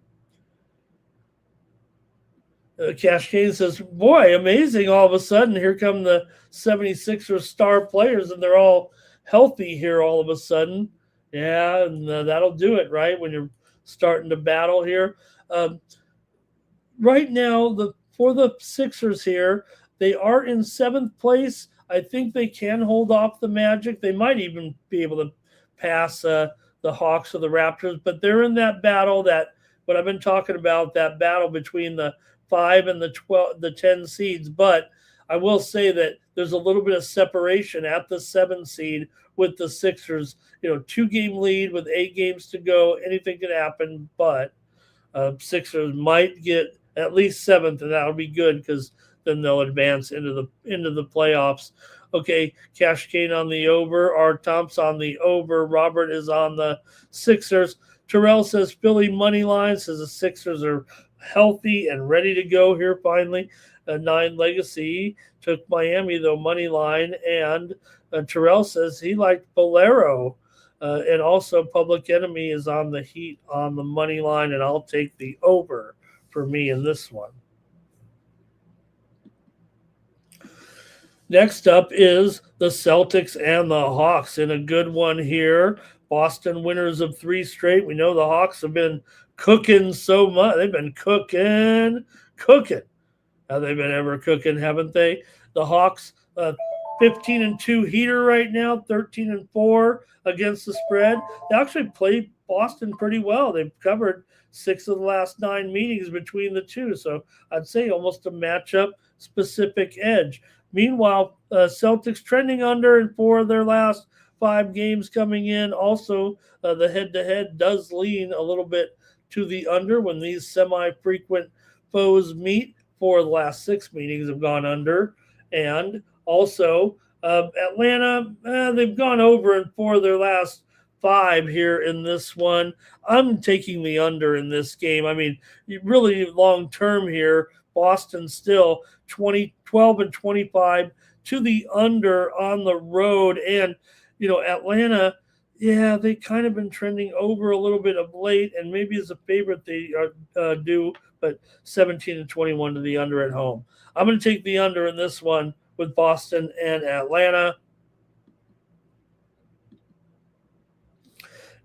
Speaker 2: Cash Kane says, boy, amazing. All of a sudden, here come the 76ers star players, and they're all healthy here all of a sudden. Yeah, and that'll do it, right, when you're starting to battle here. Right now, for the Sixers here, they are in 7th place. I think they can hold off the Magic. They might even be able to pass the Hawks or the Raptors, but they're in that battle, that what I've been talking about, that battle between the 5 and the 10 seeds. But I will say that there's a little bit of separation at the 7 seed with the Sixers. 2-game lead with 8 games to go. Anything can happen, but Sixers might get at least 7th, and that'll be good because then they'll advance into the playoffs. Okay, Cash Kane on the over. R. Thompson on the over. Robert is on the Sixers. Terrell says Philly money line. Says the Sixers are healthy and ready to go here finally. 9 Legacy took Miami, though, money line. And Terrell says he liked Bolero. And also Public Enemy is on the Heat on the money line, and I'll take the over for me in this one. Next up is the Celtics and the Hawks in a good one here. Boston winners of 3 straight. We know the Hawks have been cooking so much. They've been cooking. Have they been ever cooking, haven't they? The Hawks, 15-2 heater right now, 13-4 against the spread. They actually played Boston pretty well. They've covered 6 of the last 9 meetings between the two. So I'd say almost a matchup specific edge. Meanwhile, Celtics trending under in 4 of their last 5 games coming in. Also, the head-to-head does lean a little bit to the under when these semi-frequent foes meet. 4 of the last 6 meetings have gone under. And also, Atlanta, they've gone over in 4 of their last 5 here in this one. I'm taking the under in this game. I mean, really long-term here, Boston still 12-25 to the under on the road. And, Atlanta, yeah, they kind of been trending over a little bit of late, and maybe as a favorite they do, but 17-21 to the under at home. I'm going to take the under in this one with Boston and Atlanta.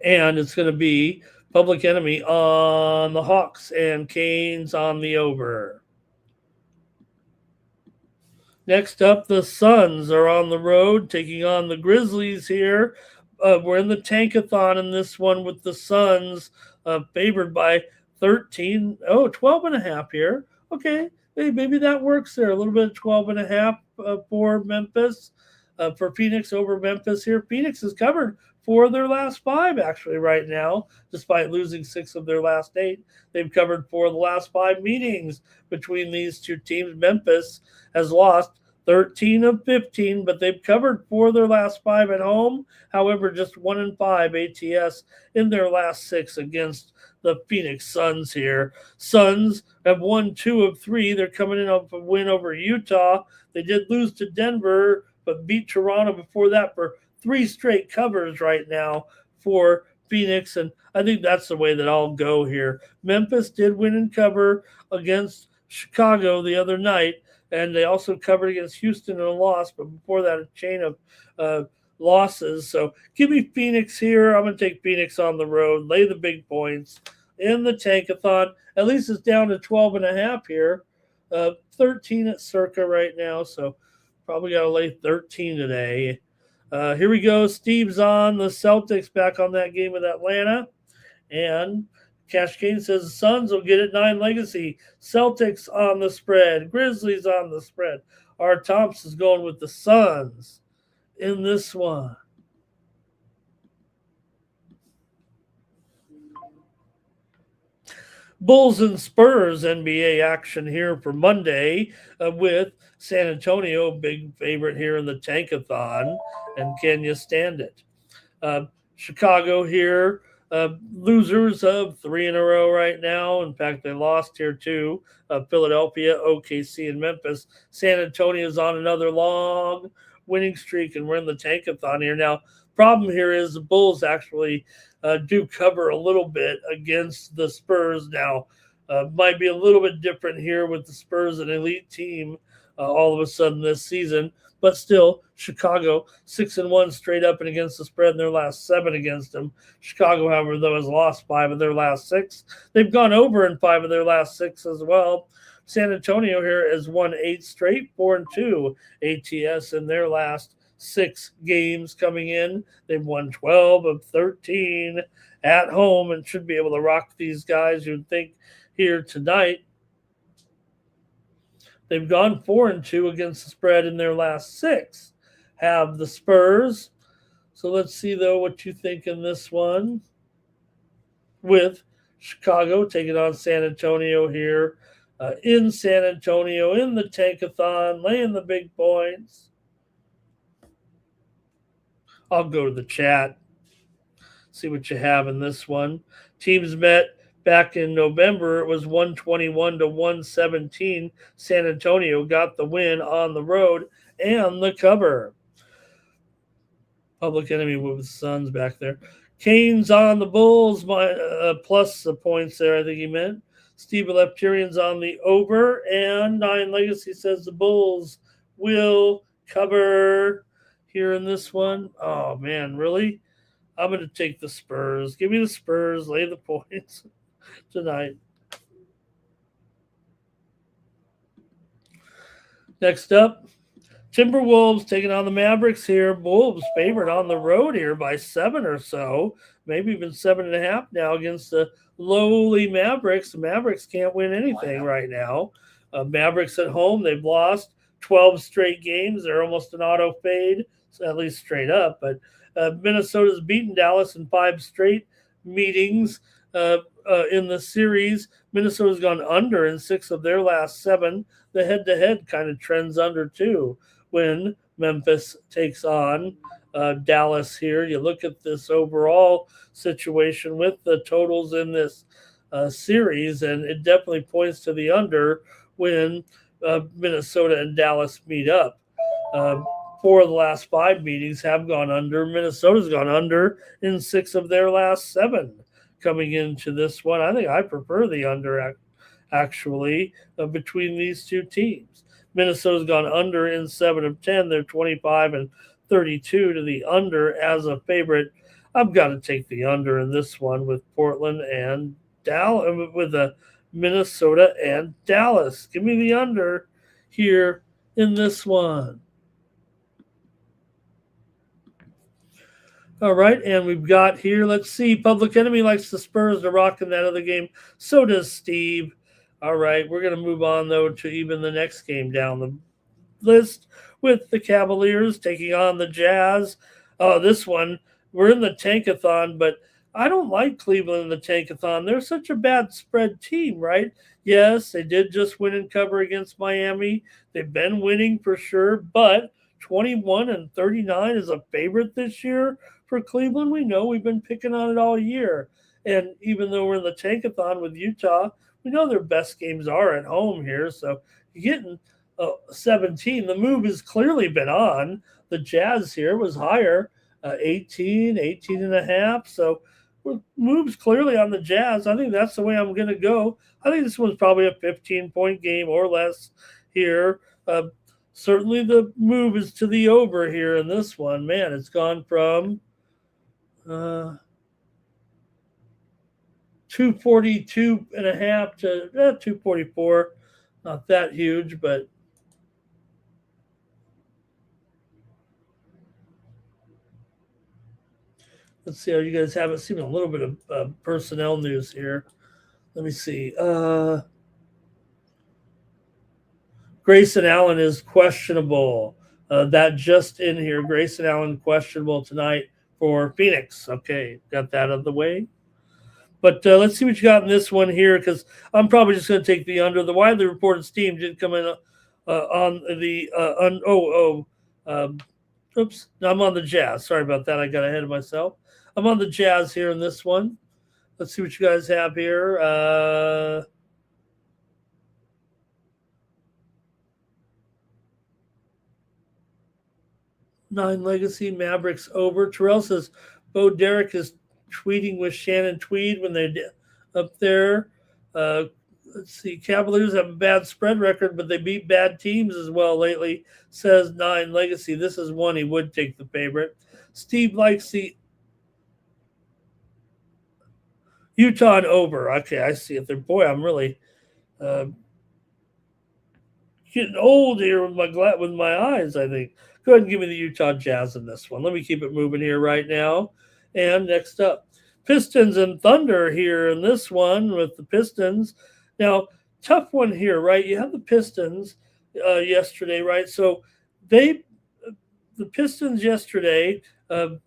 Speaker 2: And it's going to be Public Enemy on the Hawks and Canes on the over. Next up, the Suns are on the road taking on the Grizzlies here. We're in the tankathon in this one with the Suns favored by 12.5 here. Okay, maybe that works there. A little bit of 12.5 for Memphis. For Phoenix over Memphis here. Phoenix has covered 4 of their last 5 actually right now, despite losing 6 of their last 8. They've covered 4 of the last 5 meetings between these two teams. Memphis has lost 13 of 15, but they've covered 4 of their last 5 at home. However, just 1-5 ATS in their last 6 against the Phoenix Suns here. Suns have won 2 of 3. They're coming in off a win over Utah. They did lose to Denver, but beat Toronto before that for 3 straight covers right now for Phoenix, and I think that's the way that I'll go here. Memphis did win and cover against Chicago the other night, and they also covered against Houston in a loss, but before that, a chain of losses. So give me Phoenix here. I'm going to take Phoenix on the road, lay the big points in the Tankathon. At least it's down to 12.5 here. 13 at Circa right now, so probably got to lay 13 today. Here we go. Steve's on the Celtics, back on that game with Atlanta. And Cash Kane says the Suns will get it 9 legacy. Celtics on the spread. Grizzlies on the spread. Our Thompson's going with the Suns in this one. Bulls and Spurs NBA action here for Monday with San Antonio, big favorite here in the Tankathon. And can you stand it? Chicago here, losers of 3 in a row right now. In fact, they lost here too. Philadelphia, OKC, and Memphis. San Antonio's on another long winning streak, and we're in the Tankathon here. Now, problem here is the Bulls actually do cover a little bit against the Spurs. Now, might be a little bit different here with the Spurs, an elite team all of a sudden this season. But still, Chicago 6-1 straight up and against the spread in their last 7 against them. Chicago, however, though, has lost 5 of their last 6. They've gone over in 5 of their last 6 as well. San Antonio here has won 8 straight, 4-2 ATS in their last 6 games coming in. They've won 12 of 13 at home and should be able to rock these guys, you'd think, here tonight. They've gone 4-2 against the spread in their last 6. Have the Spurs. So let's see, though, what you think in this one. With Chicago taking on San Antonio here in San Antonio in the Tankathon, laying the big points. I'll go to the chat, see what you have in this one. Teams met back in November. It was 121-117. San Antonio got the win on the road and the cover. Public Enemy with the Suns back there. Kane's on the Bulls, plus the points there, I think he meant. Steve Lepturian's on the over, and 9 Legacy says the Bulls will cover here in this one. Oh, man, really? I'm going to take the Spurs. Give me the Spurs. Lay the points tonight. Next up, Timberwolves taking on the Mavericks here. Wolves favored on the road here by 7 or so, maybe even 7.5 now against the lowly Mavericks. The Mavericks can't win anything right now. Mavericks at home, they've lost 12 straight games. They're almost an auto fade, so at least straight up. But Minnesota's beaten Dallas in 5 straight meetings in the series. Minnesota's gone under in 6 of their last 7. The head-to-head kind of trends under too when Memphis takes on Dallas here. You look at this overall situation with the totals in this series, and it definitely points to the under when Minnesota and Dallas meet up. 4 of the last 5 meetings have gone under. Minnesota's gone under in 6 of their last 7 coming into this one. I think I prefer the under actually between these two teams. Minnesota's gone under in 7 of 10. They're 25-32 to the under as a favorite. I've got to take the under in this one with Portland and Dallas, with the Minnesota and Dallas. Give me the under here in this one. All right, and we've got here, let's see, Public Enemy likes the Spurs to rock in that other game. So does Steve. All right, we're going to move on, though, to even the next game down the list with the Cavaliers taking on the Jazz. Oh, this one, we're in the Tankathon, but I don't like Cleveland in the Tankathon. They're such a bad spread team, right? Yes, they did just win and cover against Miami. They've been winning for sure, but 21-39 is a favorite this year for Cleveland. We know we've been picking on it all year. And even though we're in the Tankathon with Utah, we know their best games are at home here. So you're getting 17. The move has clearly been on. The Jazz here was higher 18, 18 and a half. So moves clearly on the Jazz. I think that's the way I'm going to go. I think this one's probably a 15-point game or less here. Certainly the move is to the over here in this one. Man, it's gone from 242 and a half to 244. Not that huge, but let's see how you guys have it. Seen a little bit of personnel news here. Let me see. Grayson Allen is questionable. That just in here. Grayson Allen questionable tonight for Phoenix. Okay, got that out of the way. But let's see what you got in this one here, because I'm probably just going to take the under. The widely reported steam did come in on the oops. No, I'm on the Jazz. Sorry about that. I got ahead of myself. I'm on the Jazz here in this one. Let's see what you guys have here. Nine Legacy Mavericks over. Terrell says Bo Derek is tweeting with Shannon Tweed when they're up there. Let's see. Cavaliers have a bad spread record, but they beat bad teams as well lately, says Nine Legacy. This is one he would take the favorite. Steve likes the Utah and over. Okay, I see it there. Boy, I'm really getting old here with my eyes, I think. Go ahead and give me the Utah Jazz in this one. Let me keep it moving here right now. And next up, Pistons and Thunder here in this one with the Pistons. Now, tough one here, right? You have the Pistons yesterday, right? So the Pistons yesterday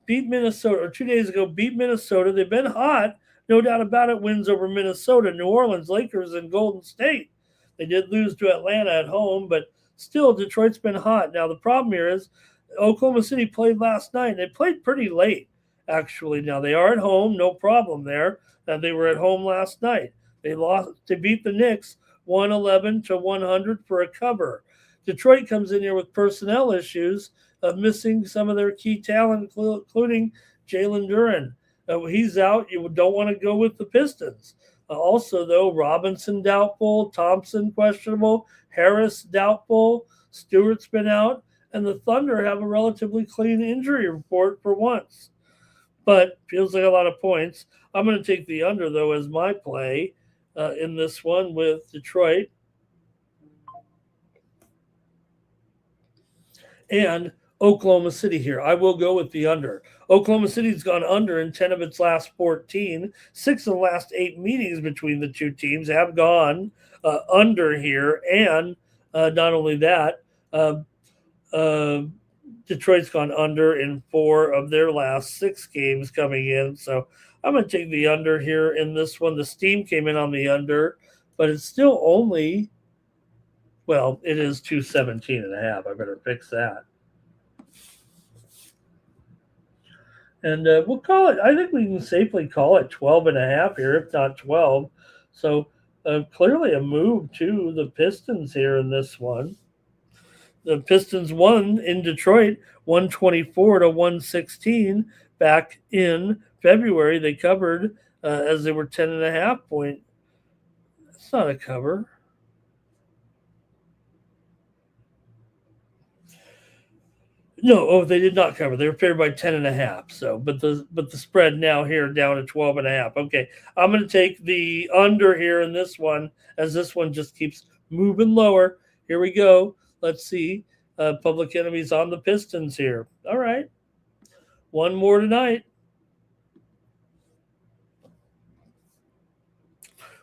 Speaker 2: beat Minnesota, or 2 days ago beat Minnesota. They've been hot, no doubt about it. Wins over Minnesota, New Orleans, Lakers, and Golden State. They did lose to Atlanta at home, but still, Detroit's been hot. Now, the problem here is Oklahoma City played last night. They played pretty late, actually. Now, they are at home, no problem there. They were at home last night. They beat the Knicks 111 to 100 for a cover. Detroit comes in here with personnel issues, missing some of their key talent, including Jalen Duren. He's out. You don't want to go with the Pistons. Also, though, Robinson doubtful, Thompson questionable, Harris doubtful, Stewart's been out, and the Thunder have a relatively clean injury report for once. But feels like a lot of points. I'm going to take the under, though, as my play in this one with Detroit. And Oklahoma City here. I will go with the under. Oklahoma City's gone under in 10 of its last 14. 6 of the last 8 meetings between the two teams have gone under here. And not only that, Detroit's gone under in 4 of their last 6 games coming in. So I'm going to take the under here in this one. The steam came in on the under, but it's still only, well, it is 217 and a half. I better fix that. And we'll call it, I think we can safely call it 12 and a half here, if not 12. So clearly a move to the Pistons here in this one. The Pistons won in Detroit 124 to 116 back in February. They covered as they were 10 and a half point. That's not a cover. No, they did not cover. They were favored by 10 and a half. So, but the spread now here down to 12 and a half. Okay, I'm going to take the under here in this one, as this one just keeps moving lower. Here we go. Let's see. Public Enemy's on the Pistons here. All right. One more tonight.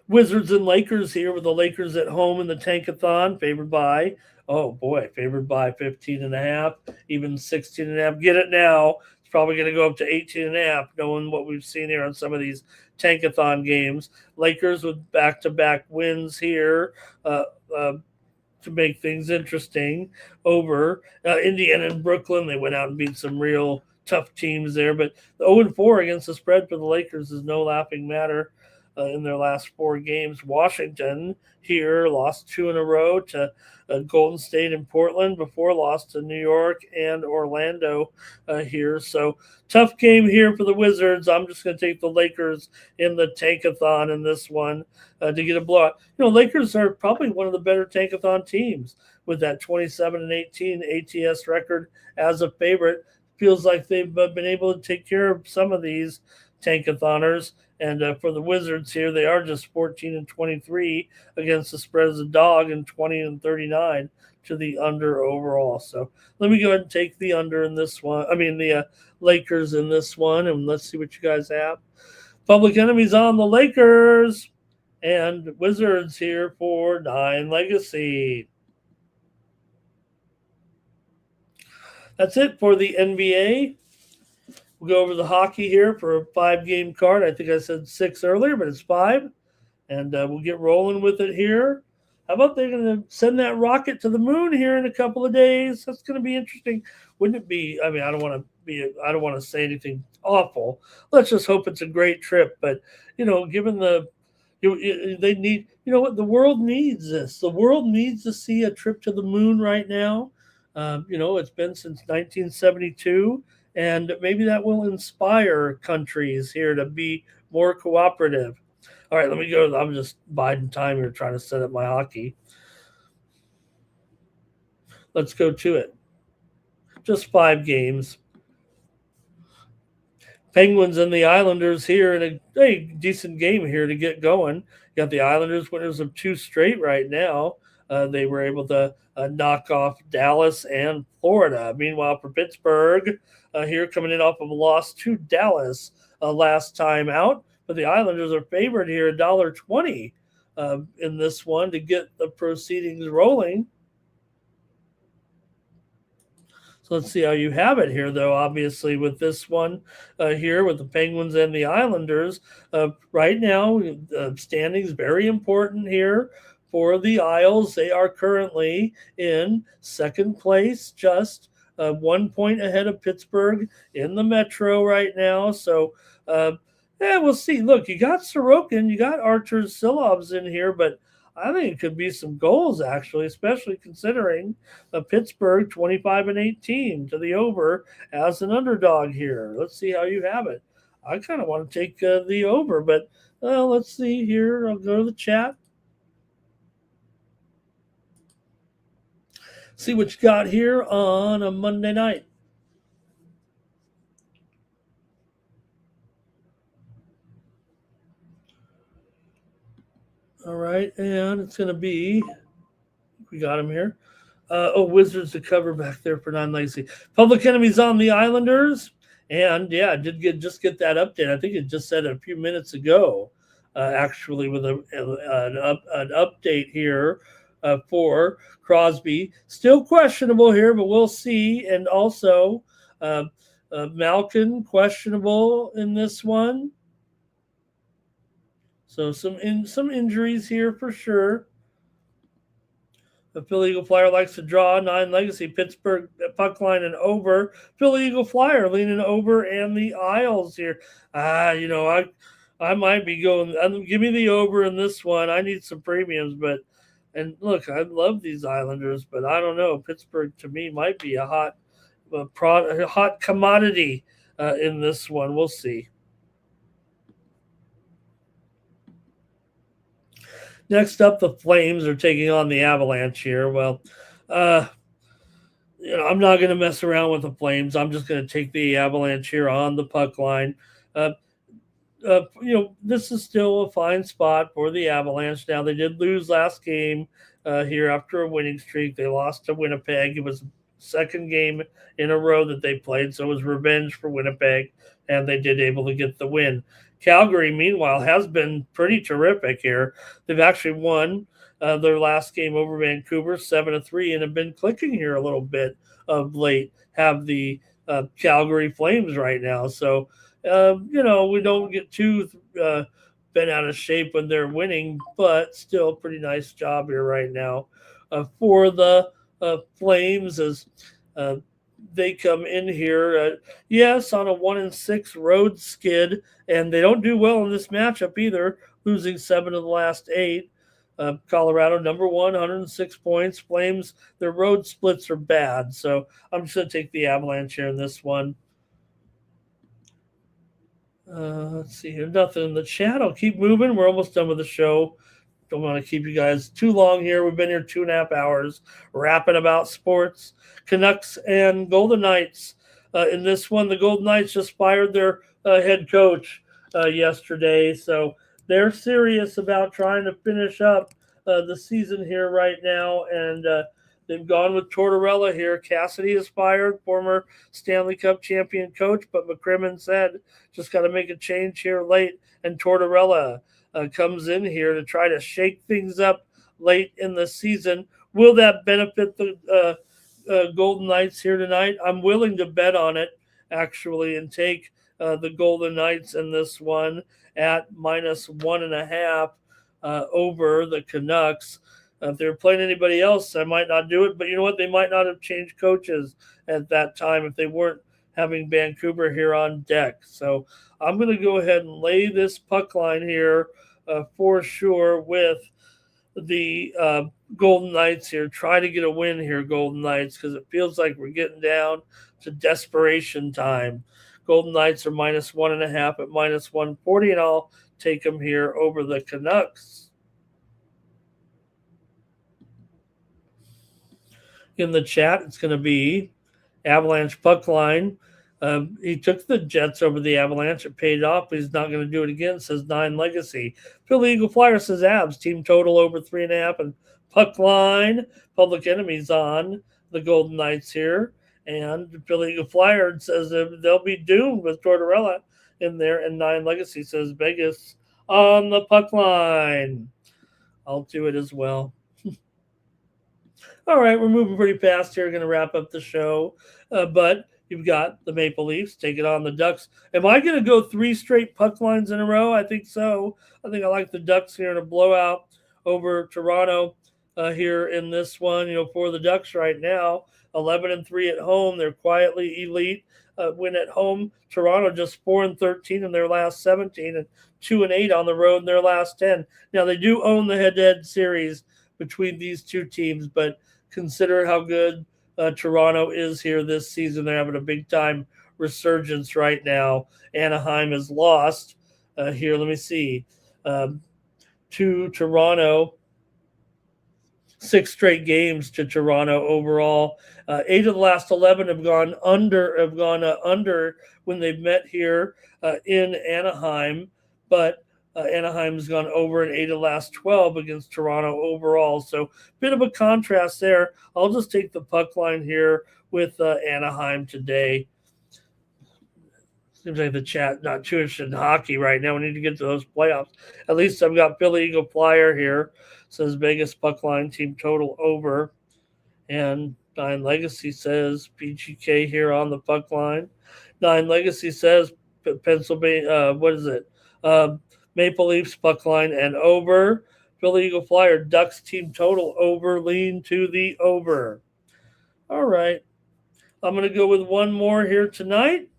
Speaker 2: Wizards and Lakers here, with the Lakers at home in the Tankathon, favored by 15 and a half, even 16 and a half. Get it now. It's probably going to go up to 18 and a half, knowing what we've seen here on some of these Tankathon games. Lakers with back-to-back wins here to make things interesting over Indiana and Brooklyn. They went out and beat some real tough teams there, but the 0-4 against the spread for the Lakers is no laughing matter. in their last 4 games. Washington here lost 2 in a row to Golden State and Portland before lost to New York and Orlando here. So tough game here for the Wizards. I'm just going to take the Lakers in the tankathon in this one to get a blowout. Lakers are probably one of the better tankathon teams with that 27-18 ATS record as a favorite. Feels like they've been able to take care of some of these tankathoners. And for the Wizards here, they are just 14-23 against the spread as a dog and 20-39 to the under overall. So let me go ahead and take the under in this one. I mean, the Lakers in this one, and let's see what you guys have. Public Enemies on the Lakers and Wizards here for 9 Legacy. That's it for the NBA. We'll go over the hockey here for a 5-game card. I think I said 6 earlier, but it's 5. And we'll get rolling with it here. How about they're going to send that rocket to the moon here in a couple of days? That's going to be interesting. Wouldn't it be? I mean, I don't want to say anything awful. Let's just hope it's a great trip. But, given they need, what the world needs this. The world needs to see a trip to the moon right now. It's been since 1972, and maybe that will inspire countries here to be more cooperative. All right, let me go. I'm just biding time here trying to set up my hockey. Let's go to it. Just 5 games. Penguins and the Islanders here in a decent game here to get going. You got the Islanders winners of 2 straight right now. They were able to knock off Dallas and Florida. Meanwhile, for Pittsburgh, here coming in off of a loss to Dallas last time out. But the Islanders are favored here, $1.20 in this one to get the proceedings rolling. So let's see how you have it here, though, obviously, with this one here with the Penguins and the Islanders. Right now, standings very important here for the Isles. They are currently in second place, just 1 point ahead of Pittsburgh in the Metro right now. So, we'll see. Look, you got Sorokin, you got Archer Silovs in here, but I think it could be some goals, actually, especially considering Pittsburgh 25-18 to the over as an underdog here. Let's see how you have it. I kind of want to take the over, but let's see here. I'll go to the chat. See what you got here on a Monday night. All right, and it's going to be, we got him here. Wizards to cover back there for 9 Legacy. Public Enemies on the Islanders. And, yeah, I did just get that update. I think it just said a few minutes ago, actually, with an update here for Crosby. Still questionable here, but we'll see. And also, Malkin questionable in this one. So some injuries here for sure. The Philly Eagle Flyer likes to draw 9 Legacy. Pittsburgh puck line and over. Philly Eagle Flyer leaning over and the Isles here. I might be going. Give me the over in this one. I need some premiums, and look, I love these Islanders, but I don't know. Pittsburgh to me might be a hot commodity in this one. We'll see. Next up, the Flames are taking on the Avalanche here. Well, I'm not going to mess around with the Flames. I'm just going to take the Avalanche here on the puck line. This is still a fine spot for the Avalanche. Now, they did lose last game here after a winning streak. They lost to Winnipeg. It was the second game in a row that they played, so it was revenge for Winnipeg, and they did able to get the win. Calgary, meanwhile, has been pretty terrific here. They've actually won their last game over Vancouver 7-3 and have been clicking here a little bit of late, have the Calgary Flames right now. So, we don't get too bent out of shape when they're winning, but still pretty nice job here right now for the Flames as they come in here, yes, on a 1-6 road skid, and they don't do well in this matchup either. losing 7 of the last 8. Colorado, number 1, 106 points. Flames, their road splits are bad. So I'm just going to take the Avalanche here in this one. Let's see here. Nothing in the chat. I'll keep moving. We're almost done with the show. Don't want to keep you guys too long here. We've been here 2.5 hours rapping about sports. Canucks and Golden Knights. In this one, the Golden Knights just fired their head coach yesterday. So they're serious about trying to finish up the season here right now. And they've gone with Tortorella here. Cassidy is fired, former Stanley Cup champion coach. But McCrimmon said, just got to make a change here late. And Tortorella comes in here to try to shake things up late in the season. Will that benefit the Golden Knights here tonight? I'm willing to bet on it, actually, and take the Golden Knights in this one at -1.5 over the Canucks. If they're playing anybody else, I might not do it. But you know what? They might not have changed coaches at that time if they weren't having Vancouver here on deck. So I'm going to go ahead and lay this puck line here for sure with the Golden Knights here. Try to get a win here, Golden Knights, because it feels like we're getting down to desperation time. Golden Knights are -1.5 at -140, and I'll take them here over the Canucks. In the chat, it's going to be Avalanche puck line. He took the Jets over the Avalanche. It paid off, but he's not going to do it again, says 9 Legacy. Philly Eagle Flyer says Avs. Team total over 3.5. And puck line, Public Enemies on the Golden Knights here. And Philly Eagle Flyer says they'll be doomed with Tortorella in there. And 9 Legacy says Vegas on the puck line. I'll do it as well. All right, we're moving pretty fast here. We're going to wrap up the show. But you've got the Maple Leafs taking on the Ducks. Am I going to go 3 straight puck lines in a row? I think so. I think I like the Ducks here in a blowout over Toronto here in this one. For the Ducks right now, 11-3 at home. They're quietly elite. Win at home. Toronto just 4-13 in their last 17 and 2-8 on the road in their last 10. Now, they do own the head-to-head series between these two teams, but consider how good Toronto is here this season. They're having a big-time resurgence right now. Anaheim has lost here. Let me see. To Toronto, 6 straight games to Toronto overall. 8 of the last 11 have gone under when they've met here in Anaheim, but Anaheim's gone over in 8 of the last 12 against Toronto overall. So bit of a contrast there. I'll just take the puck line here with Anaheim today. Seems like the chat not too interested in hockey right now. We need to get to those playoffs. At least I've got Philly Eagle Flyer here. Says Vegas puck line team total over. And 9 Legacy says PGK here on the puck line. 9 Legacy says Pennsylvania, Maple Leafs puck line and over. Philly Eagle Flyer Ducks team total over. Lean to the over. All right. I'm going to go with one more here tonight.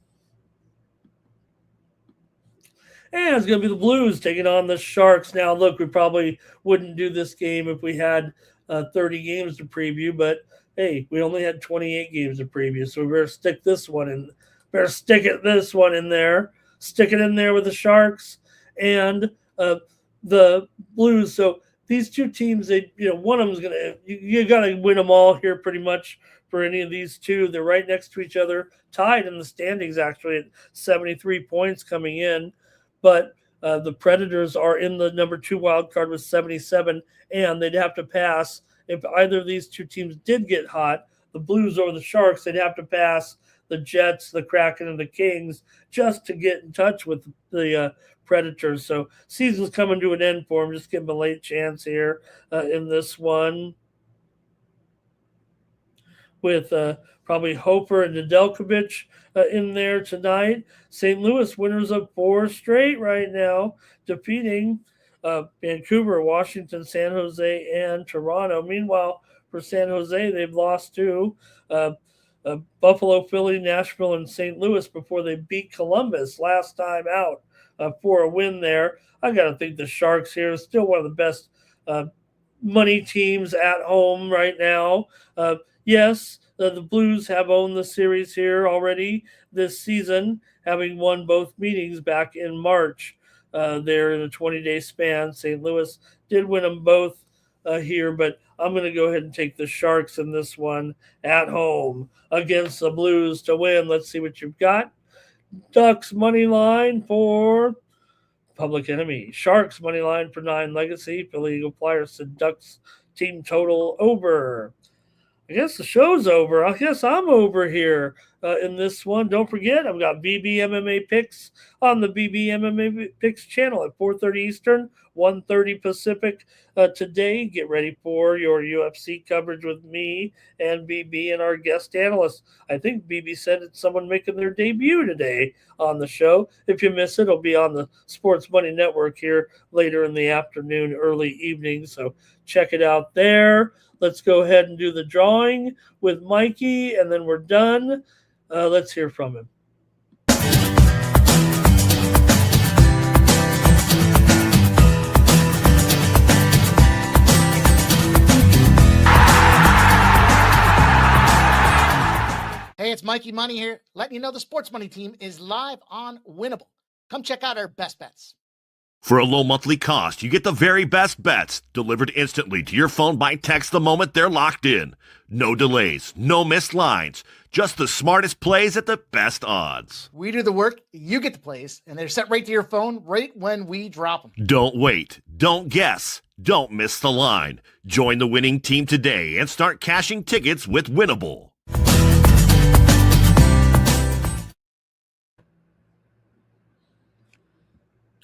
Speaker 2: And it's going to be the Blues taking on the Sharks. Now, look, we probably wouldn't do this game if we had 30 games to preview, but hey, we only had 28 games to preview, so we better stick this one in. This one in there. Stick it in there with the Sharks and the Blues. So these two teams, one of them's going to, you got to win them all here pretty much for any of these two. They're right next to each other, tied in the standings actually at 73 points coming in. But the Predators are in the number 2 wild card with 77, and they'd have to pass. If either of these two teams did get hot, the Blues or the Sharks, they'd have to pass the Jets, the Kraken, and the Kings just to get in touch with the Predators. So season's coming to an end for them. Just give them a late chance here in this one with probably Hofer and Nedeljkovic in there tonight. St. Louis winners of 4 straight right now, defeating Vancouver, Washington, San Jose, and Toronto. Meanwhile, for San Jose, they've lost to Buffalo, Philly, Nashville, and St. Louis before they beat Columbus last time out for a win there. I got to think the Sharks here is still one of the best money teams at home right now. Yes, the Blues have owned the series here already this season, having won both meetings back in March. There in a 20-day span. St. Louis did win them both here, but I'm going to go ahead and take the Sharks in this one at home against the Blues to win. Let's see what you've got. Ducks money line for Public Enemy. Sharks money line for 9 Legacy. Philly Eagle Flyers said Ducks team total over. I guess the show's over. I guess I'm over here in this one. Don't forget, I've got BB MMA picks on the BB MMA picks channel at 4:30 Eastern, 1:30 Pacific today. Get ready for your UFC coverage with me and BB and our guest analyst. I think BB said it's someone making their debut today on the show. If you miss it, it'll be on the Sports Money Network here later in the afternoon, early evening. So check it out there. Let's go ahead and do the drawing with Mikey, and then we're done. Let's hear from him.
Speaker 3: Hey, it's Mikey Money here, letting you know the Sports Money team is live on Winnable. Come check out our best bets.
Speaker 4: For a low monthly cost, you get the very best bets delivered instantly to your phone by text the moment they're locked in. No delays, no missed lines, just the smartest plays at the best odds.
Speaker 3: We do the work, you get the plays, and they're sent right to your phone right when we drop them.
Speaker 4: Don't wait, don't guess, don't miss the line. Join the winning team today and start cashing tickets with Winnable.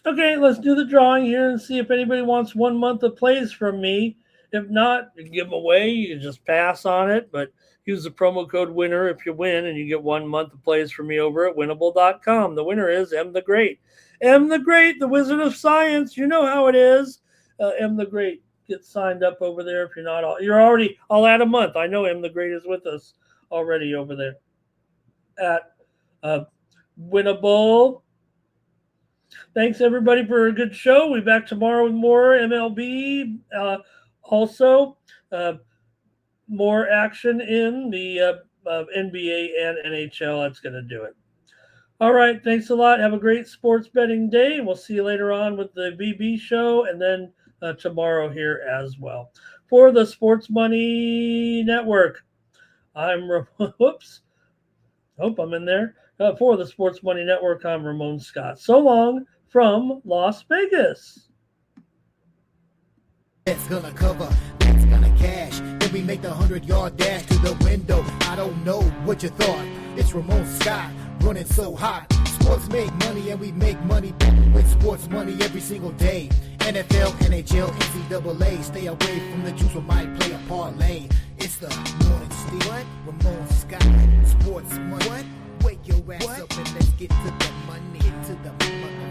Speaker 2: Okay, let's do the drawing here and see if anybody wants 1 month of plays from me. If not, you can give them away. You can just pass on it, but use the promo code WINNER if you win, and you get 1 month of plays from me over at winnable.com. The winner is M the Great. M the Great, the Wizard of Science. You know how it is. M the Great. Get signed up over there if you're not. I'll add a month. I know M the Great is with us already over there at Winnable. Thanks, everybody, for a good show. We'll be back tomorrow with more MLB. Also, more action in the NBA and NHL. That's going to do it. All right. Thanks a lot. Have a great sports betting day. We'll see you later on with the BB show and then tomorrow here as well. For the Sports Money Network, whoops. Hope I'm in there. For the Sports Money Network, I'm Ramon Scott. So long from Las Vegas.
Speaker 1: That's gonna cover, that's gonna cash. Then we make the 100-yard dash to the window. I don't know what you thought. It's Ramon Scott running so hot. Sports make money and we make money with sports money every single day. NFL, NHL, NCAA. Stay away from the juice, we might play a parlay. It's the morning steal. What? Ramon Scott, sports money. What? Wake your ass up and let's get to the money. Get to the money.